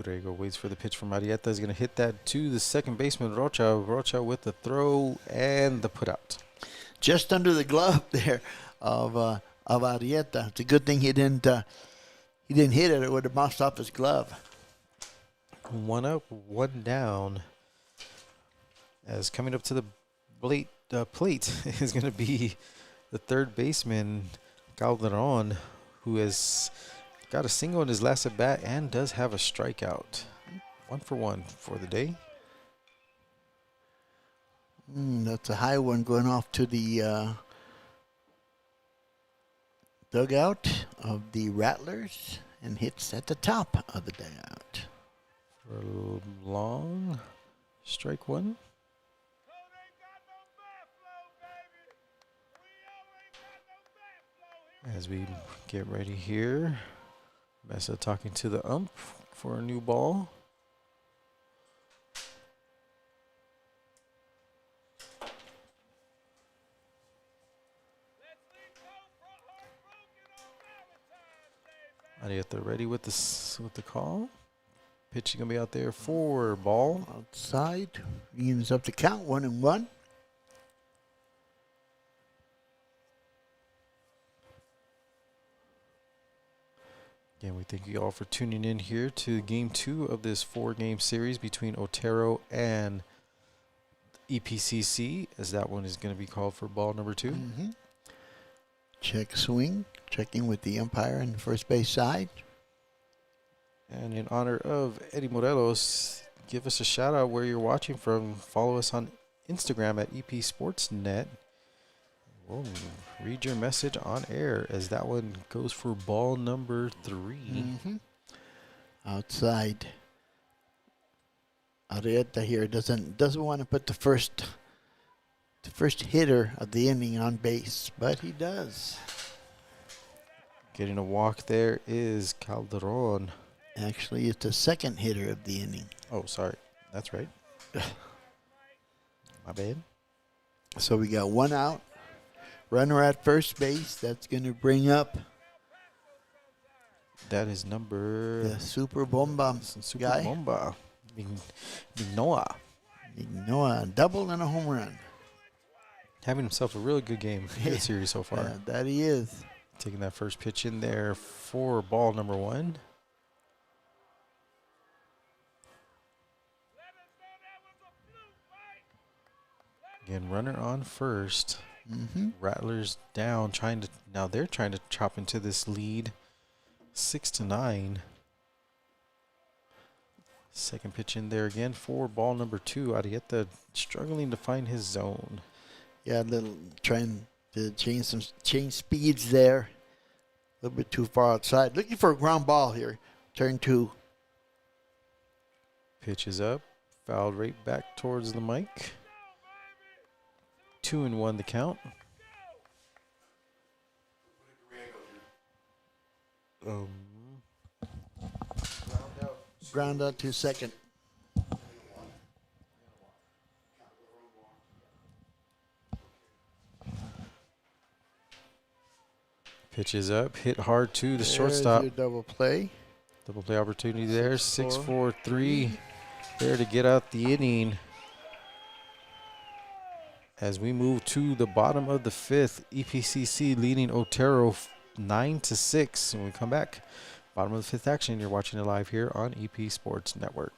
Grego waits for the pitch from Arieta. Is going to hit that to the second baseman, Rocha. Rocha with the throw and the putout. Just under the glove there of Arieta. It's a good thing he didn't hit it. It would have bounced off his glove. 1 up, 1 down. As coming up to the plate is going to be the third baseman, Calderon, who has got a single in his last at bat and does have a strikeout. 1 for 1 for the day. That's a high one going off to the dugout of the Rattlers and hits at the top of the dugout. For a long strike 1. As we get ready here, Mesa talking to the ump for a new ball. Arieta ready with the call. Pitch is going to be out there for ball. Outside. Evens up the count, 1-1. Again, we thank you all for tuning in here to game 2 of this 4-game series between Otero and EPCC, as that one is going to be called for ball number 2. Check swing. Checking with the umpire on the first base side. And in honor of Eddie Morelos, give us a shout out where you're watching from. Follow us on Instagram at EP Sportsnet. We'll read your message on air as that one goes for ball number 3. Outside. Arrieta here doesn't want to put the first hitter of the inning on base, but he does. Getting a walk there is Calderon. Actually, it's the second hitter of the inning. Oh, sorry. That's right. My bad. So we got 1 out. Runner at first base. That's going to bring up That is number... the Super Bomba Super guy. Bomba. Big Noah. Noah, double and a home run. Having himself a really good game. Good series so far. Yeah, that he is. Taking that first pitch in there for ball number 1. Again, runner on first. Rattlers down, now they're trying to chop into this lead. 6-9. Second pitch in there again for ball number 2. Arieta struggling to find his zone. Yeah, a little trying to change speeds there. A little bit too far outside. Looking for a ground ball here. Turn 2. Pitch is up, fouled right back towards the mic. 2-1 the count. Ground out to second. Pitch is up, hit hard to the There's shortstop. your double play. Double play opportunity there. 6-4. 6-4-3 there to get out the inning. As we move to the bottom of the 5th, EPCC leading Otero 9-6. When we come back, bottom of the 5th action, you're watching it live here on EP Sports Network.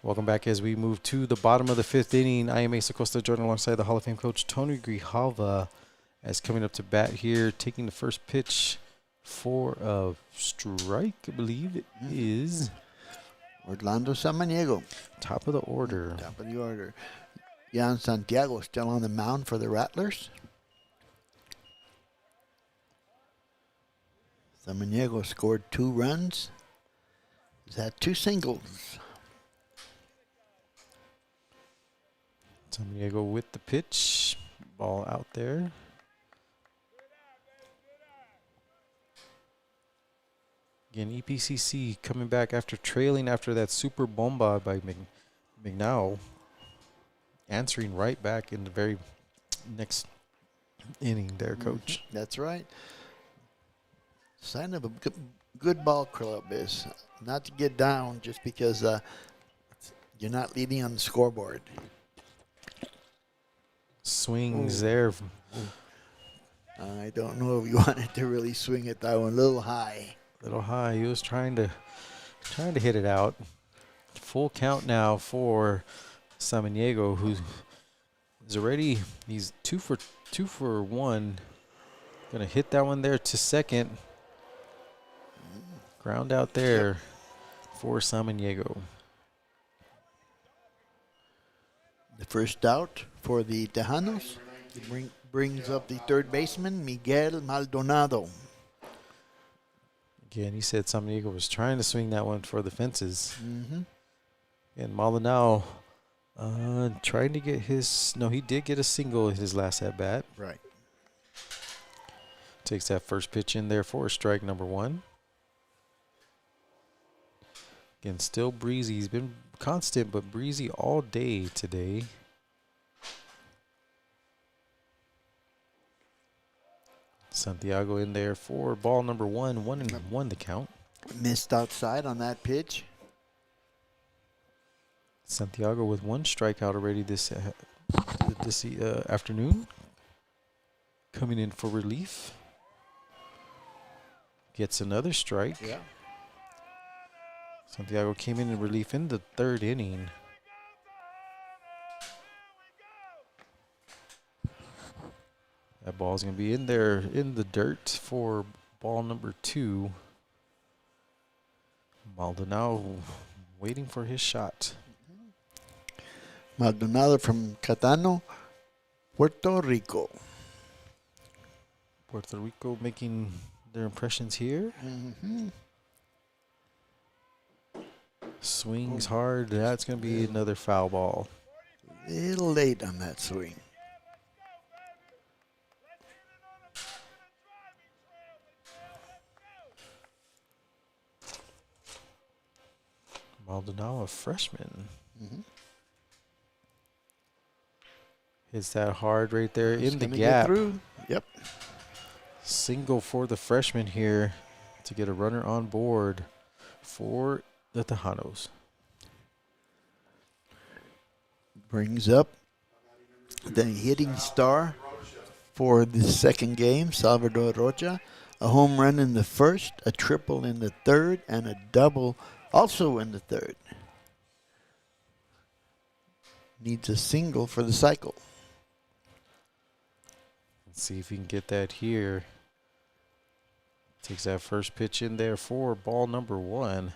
Welcome back as we move to the bottom of the 5th inning. I am Asa Costa, joined alongside the Hall of Fame coach Tony Grijalva, as coming up to bat here, taking the first pitch for a strike, I believe it is. Orlando Samaniego. Top of the order. Top of the order. Jan Santiago still on the mound for the Rattlers. Samaniego scored 2 runs. He's had 2 singles. San Diego with the pitch. Ball out there. Again, EPCC coming back after trailing after that super bomba by McNow, answering right back in the very next inning there, Coach. That's right. Sign of a good ball club is not to get down just because you're not leading on the scoreboard. Swings there. I don't know if you wanted to really swing it that one a little high. Little high. He was trying to hit it out. Full count now for Samaniego, who is already, he's 2 for 1. Gonna hit that one there to second. Ground out there for Samaniego. The first out for the Tejanos. Brings up the third baseman, Miguel Maldonado. Again, he said Samaniego was trying to swing that one for the fences. Mm-hmm. And Maldonado trying to get his, no, he did get a single in his last at bat. Right. Takes that first pitch in there for strike number 1. Again, still breezy. He's been constant but breezy all day today. Santiago in there for ball number 1, 1-1 the count. Missed outside on that pitch. Santiago with 1 strikeout already this afternoon. Coming in for relief. Gets another strike. Yeah. Santiago came in relief in the 3rd inning. That ball's going to be in there in the dirt for ball number 2. Maldonado waiting for his shot. Maldonado from Catano, Puerto Rico. Puerto Rico making their impressions here. Mm-hmm. Swings hard. That's going to be another foul ball. A little late on that swing. Maldonado, a freshman. Mm-hmm. Hits that hard right there in the Gonna gap. get through. Yep. Single for the freshman here to get a runner on board for the Tejanos. Brings up the hitting star for the second game, Salvador Rocha. A home run in the first, a triple in the third, and a double also in the third. Needs a single for the cycle. Let's see if he can get that here. Takes that first pitch in there for ball number 1.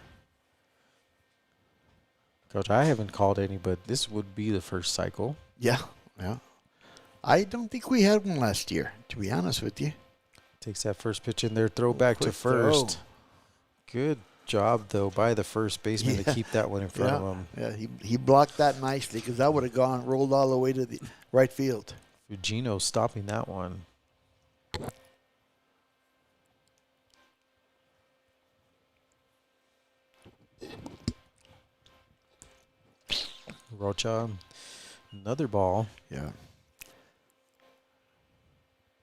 Coach, I haven't called any, but this would be the first cycle. Yeah. I don't think we had one last year, to be honest with you. Takes that first pitch in there, throw back to Quick first. throw. Good job, though, by the first baseman to keep that one in front of him. Yeah, he blocked that nicely because that would have rolled all the way to the right field. Gino stopping that one. Rocha, another ball. Yeah.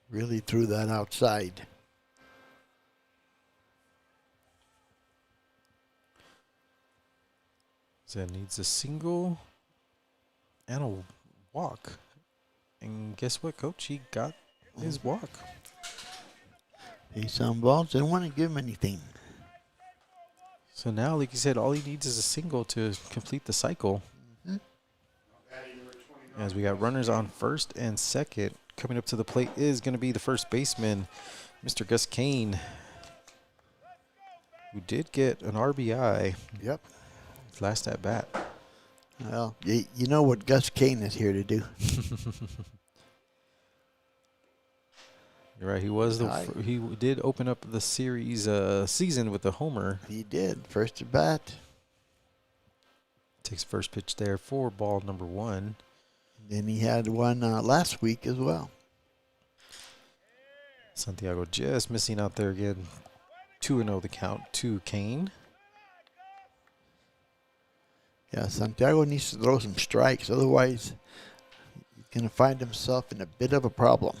Really threw that outside. So needs a single and a walk. And guess what, Coach? He got his walk. He's some balls. Didn't want to give him anything. So now, like you said, all he needs is a single to complete the cycle. Mm-hmm. As we got runners on first and second. Coming up to the plate is going to be the first baseman, Mr. Gus Kane, who did get an RBI. Yep. Last at bat. Well, you know what Gus Kane is here to do. You're right. He was he did open up the series season with a homer. He did. First at bat. Takes first pitch there for ball number 1. Then he had one last week as well. Santiago just missing out there again. 2-0 the count to Kane. Yeah, Santiago needs to throw some strikes. Otherwise, he's going to find himself in a bit of a problem.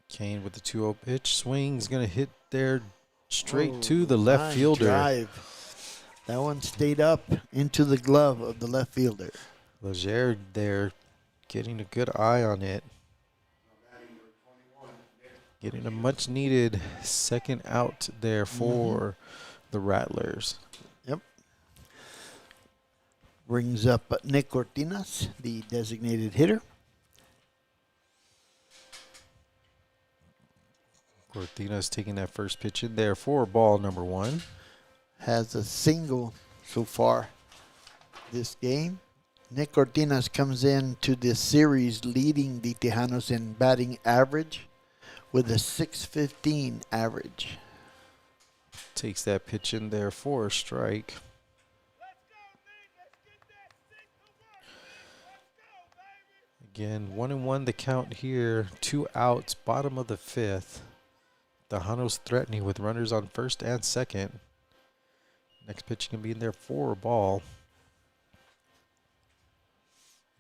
Kane with the 2-0 pitch. Swing's going to hit there straight to the left fielder. Drive. That one stayed up into the glove of the left fielder. Leger there getting a good eye on it. Getting a much needed second out there for the Rattlers. Yep. Brings up Nick Cortinas, the designated hitter. Cortinas taking that first pitch in there for ball number 1. Has a single so far this game. Nick Cortinas comes into this series leading the Tejanos in batting average with a .615 average. Takes that pitch in there for a strike. Again, 1-1 the count here. 2 outs, bottom of the 5th. Tahanos threatening with runners on first and second. Next pitch can be in there for a ball.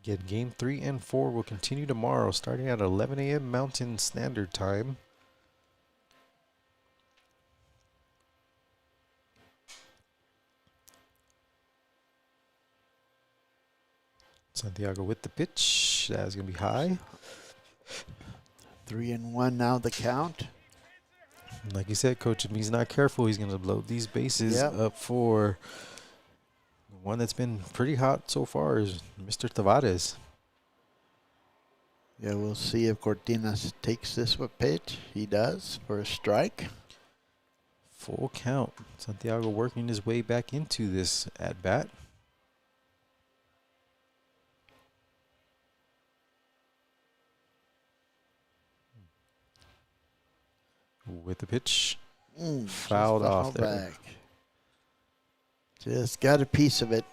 Again, game 3 and 4 will continue tomorrow starting at 11 a.m. Mountain Standard Time. Santiago with the pitch. That's going to be high. 3-1 now the count. Like you said, Coach, if he's not careful, he's going to blow these bases up for one that's been pretty hot so far is Mr. Tavares. Yeah, we'll see if Cortinas takes this pitch. He does for a strike. Full count. Santiago working his way back into this at-bat. With the pitch, fouled off there. Back. Just got a piece of it.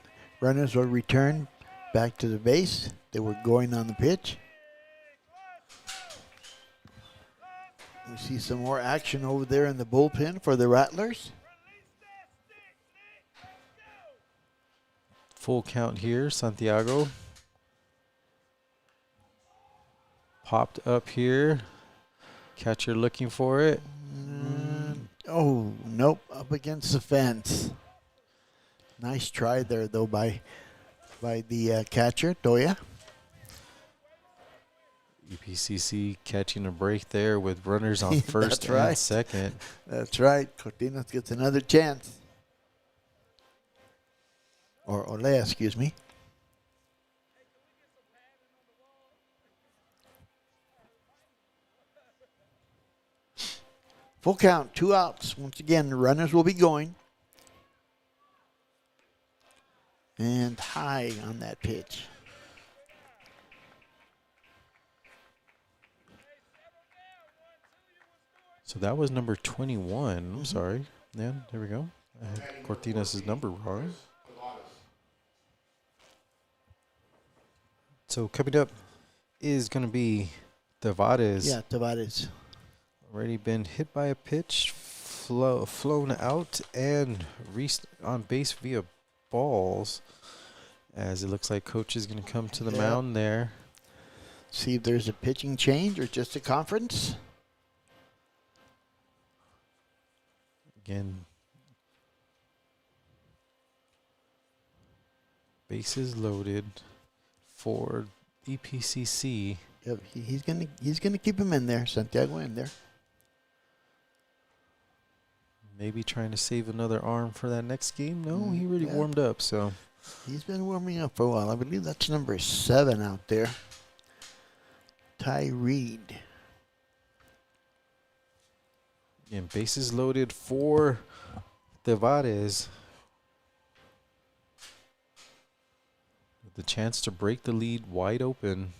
Runners will return back to the base. They were going on the pitch. We see some more action over there in the bullpen for the Rattlers. Full count here, Santiago. Popped up here. Catcher looking for it. Oh, nope, up against the fence. Nice try there, though, by the catcher, Toya. EPCC catching a break there with runners on first and second. That's right. Cortinas gets another chance. Or Olea, excuse me. Full count, 2 outs. Once again, the runners will be going. And high on that pitch. So that was number 21. I'm sorry. Yeah, there we go. I had Cortinas' number wrong. So coming up is going to be Tavares. Yeah, Tavares. Already been hit by a pitch, flown out, and on base via balls. As it looks like Coach is going to come to the mound there. See if there's a pitching change or just a conference. Again, bases loaded for EPCC. Yep, he's gonna keep him in there. Santiago in there. Maybe trying to save another arm for that next game. No, he really warmed up. So he's been warming up for a while. I believe that's number 7 out there. Ty Reed. again, bases loaded for Tavares. With the chance to break the lead wide open.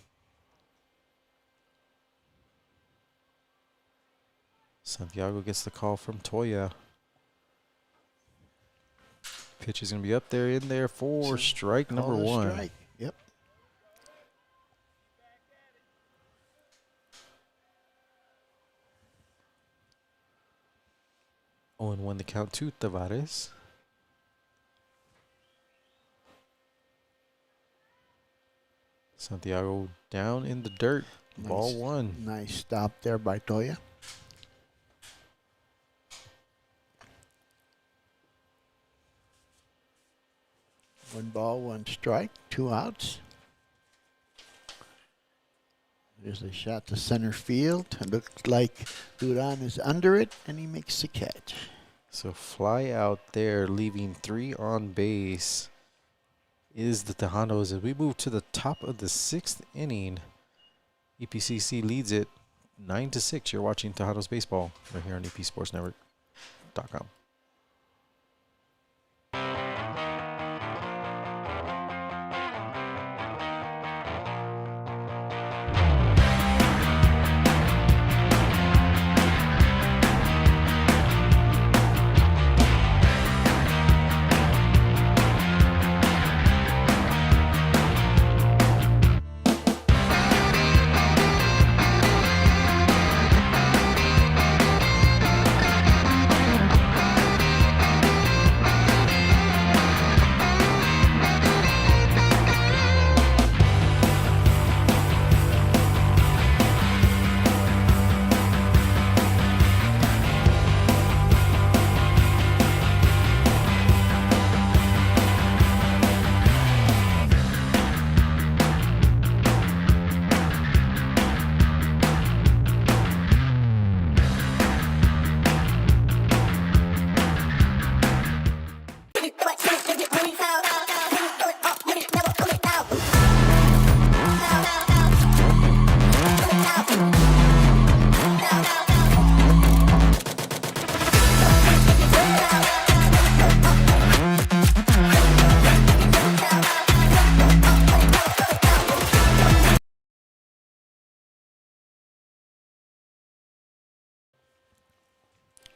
Santiago gets the call from Toya. Pitch is going to be up there, in there for strike number 1. Strike. Yep. 0-1 the count to Tavares. Santiago down in the dirt. Ball one. Nice stop there by Toya. One ball, one strike, 2 outs. There's a shot to center field. It looks like Duran is under it, and he makes the catch. So fly out there, leaving 3 on base is the Tejanos. As we move to the top of the 6th inning, EPCC leads it 9-6. You're watching Tejanos baseball right here on EPSportsNetwork.com.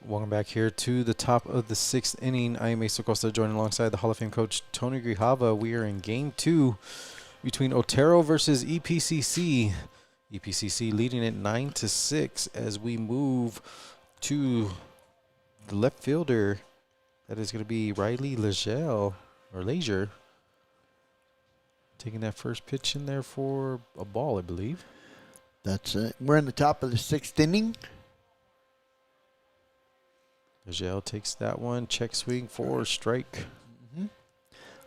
Welcome back here to the top of the 6th inning. I am Mesa Costa, joined alongside the Hall of Fame coach Tony Grijalva. We are in game 2 between Otero versus EPCC. EPCC leading it 9-6 as we move to the left fielder. That is going to be Riley Leisure, taking that first pitch in there for a ball, I believe. That's it. We're in the top of the 6th inning. Leisure takes that one. Check swing for strike.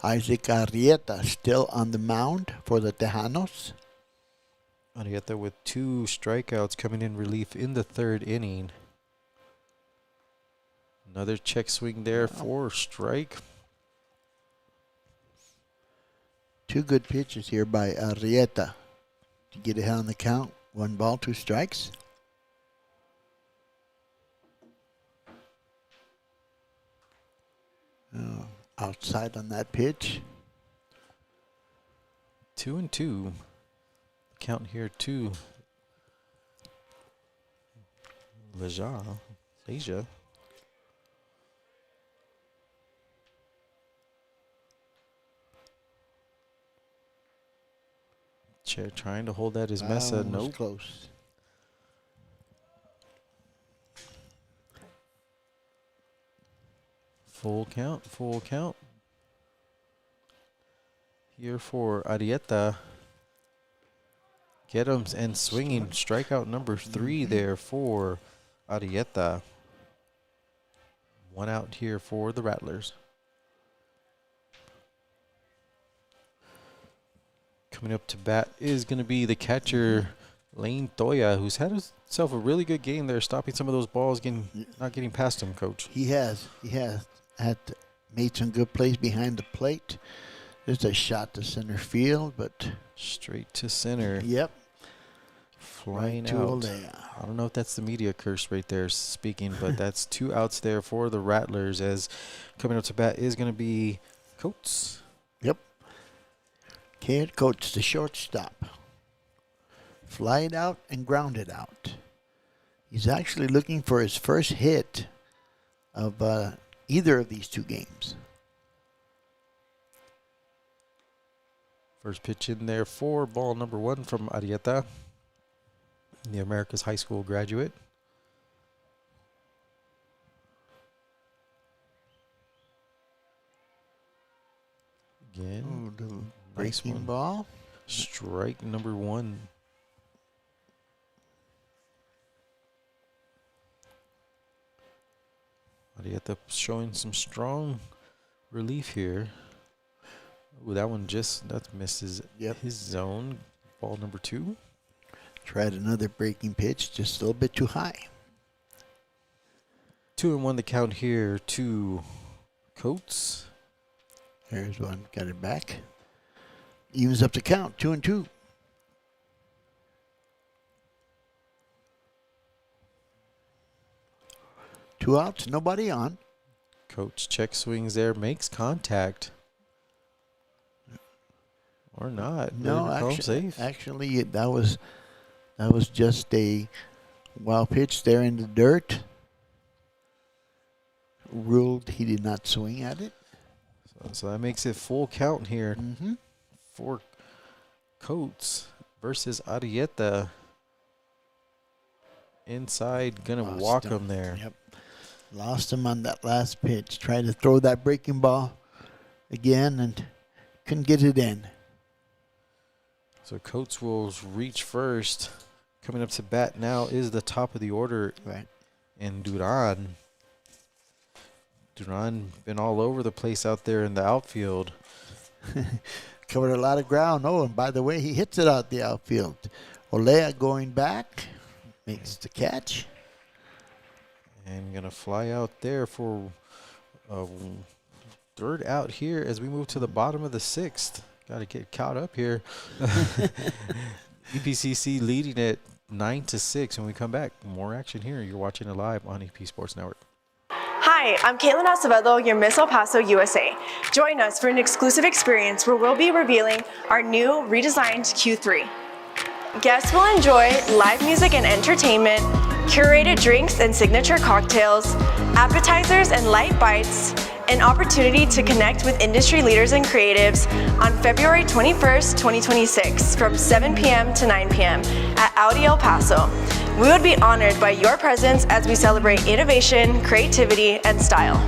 Isaac Arrieta still on the mound for the Tejanos. Arrieta with 2 strikeouts coming in relief in the 3rd inning. Another check swing there for strike. 2 good pitches here by Arrieta to get ahead on the count. 1 ball, 2 strikes. Outside on that pitch. 2-2. Count here to Leisure. Trying to hold that is Mesa. Nope. Close. Full count. Here for Arrieta. Get him and swinging. Strikeout number 3 there for Arrieta. 1 out here for the Rattlers. Coming up to bat is going to be the catcher, Lane Toya, who's had himself a really good game there, stopping some of those balls, not getting past him, Coach. He has made some good plays behind the plate. There's a shot to center field, but straight to center. Yep. Flying right out. I don't know if that's the media curse right there speaking, but that's 2 outs there for the Rattlers, as coming up to bat is going to be Coates. Yep. Head coach, the shortstop. Fly it out and ground it out. He's actually looking for his first hit of either of these 2 games. First pitch in there for ball number 1 from Arrieta, the America's High School graduate. Again, The nice breaking one. ball. Strike number 1. Arieta showing some strong relief here. Ooh, that one that misses his zone. Ball number 2. Tried another breaking pitch, just a little bit too high. 2-1 the count here to Coates. There's one, got it back. Evens up the count, 2-2. Two outs, nobody on. Coach check swings there, makes contact. Or not. No, They're called actually, safe. that was just a wild pitch there in the dirt. Ruled he did not swing at it. So that makes it full count here Mm-hmm. for Coates versus Arieta. Inside, gonna walk him there. Yep. Lost him on that last pitch. Tried to throw that breaking ball again and couldn't get it in. So Coates will reach first. Coming up to bat now is the top of the order. Right. And Duran. Duran been all over the place out there in the outfield. Covered a lot of ground. Oh, and by the way, he hits it out the outfield. Olea going back. Makes the catch. And gonna fly out there for third out here as we move to the bottom of the 6th. Got to get caught up here. EPCC leading it 9-6. When we come back, more action here. You're watching it live on EP Sports Network. Hi, I'm Caitlin Acevedo, your Miss El Paso, USA. Join us for an exclusive experience where we'll be revealing our new redesigned Q3. Guests will enjoy live music and entertainment, curated drinks and signature cocktails, appetizers and light bites, an opportunity to connect with industry leaders and creatives on February 21st, 2026 from 7 p.m. to 9 p.m. at Audi El Paso. We would be honored by your presence as we celebrate innovation, creativity, and style.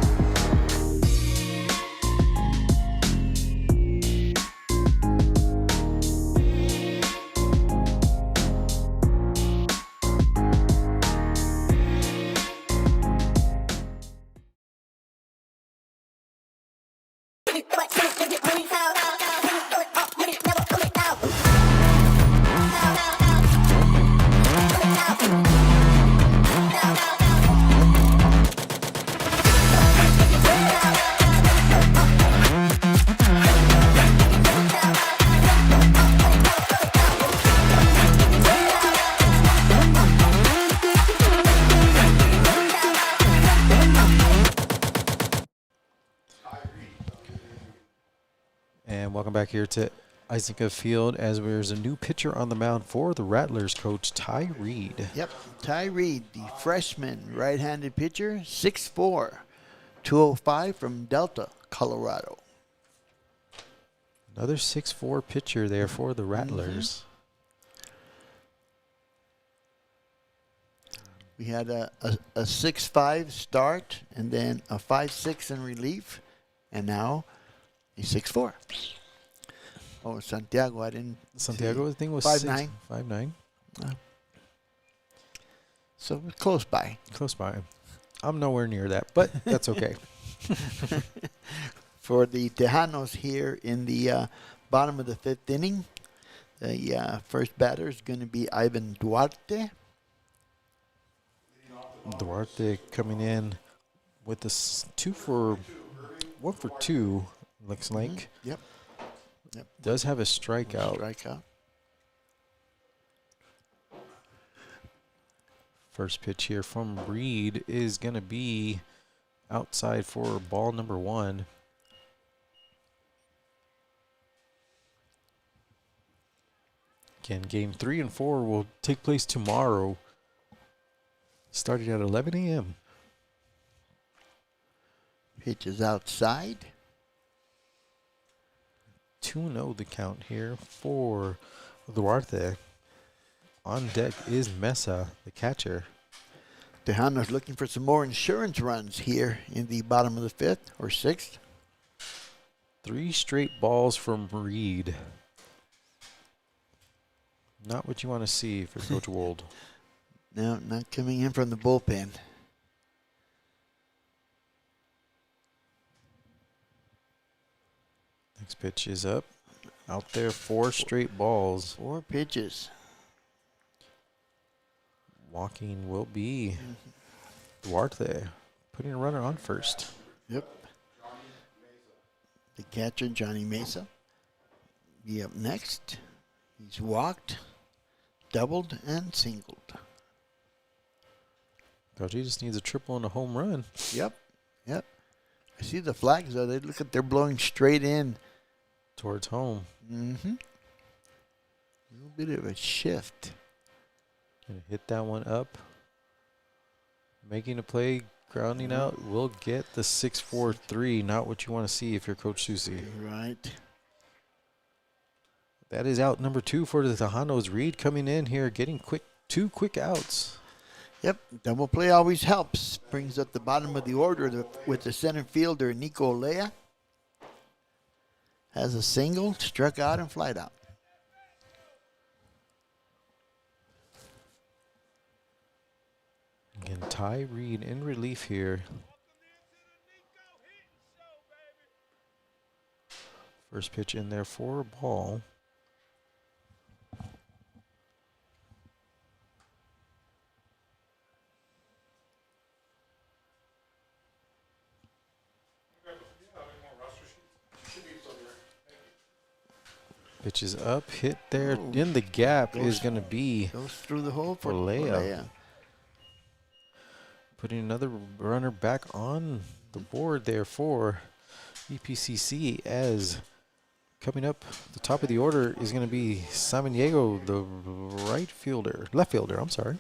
And welcome back here to EISENGA Field as there's a new pitcher on the mound for the Rattlers, Coach Ty Reed. Yep, Ty Reed, the freshman right-handed pitcher, 6'4", 205 from Delta, Colorado. Another 6'4" pitcher there for the Rattlers. We had a 6'5" start and then a 5'6" in relief, and now he's 6'4". Oh, Santiago, I didn't. Santiago, I think, was 5'9". 5'9". So we're close by. Close by. I'm nowhere near that, but that's okay. For the Tejanos here in the bottom of the 5th inning, the first batter is going to be Ivan Duarte. Duarte coming in with this 1 for 2, looks like. Yep. Does have a strikeout. First pitch here from Reed is going to be outside for ball number 1. Again, game 3 and 4 will take place tomorrow, starting at 11 a.m. Pitch is outside. 2-0 the count here for Duarte. On deck is Mesa, the catcher. Tejanos looking for some more insurance runs here in the bottom of the 5th or 6th. 3 straight balls from Reed. Not what you want to see for Coach Wold. No, not coming in from the bullpen. Next pitch is up. Out there, 4 straight balls. 4 pitches. Walking will be Duarte, putting a runner on first. Yep. The catcher, Johnny Mesa, be up next. He's walked, doubled, and singled. Coach, he just needs a triple and a home run. Yep. Yep. I see the flags, though. They look like they're blowing straight in. Towards home. Mm-hmm. A little bit of a shift. Gonna hit that one up. Making a play, grounding out. Will get the 6-4-3. Not what you want to see if you're Coach Susi. Right. That is out number 2 for the Tejanos. Reed coming in here, getting 2 quick outs. Yep, double play always helps. Brings up the bottom of the order with the center fielder, Nico Lea. Has a single, struck out, and flied out. Again, Ty Reed in relief here. First pitch in there for a ball. Pitch is up, hit there. Oh. In the gap is going to be Goes through the hole for Lea. Lea. Putting another runner back on the board there for EPCC, as coming up the top of the order is going to be Samaniego, the left fielder, I'm sorry.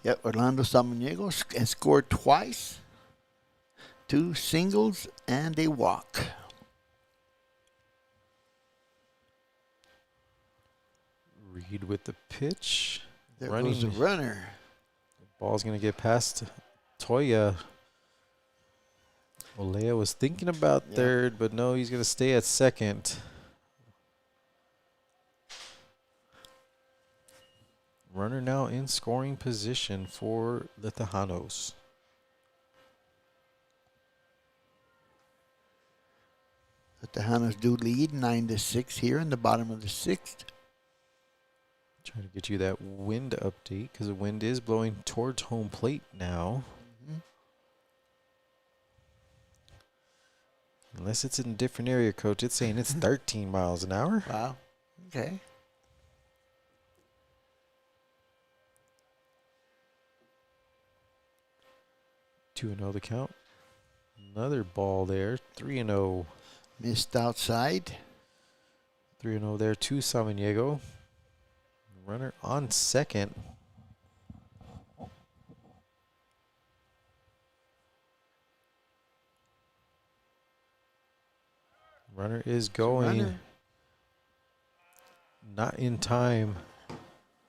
Yep, Orlando Samaniego has scored twice. 2 singles and a walk. Reed with the pitch. There Running. goes the runner. Ball's going to get past Toya. Olea was thinking about third, but no, he's going to stay at second. Runner now in scoring position for the Tejanos. The Tahanos do lead 9-6 here in the bottom of the 6th. Trying to get you that wind update because the wind is blowing towards home plate now. Unless it's in a different area, Coach. It's saying it's 13 miles an hour. Wow. Okay. Two and 0 the count. Another ball there. 3-0. Missed outside. 3-0 there to Samaniego. Runner on second. Runner is going. Runner. Not in time.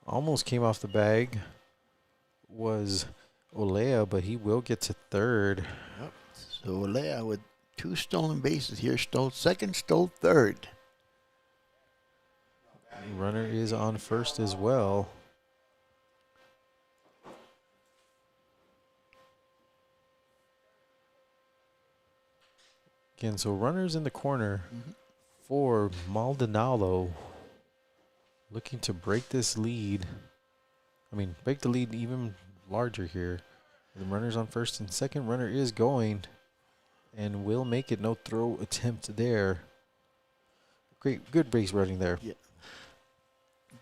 Almost came off the bag. Was Olea, but he will get to third. Yep. So Olea with 2 stolen bases here. Stole second, stole third. Runner is on first as well. Again, so runners in the corner for Maldonado, looking to break this lead. I mean, break the lead even larger here. The runner's on first and second. Runner is going and will make it. No throw attempt there. Great, good base running there. Yeah.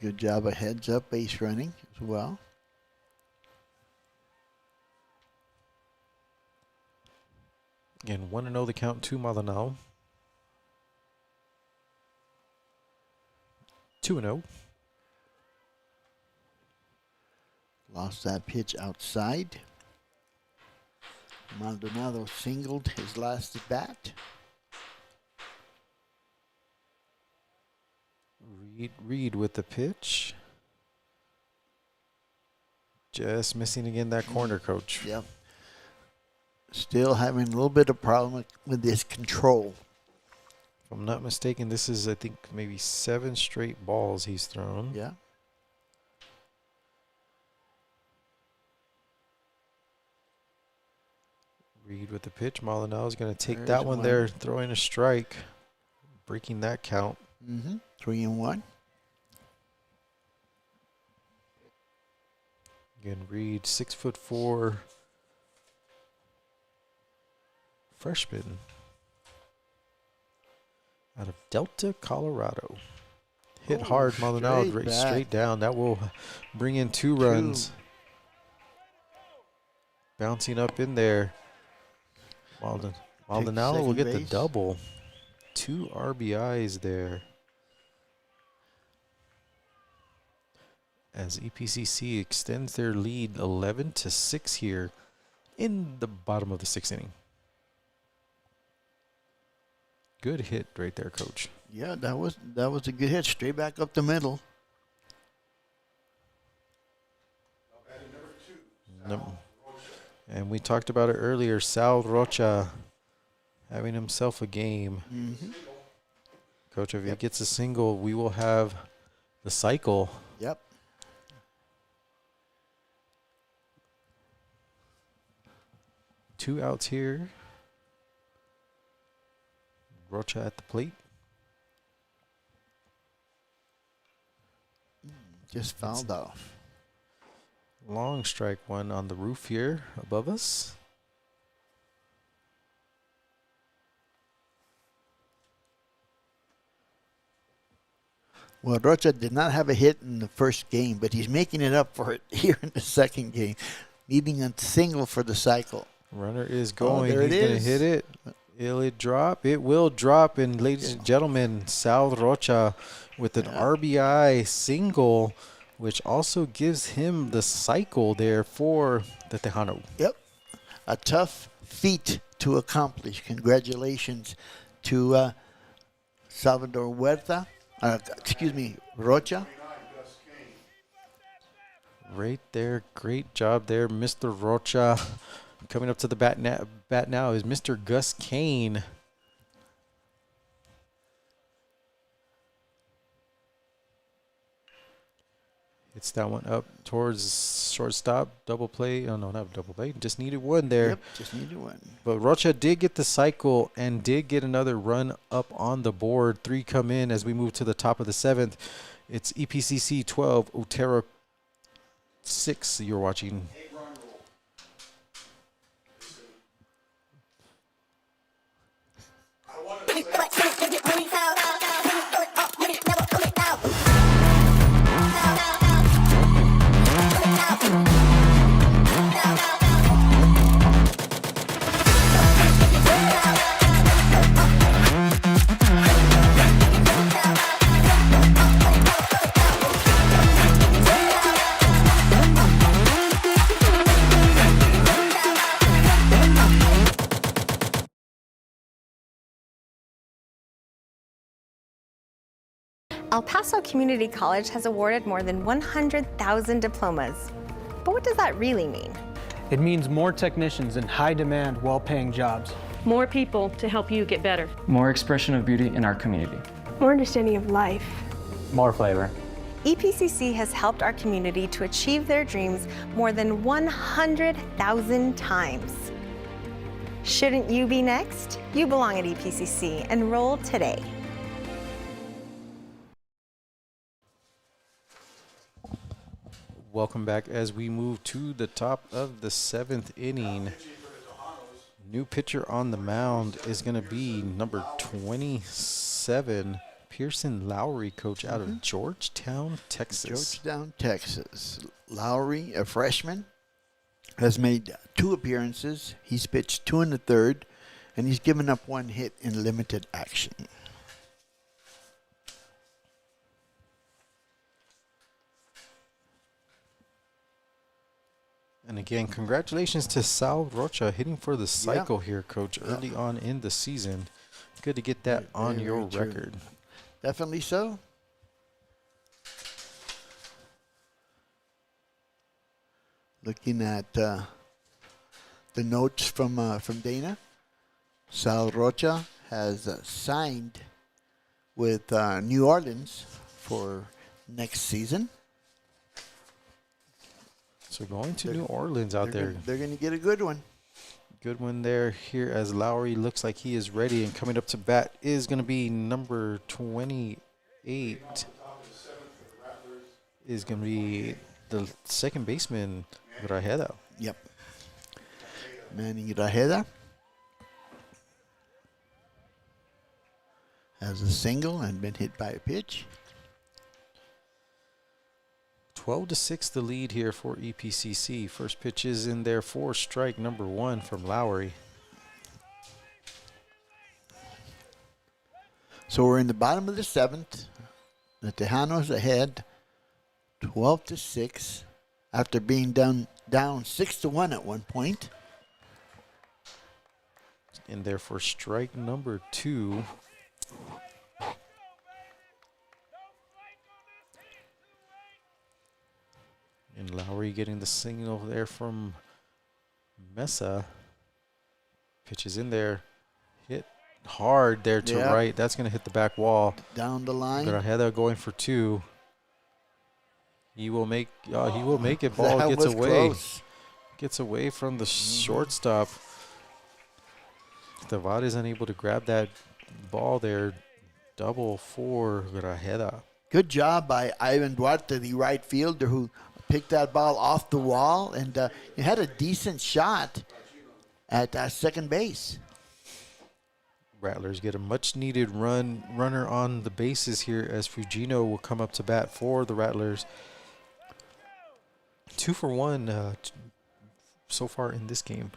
Good job of heads up base running as well. Again, 1-0 the count to Maldonado. 2-0. Lost that pitch outside. Maldonado singled his last at bat. Reed with the pitch. Just missing again that corner, Coach. Yep. Still having a little bit of problem with this control. I'm not mistaken, this is, I think, maybe 7 straight balls he's thrown. Yeah. Reed with the pitch. Maldonado is going to take There's that one one. there, throwing a strike, breaking that count. 3-1. Again, Reed, 6'4" freshman out of Delta, Colorado. Hit Oh, hard, Maldonado, straight back. straight down. That will bring in 2 runs. Bouncing up in there. Maldonado will second get the base. double. 2 RBIs there. As EPCC extends their lead 11-6 here in the bottom of the 6th inning. Good hit right there, Coach. Yeah, that was a good hit. Straight back up the middle. And we talked about it earlier. Sal Rocha having himself a game. Coach, if he gets a single, we will have the cycle. Yep. Two outs here. Rocha at the plate. Just fouled off. Long strike one on the roof here above us. Well, Rocha did not have a hit in the first game, but he's making it up for it here in the second game, needing a single for the cycle. Runner is going. There He's it going to is. hit it. Will it drop? It will drop. And ladies and gentlemen, Sal Rocha with an RBI single, which also gives him the cycle there for the Tejano. Yep. A tough feat to accomplish. Congratulations to Salvador Huerta. Rocha. Right there. Great job there, Mr. Rocha. Coming up to the bat now is Mr. Gus Kane. Hits that one up towards shortstop. Double play. Oh, no, not double play. Just needed one there. Yep, just needed one. But Rocha did get the cycle and did get another run up on the board. 3 come in as we move to the top of the 7th. It's EPCC 12, Otero 6 you're watching. El Paso Community College has awarded more than 100,000 diplomas. But what does that really mean? It means more technicians in high-demand, well-paying jobs. More people to help you get better. More expression of beauty in our community. More understanding of life. More flavor. EPCC has helped our community to achieve their dreams more than 100,000 times. Shouldn't you be next? You belong at EPCC. Enroll today. Welcome back as we move to the top of the 7th inning. New pitcher on the mound is going to be number 27, Pearson Lowry, coach out of Georgetown, Texas. Georgetown, Texas. Lowry, a freshman, has made 2 appearances. He's pitched 2 in the 3rd, and he's given up 1 hit in limited action. And again, congratulations to Sal Rocha hitting for the cycle here, coach, early on in the season. Good to get that on Very, your very record. true. Definitely so. Looking at the notes from Dana, Sal Rocha has signed with New Orleans for next season. So going to New Orleans out there. They're going to get a good one. Good one there here as Lowry looks like he is ready, and coming up to bat is going to be number 28. Is going to be the second baseman, Grajeda. Yep. Manny Grajeda has a single and been hit by a pitch. 12-6 the lead here for EPCC. First pitch is in there for strike number 1 from Lowry. So we're in the bottom of the 7th. The Tejanos ahead 12-6 after being down 6-1 at one point. In there for strike number 2. And Lowry getting the signal there from Mesa. Pitches in there. Hit hard there to right. That's going to hit the back wall. Down the line. Grajeda going for 2. He will make it. Ball That gets was away. close. Gets away from the shortstop. Tavares unable to grab that ball there. Double for Grajeda. Good job by Ivan Duarte, the right fielder, who picked that ball off the wall and he had a decent shot at second base. Rattlers get a much-needed runner on the bases here as Fugino will come up to bat for the Rattlers. 2 for 1 so far in this game.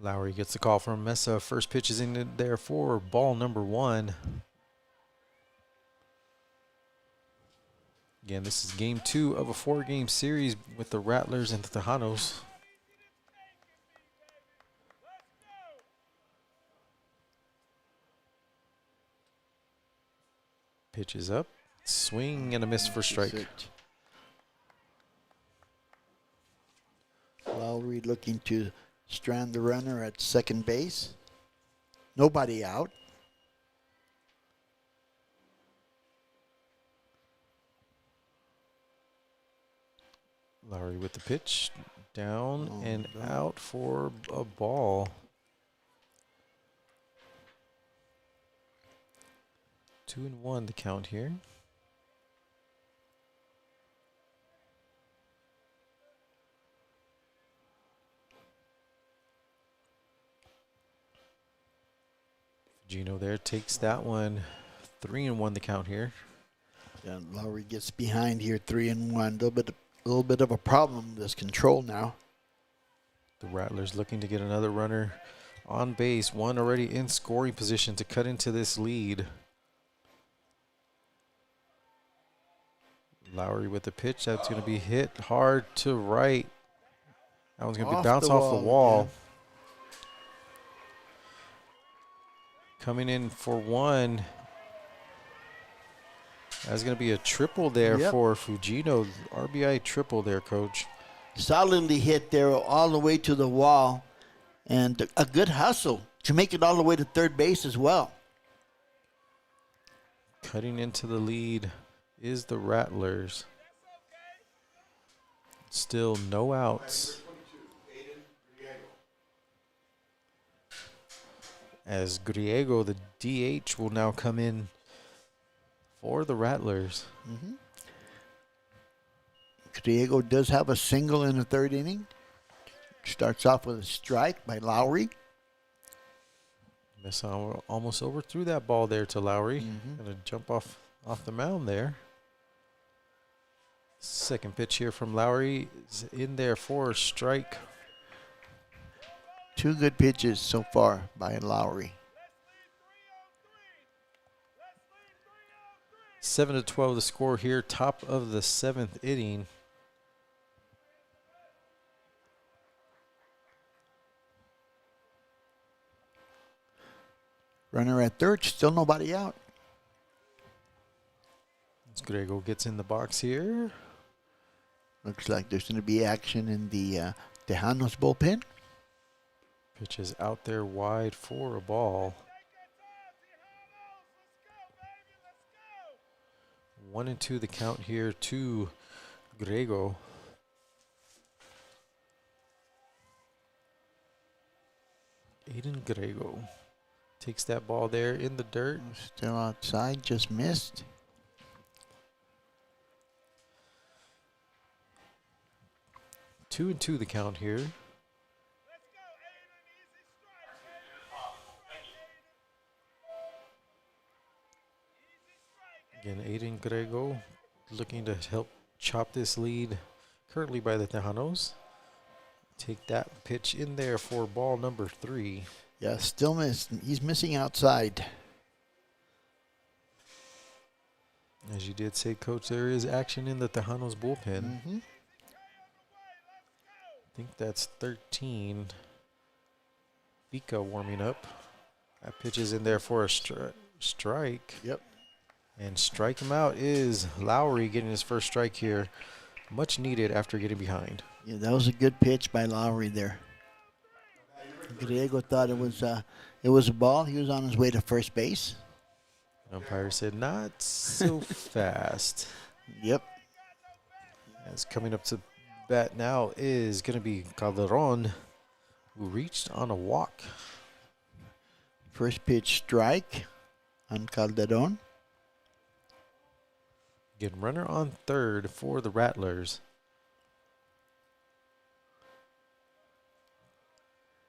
Lowry gets the call from Mesa. First pitch is in there for ball number 1. Again, this is game 2 of a 4-game series with the Rattlers and the Tejanos. Pitch is up. Swing and a miss for strike. Lowry looking to strand the runner at second base. Nobody out. Lowry with the pitch. Down and out for a ball. 2-1 the count here. Gino there takes that one. 3-1 the count here. And Lowry gets behind here 3-1. A little bit of a problem. There's control now. The Rattlers looking to get another runner on base. One already in scoring position to cut into this lead. Lowry with the pitch. That's going to be hit hard to right. That one's going to be bounced off the wall. Yeah. Coming in for 1. That's going to be a triple there for Fugino. RBI triple there, Coach. Solidly hit there all the way to the wall. And a good hustle to make it all the way to third base as well. Cutting into the lead is the Rattlers. Still no outs. As Griego, the DH, will now come in for the Rattlers. Griego does have a single in the 3rd inning. Starts off with a strike by Lowry. Mesa almost overthrew that ball there to Lowry. Gonna jump off the mound there. Second pitch here from Lowry is in there for a strike. 2 good pitches so far by Lowry. 7-12 the score here, top of the 7th inning. Runner at third, still nobody out. As Griego gets in the box here. Looks like there's going to be action in the Tejanos bullpen. Pitch is out there wide for a ball. 1-2 the count here to Grego. Aiden Grego takes that ball there in the dirt. Still outside, just missed. 2-2 the count here. Again, Aiden Grego looking to help chop this lead currently by the Tejanos. Take that pitch in there for ball number 3. Yeah, still missed. He's missing outside. As you did say, Coach, there is action in the Tejanos bullpen. Mm-hmm. I think that's 13. Vika warming up. That pitch is in there for a strike. Yep. And strike him out is Lowry getting his first strike here. Much needed after getting behind. Yeah, that was a good pitch by Lowry there. Griego thought it was a ball. He was on his way to first base. Umpire said not so fast. Yep. As coming up to bat now is going to be Calderon, who reached on a walk. First pitch strike on Calderon. Again, runner on third for the Rattlers.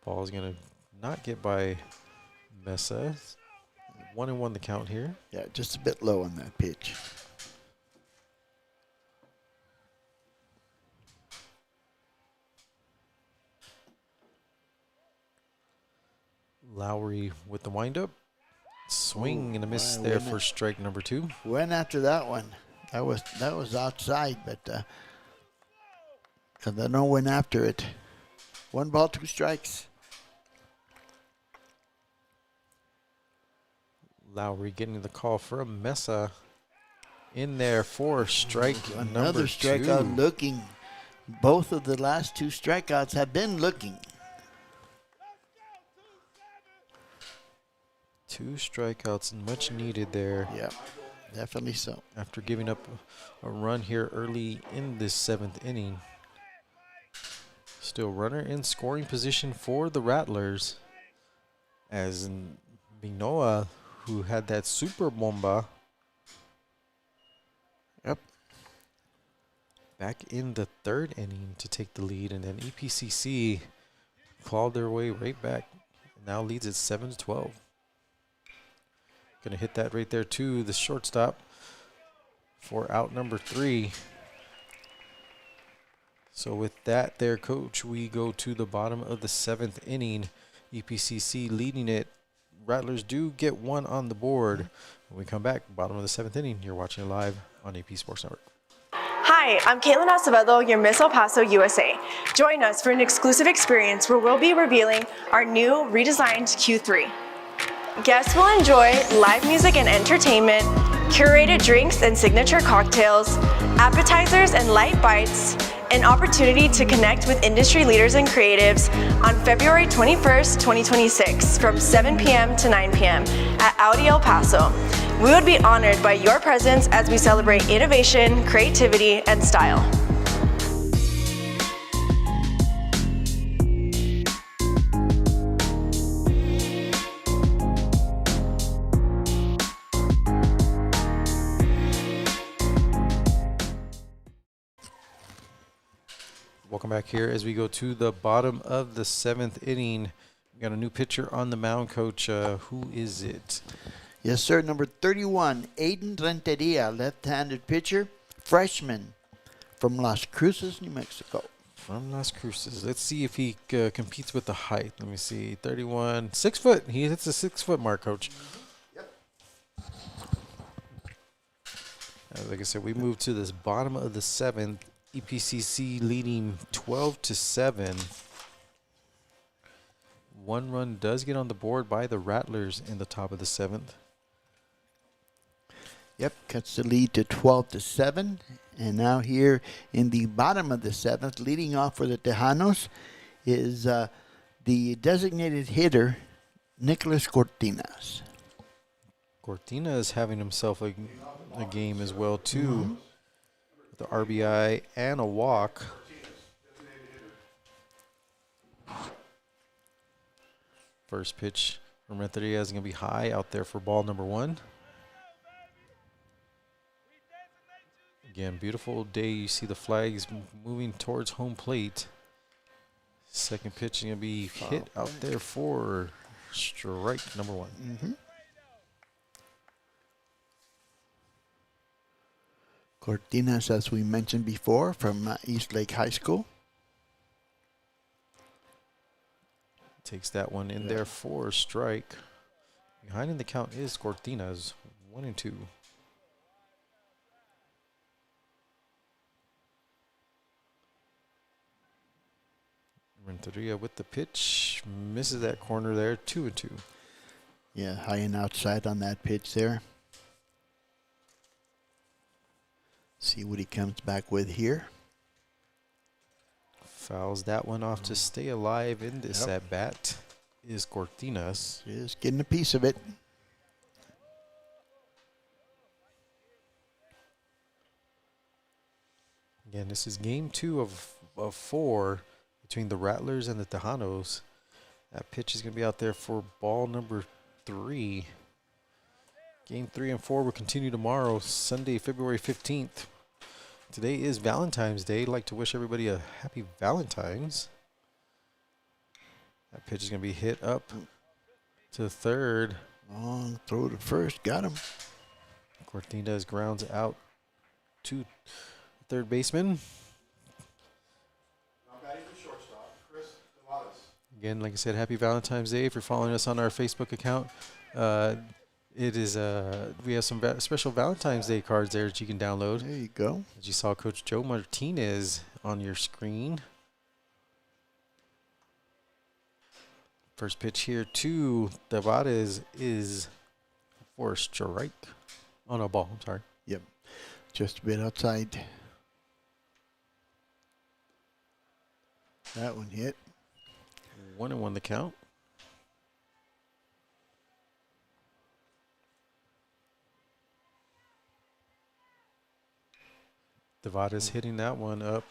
Ball is going to not get by Mesa. 1-1 the count here. Yeah, just a bit low on that pitch. Lowry with the windup. Swing and a miss wow, there went for strike number 2. Went after that one. That was outside, but Calderon went after it. 1 ball, 2 strikes. Lowry getting the call from Mesa in there for strike Another number 2. strikeout looking. Both of the last 2 strikeouts have been looking. 2 strikeouts, much needed there. Yeah, definitely so. After giving up a run here early in this 7th inning. Still runner in scoring position for the Rattlers. As in Minoa, who had that super bomba. Yep. Back in the 3rd inning to take the lead, and then EPCC clawed their way right back. Now leads at 7-12. Gonna hit that right there to the shortstop for out number 3. So with that there, Coach, we go to the bottom of the 7th inning. EPCC leading it. Rattlers do get 1 on the board. When we come back, bottom of the 7th inning, you're watching it live on AP Sports Network. Hi, I'm Caitlin Acevedo, your Miss El Paso, USA. Join us for an exclusive experience where we'll be revealing our new redesigned Q3. Guests will enjoy live music and entertainment, curated drinks and signature cocktails, appetizers and light bites, an opportunity to connect with industry leaders and creatives on February 21st, 2026 from 7 p.m. to 9 p.m. at Audi El Paso. We would be honored by your presence as we celebrate innovation, creativity, and style. Welcome back here as we go to the bottom of the 7th inning. We got a new pitcher on the mound, Coach. Who is it? Yes, sir. Number 31, Aiden Renteria, left-handed pitcher, freshman from Las Cruces, New Mexico. From Las Cruces. Let's see if he competes with the height. Let me see. 31, 6 foot. He hits the 6 foot mark, Coach. Yep. Like I said, we move to this bottom of the 7th. EPCC leading 12-7. 1 run does get on the board by the Rattlers in the top of the 7th. Yep, cuts the lead to 12-7. And now here in the bottom of the 7th, leading off for the Tejanos is the designated hitter, Nicholas Cortinas. Cortina is having himself a game as well, too. With the RBI and a walk. First pitch from Renteria is going to be high out there for ball number 1. Again, beautiful day. You see the flags moving towards home plate. Second pitch is going to be hit out there for strike number 1. Cortinas, as we mentioned before, from East Lake High School. Takes that one in there for strike. Behind in the count is Cortinas, 1-2. Renteria with the pitch, misses that corner there, 2-2. Yeah, high and outside on that pitch there. See what he comes back with here. Fouls that one off to stay alive in this at bat is Cortinas. Just getting a piece of it. Again, this is game 2 of 4 between the Rattlers and the Tejanos. That pitch is going to be out there for ball number 3. Game 3 and 4 will continue tomorrow, Sunday, February 15th. Today is Valentine's Day. I'd like to wish everybody a happy Valentine's. That pitch is going to be hit up to third. Long throw to first. Got him. Cortinas grounds out to third baseman. Again, like I said, happy Valentine's Day. If you're following us on our Facebook account, it is we have some special Valentine's Day cards there that you can download. There you go. As you saw Coach Joe Martinez on your screen. First pitch here to Tavares is for a strike. Oh, no, ball. I'm sorry. Yep. Just a bit outside. That one hit. 1-1 the count. Tavares hitting that one up.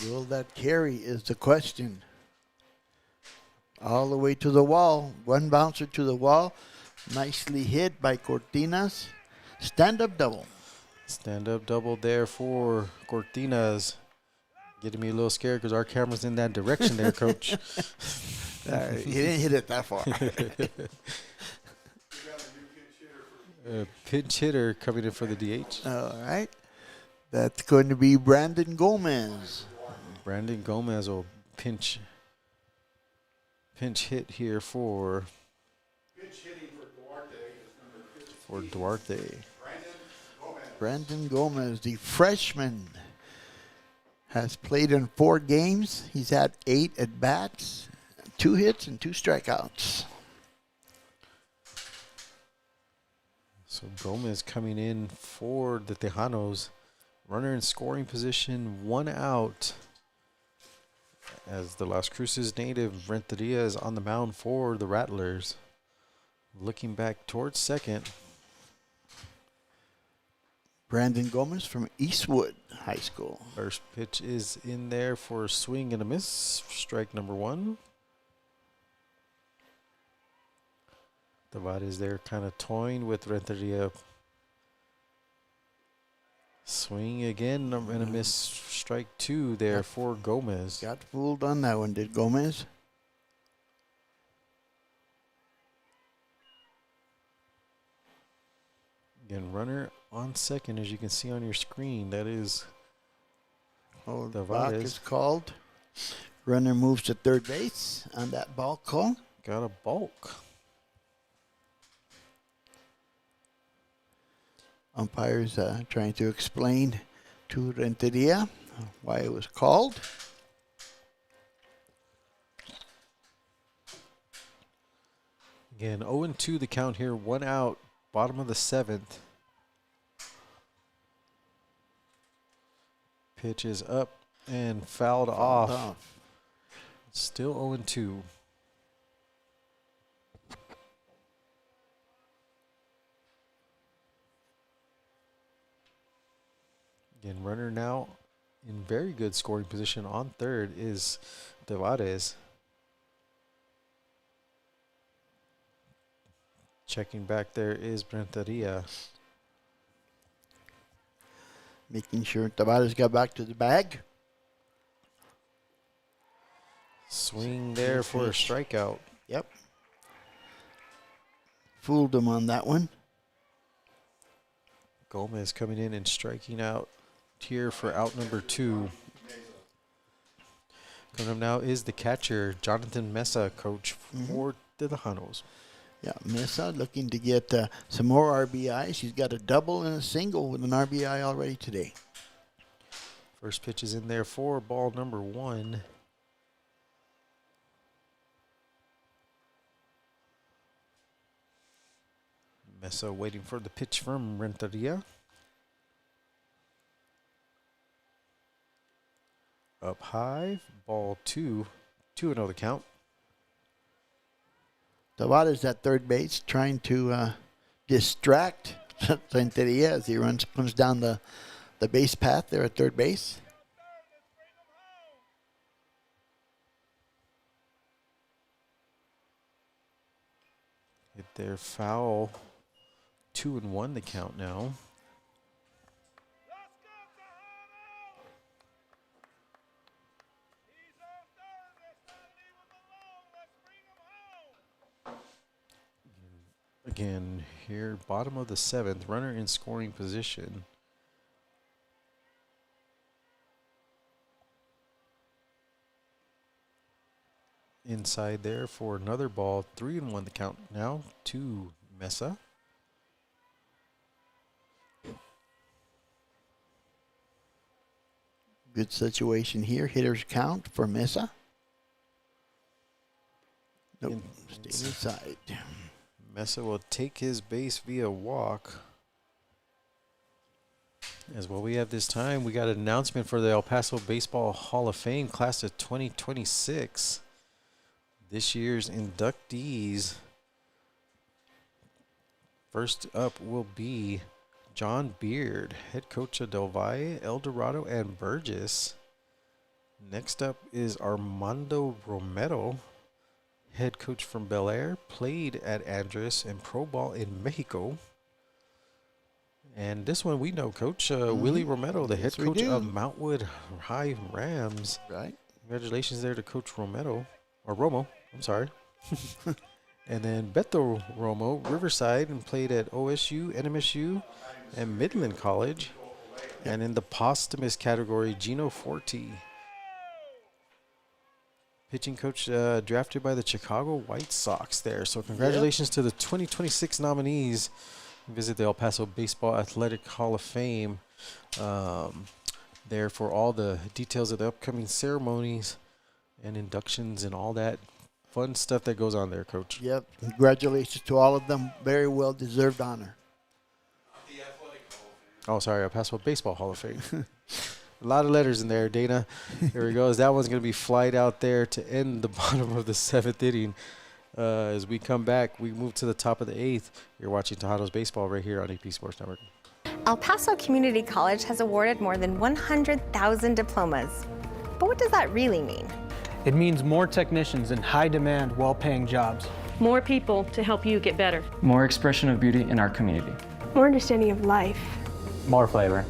Will that carry is the question. All the way to the wall. One bouncer to the wall. Nicely hit by Cortinas. Stand-up double. Stand-up double there for Cortinas. Getting me a little scared because our camera's in that direction there, Coach. He didn't hit it that far. Pinch hitter coming in for the DH. All right. That's going to be Brandon Gomez. Brandon Gomez will pinch hit here for Duarte. Brandon Gomez, the freshman, has played in 4 games. He's had 8 at-bats, 2 hits, and 2 strikeouts. So Gomez coming in for the Tejanos. Runner in scoring position, 1 out. As the Las Cruces native, Renteria is on the mound for the Rattlers. Looking back towards second. Brandon Gomez from Eastwood High School. First pitch is in there for a swing and a miss. Strike number 1. Tavares there kind of toying with Renteria. Swing again and a miss. Strike 2 there for Gomez. Got fooled on that one, did Gomez? Again, runner on second, as you can see on your screen. That is The balk is called. Runner moves to third base on that ball call. Got a balk. Umpires trying to explain to Renteria why it was called. Again, 0-2 the count here. 1 out. Bottom of the 7th. Pitch is up and fouled off. Still 0-2. Again, runner now in very good scoring position on third is Tavares. Checking back there is Renteria. Making sure Tavares got back to the bag. Swing there for a strikeout. Yep. Fooled him on that one. Gomez coming in and striking out here for out number 2. Coming up now is the catcher, Jonathan Mesa, coach for the Tejanos. Yeah, Mesa looking to get some more RBIs. He's got a double and a single with an RBI already today. First pitch is in there for ball number 1. Mesa waiting for the pitch from Renteria. Up high, ball 2, 2-0 the count. Tavares at third base trying to distract Renteria as he comes down the base path there at third base. Hit their foul. 2-1 the count now. Again, here, bottom of the 7th, runner in scoring position. Inside there for another ball, 3-1 the count now to Mesa. Good situation here. Hitters count for Mesa. Nope, stays inside. Mesa will take his base via walk. As well, we have this time, we got an announcement for the El Paso Baseball Hall of Fame class of 2026. This year's inductees. First up will be John Beard, head coach of Del Valle, El Dorado, and Burgess. Next up is Armando Romero, head coach from Bel Air, played at Andres and Pro Ball in Mexico. And this one we know, Coach Willie Romero, the head coach of Mountwood High Rams. Right. Congratulations there to Coach Romero, or Romo, I'm sorry. And then Beto Romo, Riverside, and played at OSU, NMSU, and Midland College. And in the posthumous category, Gino Forti, pitching coach drafted by the Chicago White Sox there. So congratulations to the 2026 nominees. Visit the El Paso Baseball Athletic Hall of Fame there for all the details of the upcoming ceremonies and inductions and all that fun stuff that goes on there, Coach. Yep. Congratulations to all of them. Very well deserved honor. Oh, sorry, El Paso Baseball Hall of Fame. A lot of letters in there, Dana. Here he goes. That one's going to be flight out there to end the bottom of the 7th inning. As we come back, we move to the top of the 8th. You're watching Tahanos Baseball right here on AP Sports Network. El Paso Community College has awarded more than 100,000 diplomas. But what does that really mean? It means more technicians in high-demand, well-paying jobs. More people to help you get better. More expression of beauty in our community. More understanding of life. More flavor.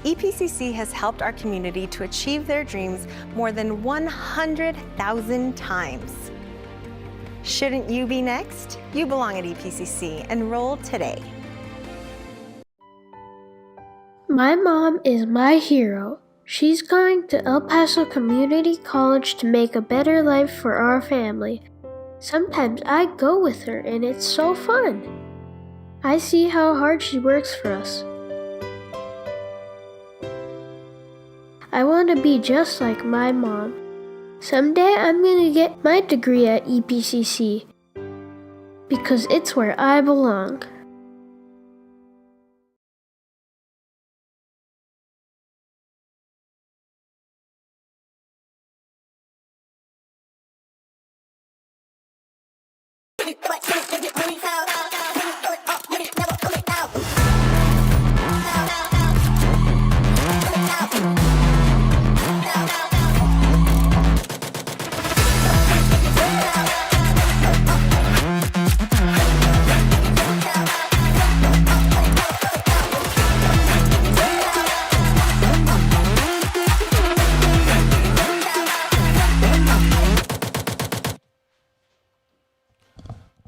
EPCC has helped our community to achieve their dreams more than 100,000 times. Shouldn't you be next? You belong at EPCC. Enroll today. My mom is my hero. She's going to El Paso Community College to make a better life for our family. Sometimes I go with her and it's so fun. I see how hard she works for us. I want to be just like my mom. Someday I'm going to get my degree at EPCC because it's where I belong.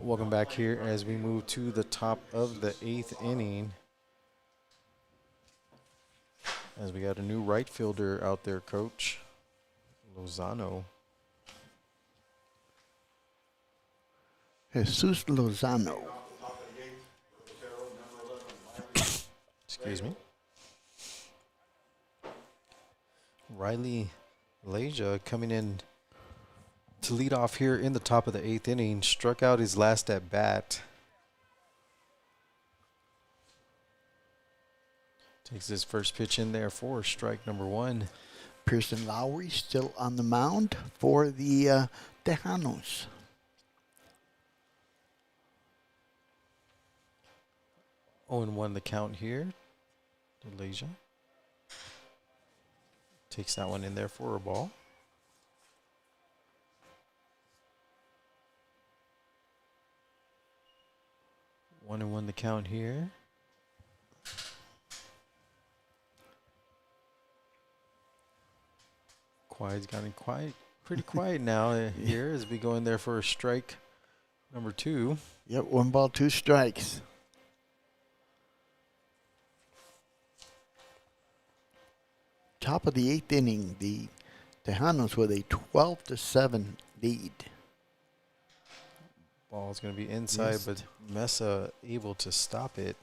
Welcome back here as we move to the top of the 8th inning. As we got a new right fielder out there, Coach Lozano. Jesus Lozano. Excuse me. Riley Leja coming in to lead off here in the top of the 8th inning. Struck out his last at bat. Takes his first pitch in there for strike number 1. Pearson Lowry still on the mound for the Tejanos. 0-1 the count here. Malaysia takes that one in there for a ball. 1-1 the count here. Quiet's gotten pretty quiet now here as we go in there for a strike number 2. Yep, 1 ball, 2 strikes. Top of the 8th inning, the Tejanos with a 12-7 lead. Ball's going to be inside, but Mesa able to stop it.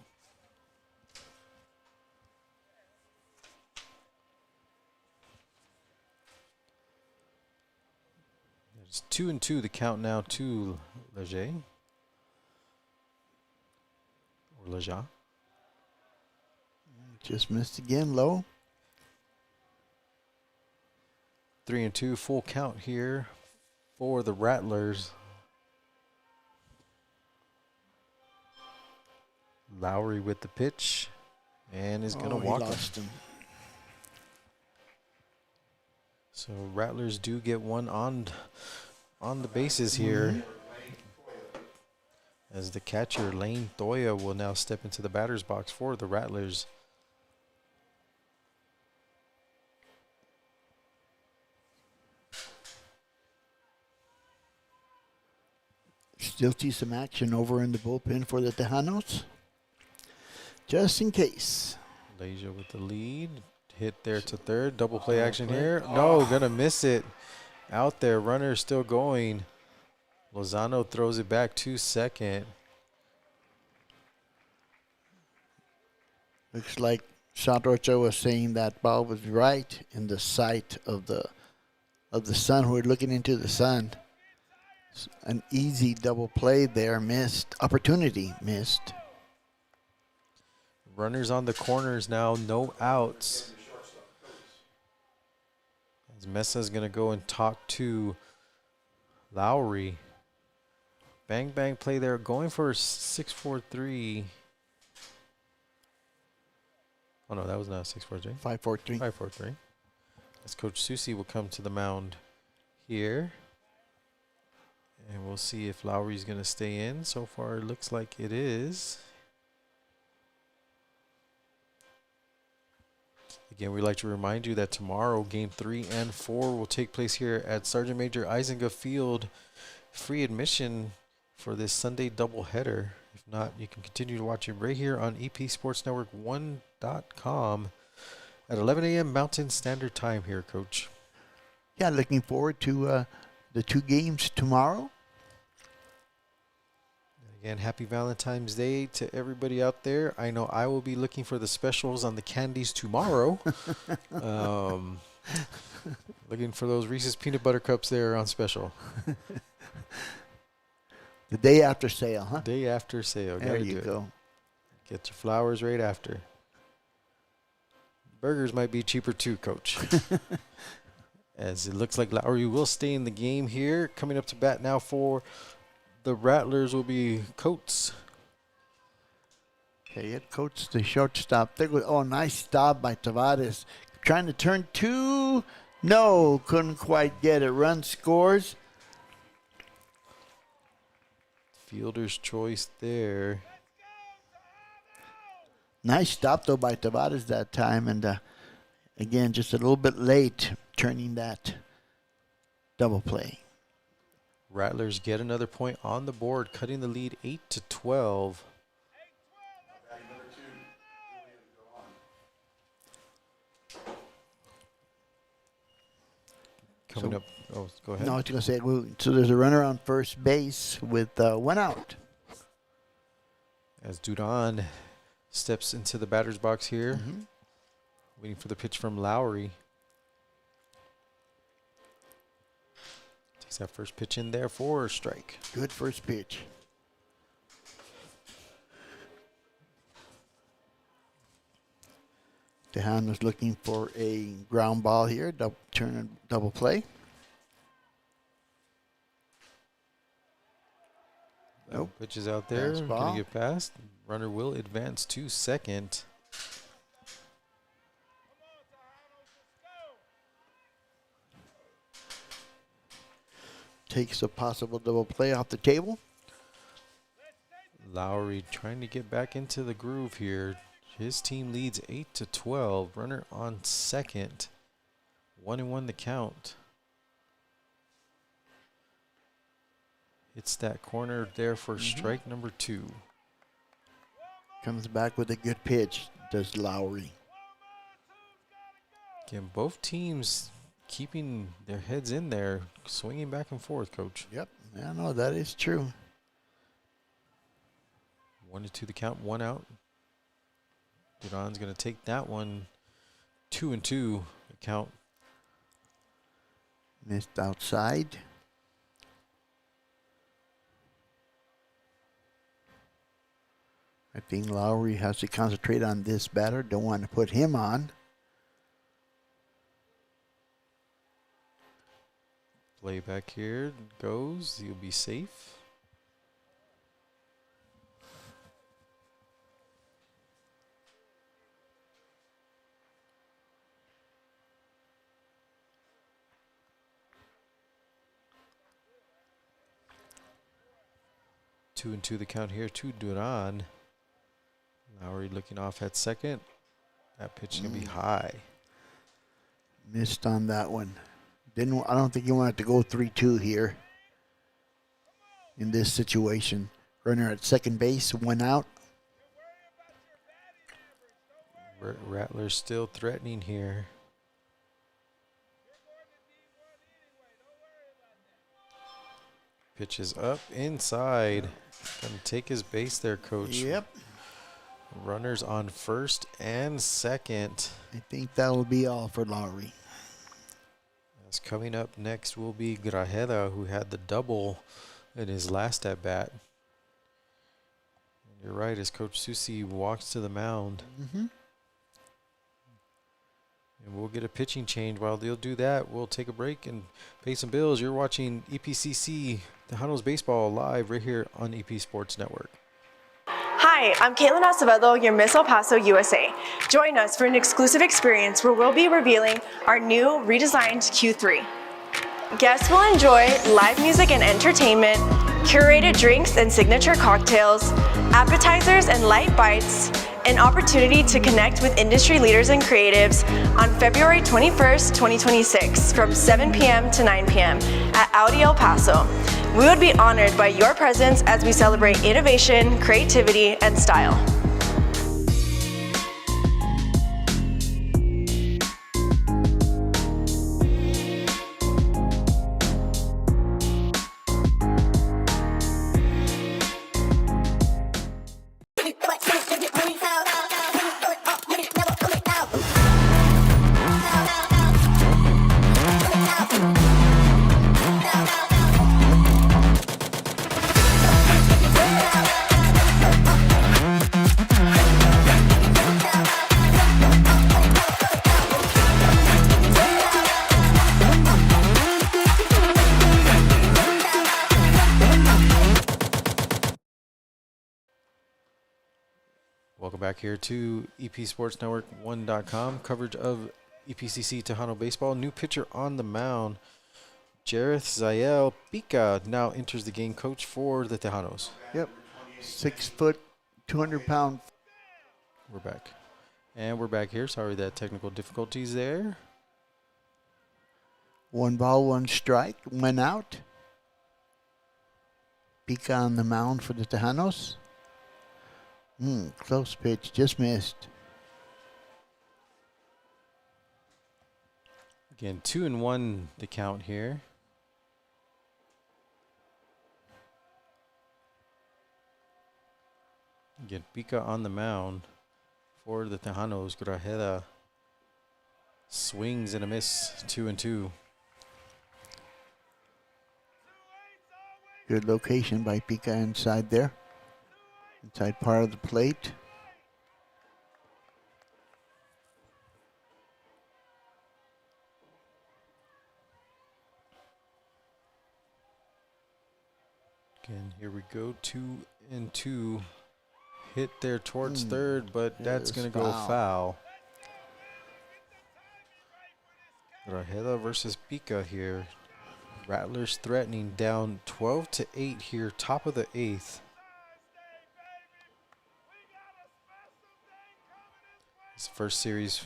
It's 2-2 the count now to Leger. Or Leja. Just missed again, low. 3-2 full count here for the Rattlers. Lowry with the pitch and is going to walk him. So Rattlers do get one on the bases here. As the catcher Lane Thoya will now step into the batter's box for the Rattlers. Still see some action over in the bullpen for the Tejanos. Just in case. Leja with the lead. Hit there to third. Double play action here. No, gonna miss it. Out there. Runner still going. Lozano throws it back to second. Looks like Sal Rocha was saying that ball was right in the sight of the sun. We're looking into the sun. An easy double play there, missed. Opportunity missed. Runners on the corners now, no outs. As Mesa's going to go and talk to Lowry. Bang, bang play there, going for 6-4-3. Oh, no, that was not 6-4-3. 5-4-3. 5-4-3. As Coach Susi will come to the mound here. And we'll see if Lowry's going to stay in. So far, it looks like it is. Again, we'd like to remind you that tomorrow, Game 3 and 4 will take place here at Sergeant Major EISENGA Field. Free admission for this Sunday doubleheader. If not, you can continue to watch it right here on EPSportsNetwork1.com at 11 a.m. Mountain Standard Time here, Coach. Yeah, looking forward to the 2 games tomorrow. Again, happy Valentine's Day to everybody out there. I know I will be looking for the specials on the candies tomorrow. Looking for those Reese's Peanut Butter Cups there on special. The day after sale, huh? Day after sale. There you go. Get your flowers right after. Burgers might be cheaper too, Coach. As it looks like Lowry will stay in the game here. Coming up to bat now for the Rattlers will be Coates. Okay, it coats the shortstop. There goes, oh, nice stop by Tavares. Trying to turn two. No, couldn't quite get it. Run scores. Fielder's choice there. Nice stop, though, by Tavares that time. And, again, just a little bit late turning that double play. Rattlers get another point on the board, cutting the lead 8-12. Coming up. Oh, go ahead. No, I was going to say, so there's a runner on first base with 1 out. As Duran steps into the batter's box here, waiting for the pitch from Lowry. Takes that first pitch in there for a strike. Good first pitch. Tejanos looking for a ground ball here, double play. Nope. Pitch is out there. Pass Gonna ball. get past. Runner will advance to second. Takes a possible double play off the table. Lowry trying to get back into the groove here. His team leads 8-12. Runner on second. 1-1 the count. Hits that corner there for strike number 2. Comes back with a good pitch, does Lowry. Again, both teams keeping their heads in there, swinging back and forth, Coach. Yep, yeah, no, that is true. 1-2 the count, 1 out. Duran's going to take that one. 2-2 the count. Missed outside. I think Lowry has to concentrate on this batter. Don't want to put him on. Play back here goes. He'll be safe. Two and two the count here to Duran. Lowry looking off at second. That pitch is gonna be high. Missed on that one. I don't think he wanted to go 3-2 here in this situation. Runner at second base, 1 out. Rattlers still threatening here. Pitch is up inside. Gonna take his base there, Coach. Yep. Runners on first and second. I think that will be all for Lowry. As coming up next will be Grajeda, who had the double in his last at bat. You're right, as Coach Susi walks to the mound. And we'll get a pitching change. While they'll do that, we'll take a break and pay some bills. You're watching EPCC Tejanos Baseball live right here on EP Sports Network. Hi, I'm Caitlin Acevedo, your Miss El Paso, USA. Join us for an exclusive experience where we'll be revealing our new redesigned Q3. Guests will enjoy live music and entertainment, curated drinks and signature cocktails, appetizers and light bites, an opportunity to connect with industry leaders and creatives on February 21st, 2026 from 7 p.m. to 9 p.m. at Audi El Paso. We would be honored by your presence as we celebrate innovation, creativity, and style. Welcome back here to EPSportsNetwork1.com. Coverage of EPCC Tejano baseball. New pitcher on the mound. Jareth Zael Pica now enters the game, coach for the Tejanos. Yep. 6 foot, 200-pound. We're back. And we're back here. Sorry that technical difficulties there. 1 ball, 1 strike. Went out. Pica on the mound for the Tejanos. Close pitch. Just missed. Again, 2-1 the count here. Again, Pica on the mound for the Tejanos. Grajeda swings and a miss, 2-2. Good location by Pica inside there. Inside part of the plate. Again, here we go, 2-2. Hit there towards third, but that's going to go foul. Grajeda versus Pica here. Rattlers threatening, down 12-8 here, top of the 8th. It's the first series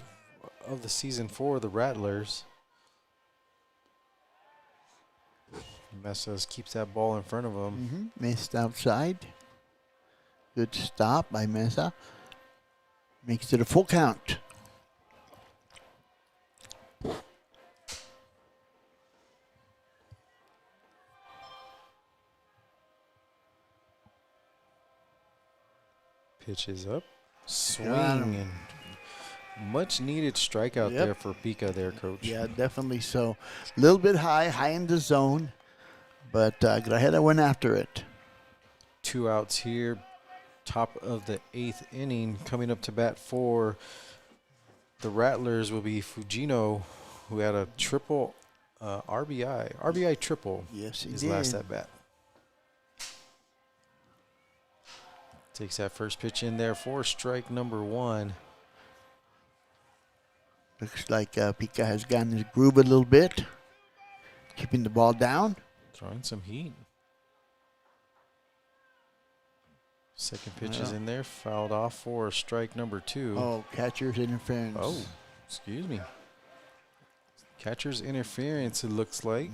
of the season for the Rattlers. Mesa keeps that ball in front of him. Missed outside. Good stop by Mesa. Makes it a full count. Pitches up. Swing. And much needed strikeout there for Pica there, coach. Yeah, definitely so. A little bit high in the zone, but Grajeda went after it. 2 outs here. Top of the 8th inning. Coming up to bat for the Rattlers will be Fujino, who had a triple RBI triple. Yes, he his did. last at bat. Takes that first pitch in there for strike number 1. Looks like Pica has gotten his groove a little bit. Keeping the ball down. Throwing some heat. Second pitch is in there, fouled off for strike number 2. Oh, catcher's interference. Oh, excuse me. Catcher's interference, it looks like.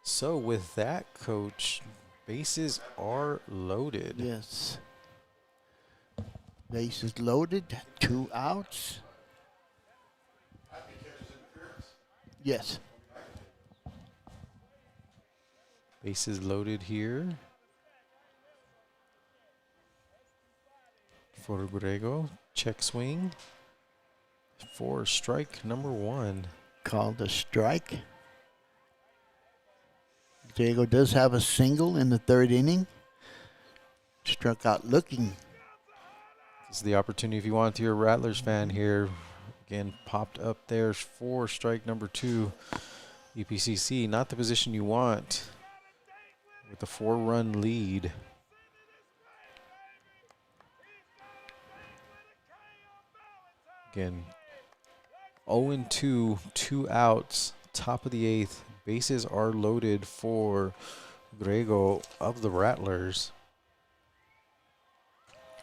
So with that, coach, bases are loaded. Yes. Bases loaded, 2 outs. Yes. Bases loaded here for Grego. Check swing for strike number 1. Called a strike. Diego does have a single in the 3rd inning. Struck out looking. This is the opportunity if you want to. You're a Rattlers fan here. Again, popped up there for strike number 2. EPCC, not the position you want with a 4-run lead. Again, 0-2, 2 outs, top of the 8th. Bases are loaded for Grego of the Rattlers.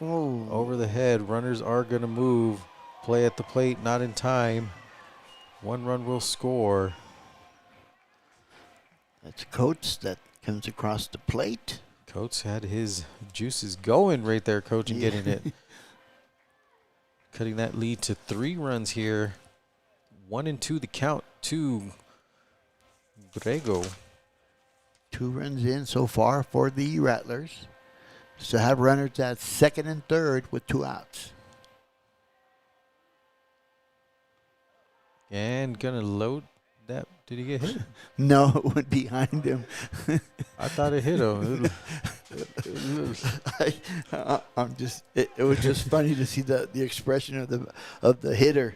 Oh. Over the head, runners are going to move. Play at the plate, not in time. 1 run will score. That's Coates that comes across the plate. Coates had his juices going right there, coach, and getting it. Cutting that lead to 3 runs here. 1-2 the count to Grego. 2 runs in so far for the Rattlers. So have runners at 2nd and 3rd with 2 outs. And gonna load that. Did he get hit? No, it went behind him. I thought it hit him. I'm just. It was just funny to see the expression of the hitter.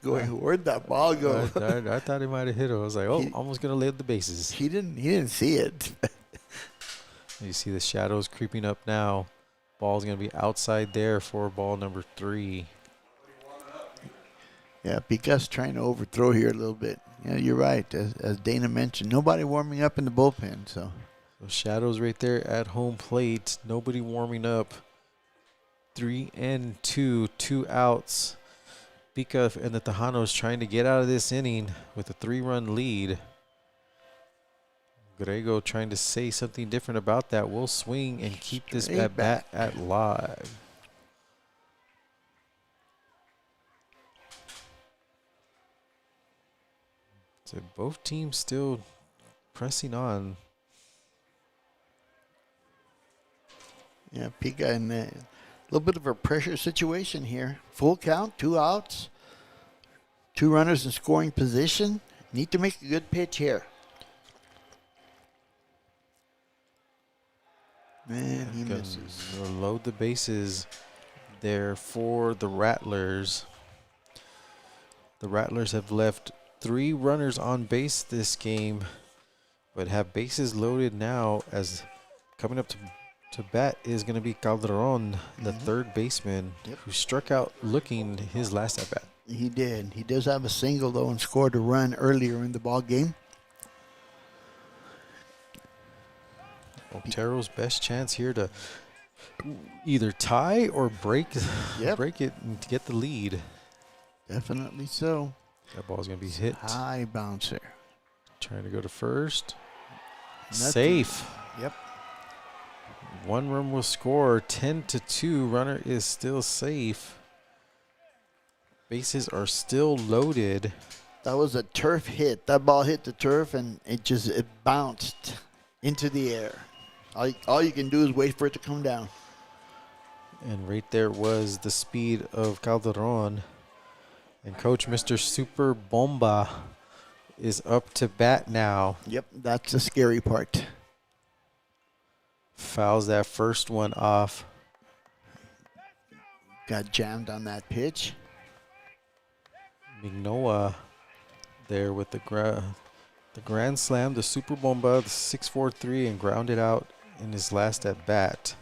Going, where'd that ball go? I thought he might have hit him. I was like, oh, almost gonna lay the bases. He didn't see it. You see the shadows creeping up now. Ball's going to be outside there for ball number 3. Yeah, Pica's trying to overthrow here a little bit. Yeah, you're right. As Dana mentioned, nobody warming up in the bullpen. So shadows right there at home plate. Nobody warming up. 3-2, 2 outs. Pica and the Tejanos trying to get out of this inning with a 3-run lead. Grego trying to say something different about that. We'll swing and keep this at bat at live. So both teams still pressing on. yeah, Pica in a little bit of a pressure situation here. Full count, 2 outs, 2 runners in scoring position. Need to make a good pitch here. Man, he misses. Load the bases there for the Rattlers. The Rattlers have left 3 runners on base this game, but have bases loaded now, as coming up to bat is going to be Calderon, the third baseman, who struck out looking his last at bat. He did. He does have a single, though, and scored a run earlier in the ball game. Otero's best chance here to either tie or break it and to get the lead. Definitely so. That ball's going to be hit. High bouncer. Trying to go to first. Nothing. Safe. Yep. 1 run will score. 10-2. Runner is still safe. Bases are still loaded. That was a turf hit. That ball hit the turf and it bounced into the air. All you can do is wait for it to come down. And right there was the speed of Calderon. And Coach Mr. Super Bomba is up to bat now. Yep, that's the scary part. Fouls that first one off. Got jammed on that pitch. Mignoa there with the grand slam, the Super Bomba, the 6-4-3, and grounded out in his last at bat.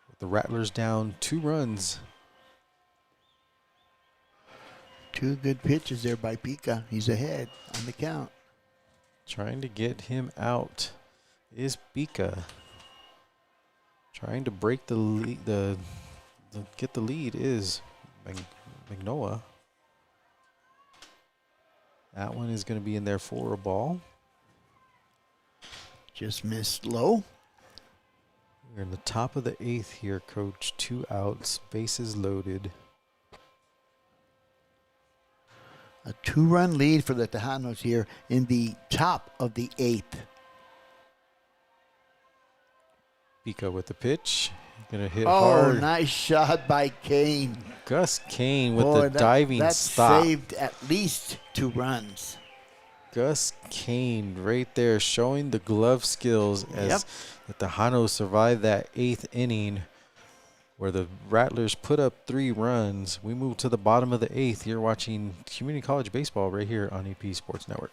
With the Rattlers down 2 runs. 2 good pitches there by Pica. He's ahead on the count. Trying to get him out is Pica. Trying to break the lead, get the lead is Mignoa. That one is going to be in there for a ball. Just missed low. We're in the top of the 8th here, Coach. 2 outs, bases loaded. A 2-run lead for the Tejanos here in the top of the 8th. Pica with the pitch. Going to hit Oh, hard. nice shot by Kane. Gus Kane with the diving that stop. Saved at least 2 runs. Gus Kane right there showing the glove skills as the Tahanos survived that 8th inning where the Rattlers put up 3 runs. We move to the bottom of the 8th. You're watching Community College Baseball right here on AP Sports Network.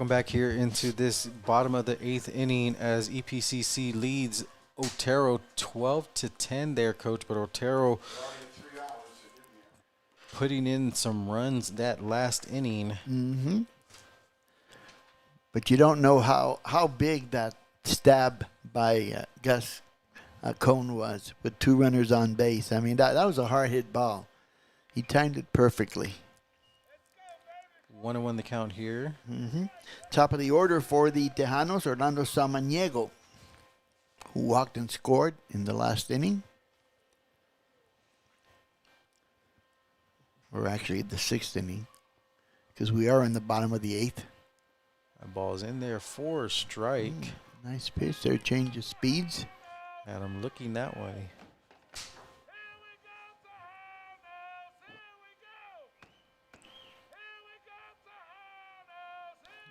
Welcome back here into this bottom of the 8th inning as EPCC leads Otero 12-10 there, Coach. But Otero putting in some runs that last inning. Mm-hmm. But you don't know how big that stab by Gus Cone was with 2 runners on base. I mean, that was a hard hit ball. He timed it perfectly. 1-1 the count here. Mm-hmm. Top of the order for the Tejanos, Orlando Samaniego, who walked and scored in the last inning. Or actually the 6th inning, because we are in the bottom of the 8th. That ball's in there for a strike. Nice pitch there, change of speeds. And I'm looking that way.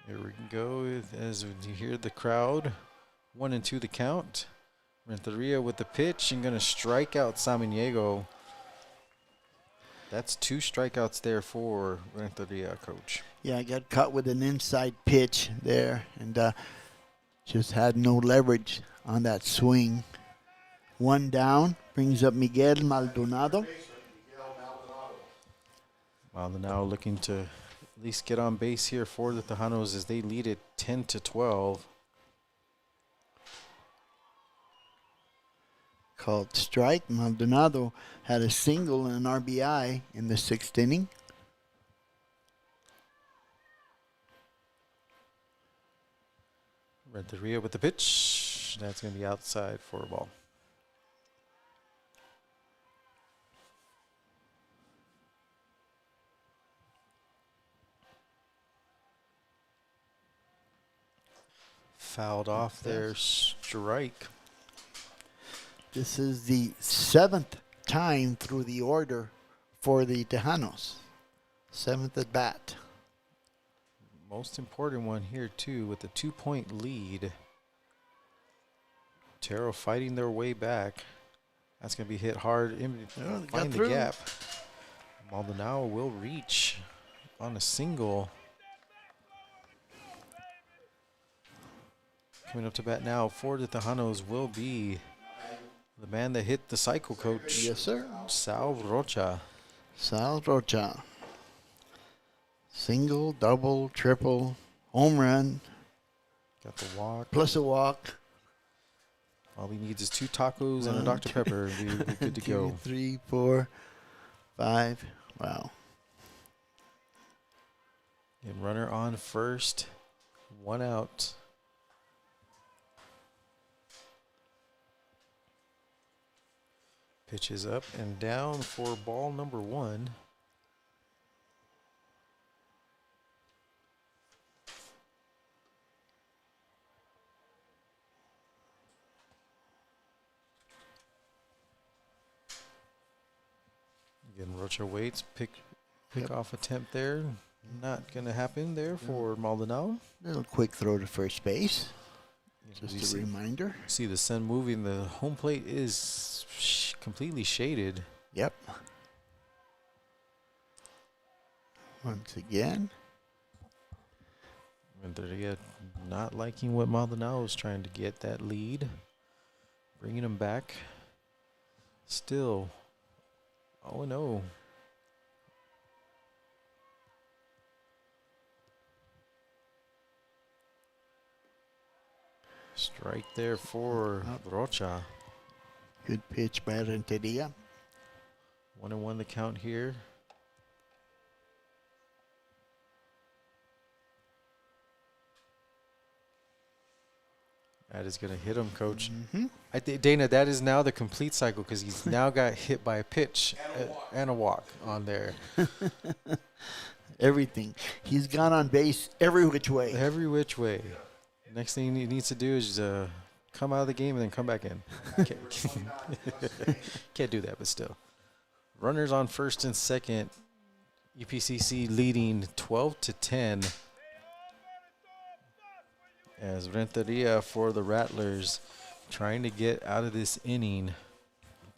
Here we go as you hear the crowd. 1-2 the count. Renteria with the pitch and going to strike out Samaniego. That's 2 strikeouts there for Renteria, Coach. Yeah, I got caught with an inside pitch there and just had no leverage on that swing. 1 down, brings up Miguel Maldonado. Maldonado looking to at least get on base here for the Tejanos as they lead it 10-12. Called strike. Maldonado had a single and an RBI in the 6th inning. Renteria with the pitch. That's going to be outside for a ball. Fouled off their strike. This is the 7th time through the order for the Tejanos. 7th at bat. Most important one here, too, with the 2-point lead. Otero fighting their way back. That's going to be hit hard. Find the gap. Maldonado will reach on a single. Coming up to bat now for the Tejanos will be the man that hit the cycle, Coach. Yes, sir. Sal Rocha. Sal Rocha. Single, double, triple, home run. Got the walk. Plus a walk. All he needs is 2 tacos and a Dr. Pepper. We're good to go. 2, 3, 4, 5. Wow. And runner on first. 1 out. Pitches up and down for ball number 1. Again, Rocha waits, pick off attempt there. Not going to happen there for Maldonado. Little quick throw to first base. Just a reminder. See the sun moving. The home plate is completely shaded. Yep. Once again. And they're not liking what Maldonado is trying to get that lead. Bringing him back. Still 0-0. Strike there for Rocha. Good pitch by Renteria. 1-1 the count here. That is going to hit him, Coach. Mm-hmm. Dana, that is now the complete cycle because he's now got hit by a pitch and a walk on there. Everything. He's gone on base every which way. Every which way. Next thing he needs to do is come out of the game and then come back in. Can't do that, but still. Runners on first and second. EPCC leading 12-10. As Renteria for the Rattlers trying to get out of this inning.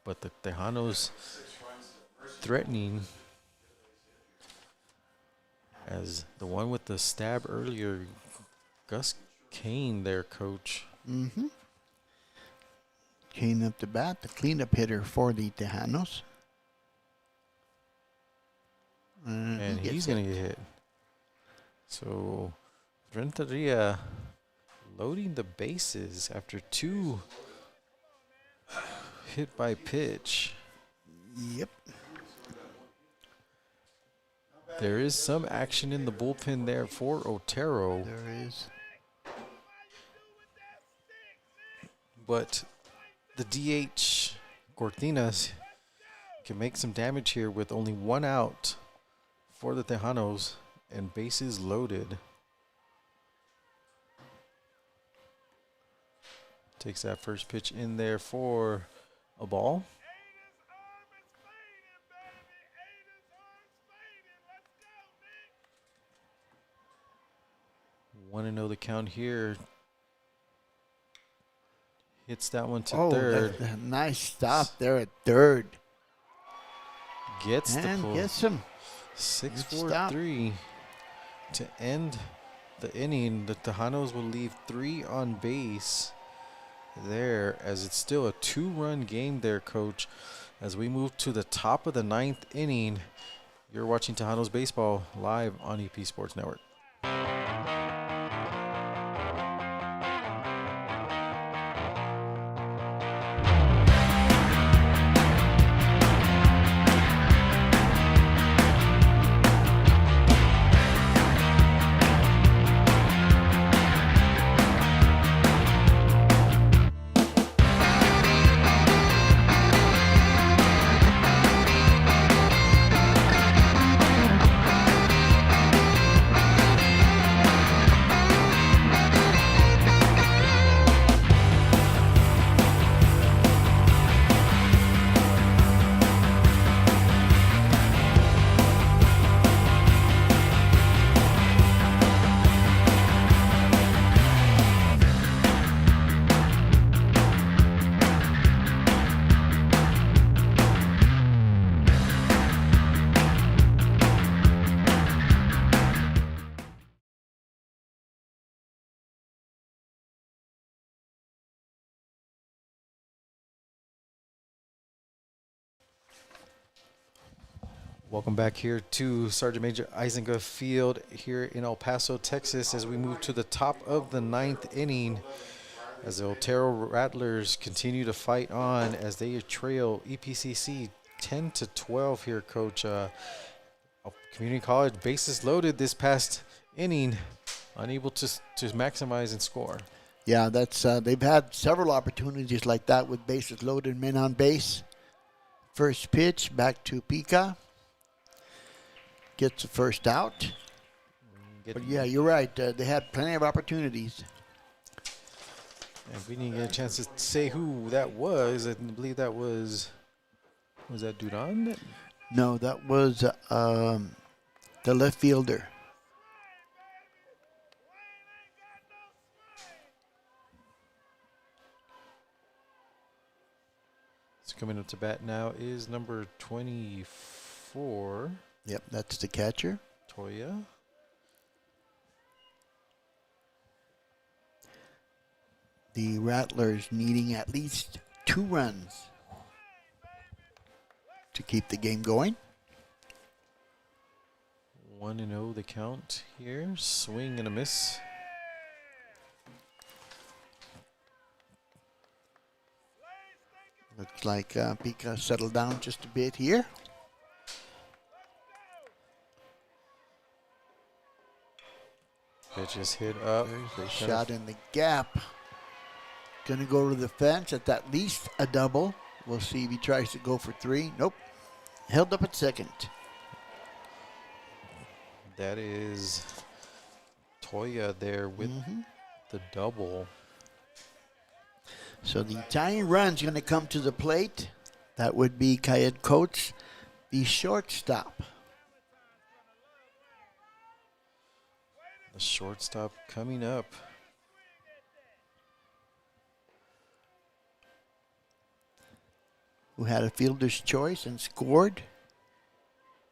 But the Tejanos threatening. As the one with the stab earlier Gus Kane there, coach. Mm-hmm. Kane up to bat, the cleanup hitter for the Tejanos. And he he's gets going to get hit. So Renteria loading the bases after 2 hit by pitch. Yep. There is some action in the bullpen there for Otero. There is. But the DH, Cortinas, can make some damage here with only 1 out for the Tejanos and bases loaded. Takes that first pitch in there for a ball. Want to know the count here. Hits that one to third. That's a nice stop there at third. Gets And the pull. gets him. 6-4-3 to end the inning. The Tejanos will leave 3 on base there, as it's still a 2-run game there, coach. As we move to the top of the 9th inning, you're watching Tejanos baseball live on EP Sports Network. Welcome back here to Sergeant Major EISENGA Field here in El Paso, Texas, as we move to the top of the 9th inning, as the Otero Rattlers continue to fight on as they trail EPCC 10-12 here, Coach. Community College bases loaded this past inning, unable to maximize and score. Yeah, that's they've had several opportunities like that with bases loaded, men on base. First pitch back to Pica. Gets the first out. But yeah, you're right. They had plenty of opportunities. And we didn't get a chance to say who that was. I believe that was that Duran? No, that was the left fielder. So coming up to bat now is number 24. Yep, that's the catcher. Toya. The Rattlers needing at least 2 runs to keep the game going. 1-0 the count here. Swing and a miss. Looks like Pica settled down just a bit here. Pitch is hit up. There's a shot in the gap. Gonna go to the fence. At least a double. We'll see if he tries to go for 3. Nope. Held up at second. That is Toya there with the double. So the tying run's going to come to the plate. That would be Kayed Coates, the shortstop. The shortstop coming up. Who had a fielder's choice and scored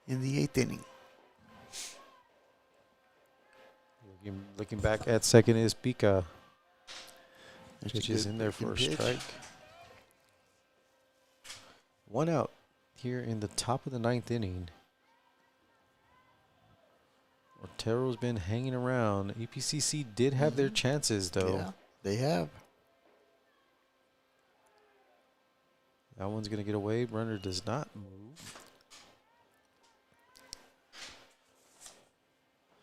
in the 8th inning. Looking back at second is Pika. That's Pitch a is good in there for a pitch. strike. 1 out here in the top of the 9th inning. Otero's been hanging around. EPCC did have their chances, though. Yeah, they have. That one's going to get away. Runner does not move.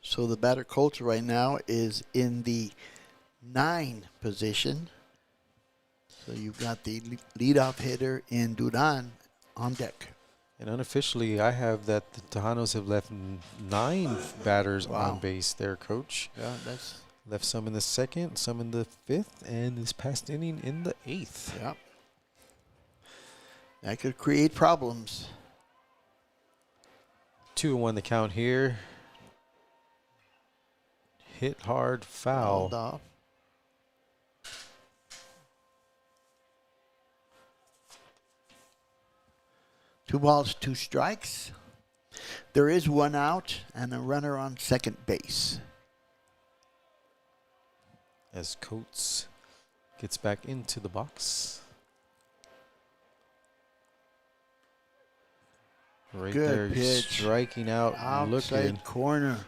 So the batter culture right now is in the 9 position. So you've got the leadoff hitter in Duran on deck. And unofficially, I have that the Tejanos have left 9 batters Wow. on base there, Coach. Yeah, that's Left some in the 2nd, some in the 5th, and this past inning in the 8th. yeah. That could create problems. 2-1 the count here. Hit hard, foul. Fouled off. Two balls, 2 strikes. There is 1 out and a runner on second base. As Coates gets back into the box. Right Good there, pitch. striking out, Outside looking. corner.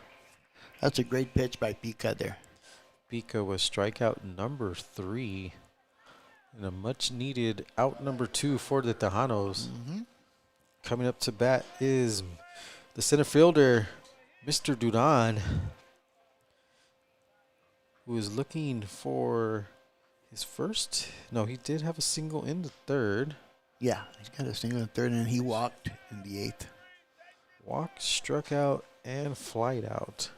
That's a great pitch by Pika there. Pika was strikeout number 3. And a much needed out number 2 for the Tejanos. Coming up to bat is the center fielder, Mr. Duran, who is looking for his first. No, he did have a single in the 3rd. Yeah, he's got a single in the 3rd, and he walked in the 8th. Walk, struck out, and flight out.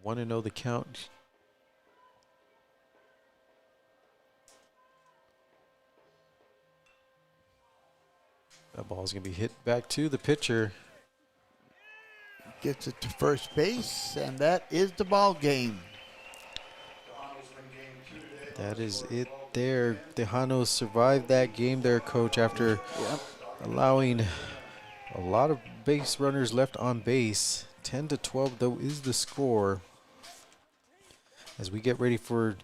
1-0 the count. That ball's going to be hit back to the pitcher. Gets it to first base, and that is the ball game. That is it there. Tejanos survived that game there, Coach, after allowing a lot of base runners left on base. 10-12, though, is the score. As we get ready for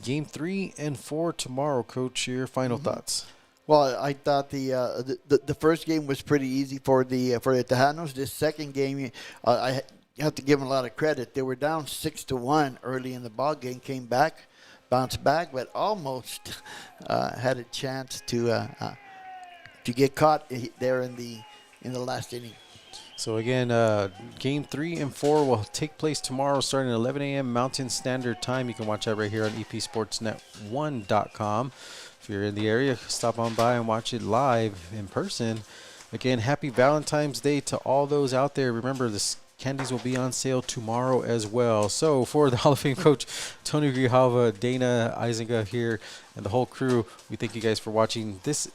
game 3 and 4 tomorrow, Coach, your final thoughts. Well, I thought the first game was pretty easy for the Tejanos. This second game, I have to give them a lot of credit. They were down 6-1 early in the ball game, came back, bounced back, but almost had a chance to get caught there in the last inning. So again, game 3 and 4 will take place tomorrow starting at 11 a.m. Mountain Standard Time. You can watch that right here on epsportsnet1.com. If you're in the area, stop on by and watch it live in person. Again, happy Valentine's Day to all those out there. Remember, the candies will be on sale tomorrow as well. So for the Hall of Fame coach, Tony Grijalva, Dana EISENGA here, and the whole crew, we thank you guys for watching this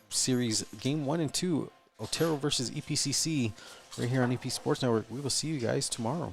series, game 1 and 2, Otero versus EPCC, right here on EP Sports Network. We will see you guys tomorrow.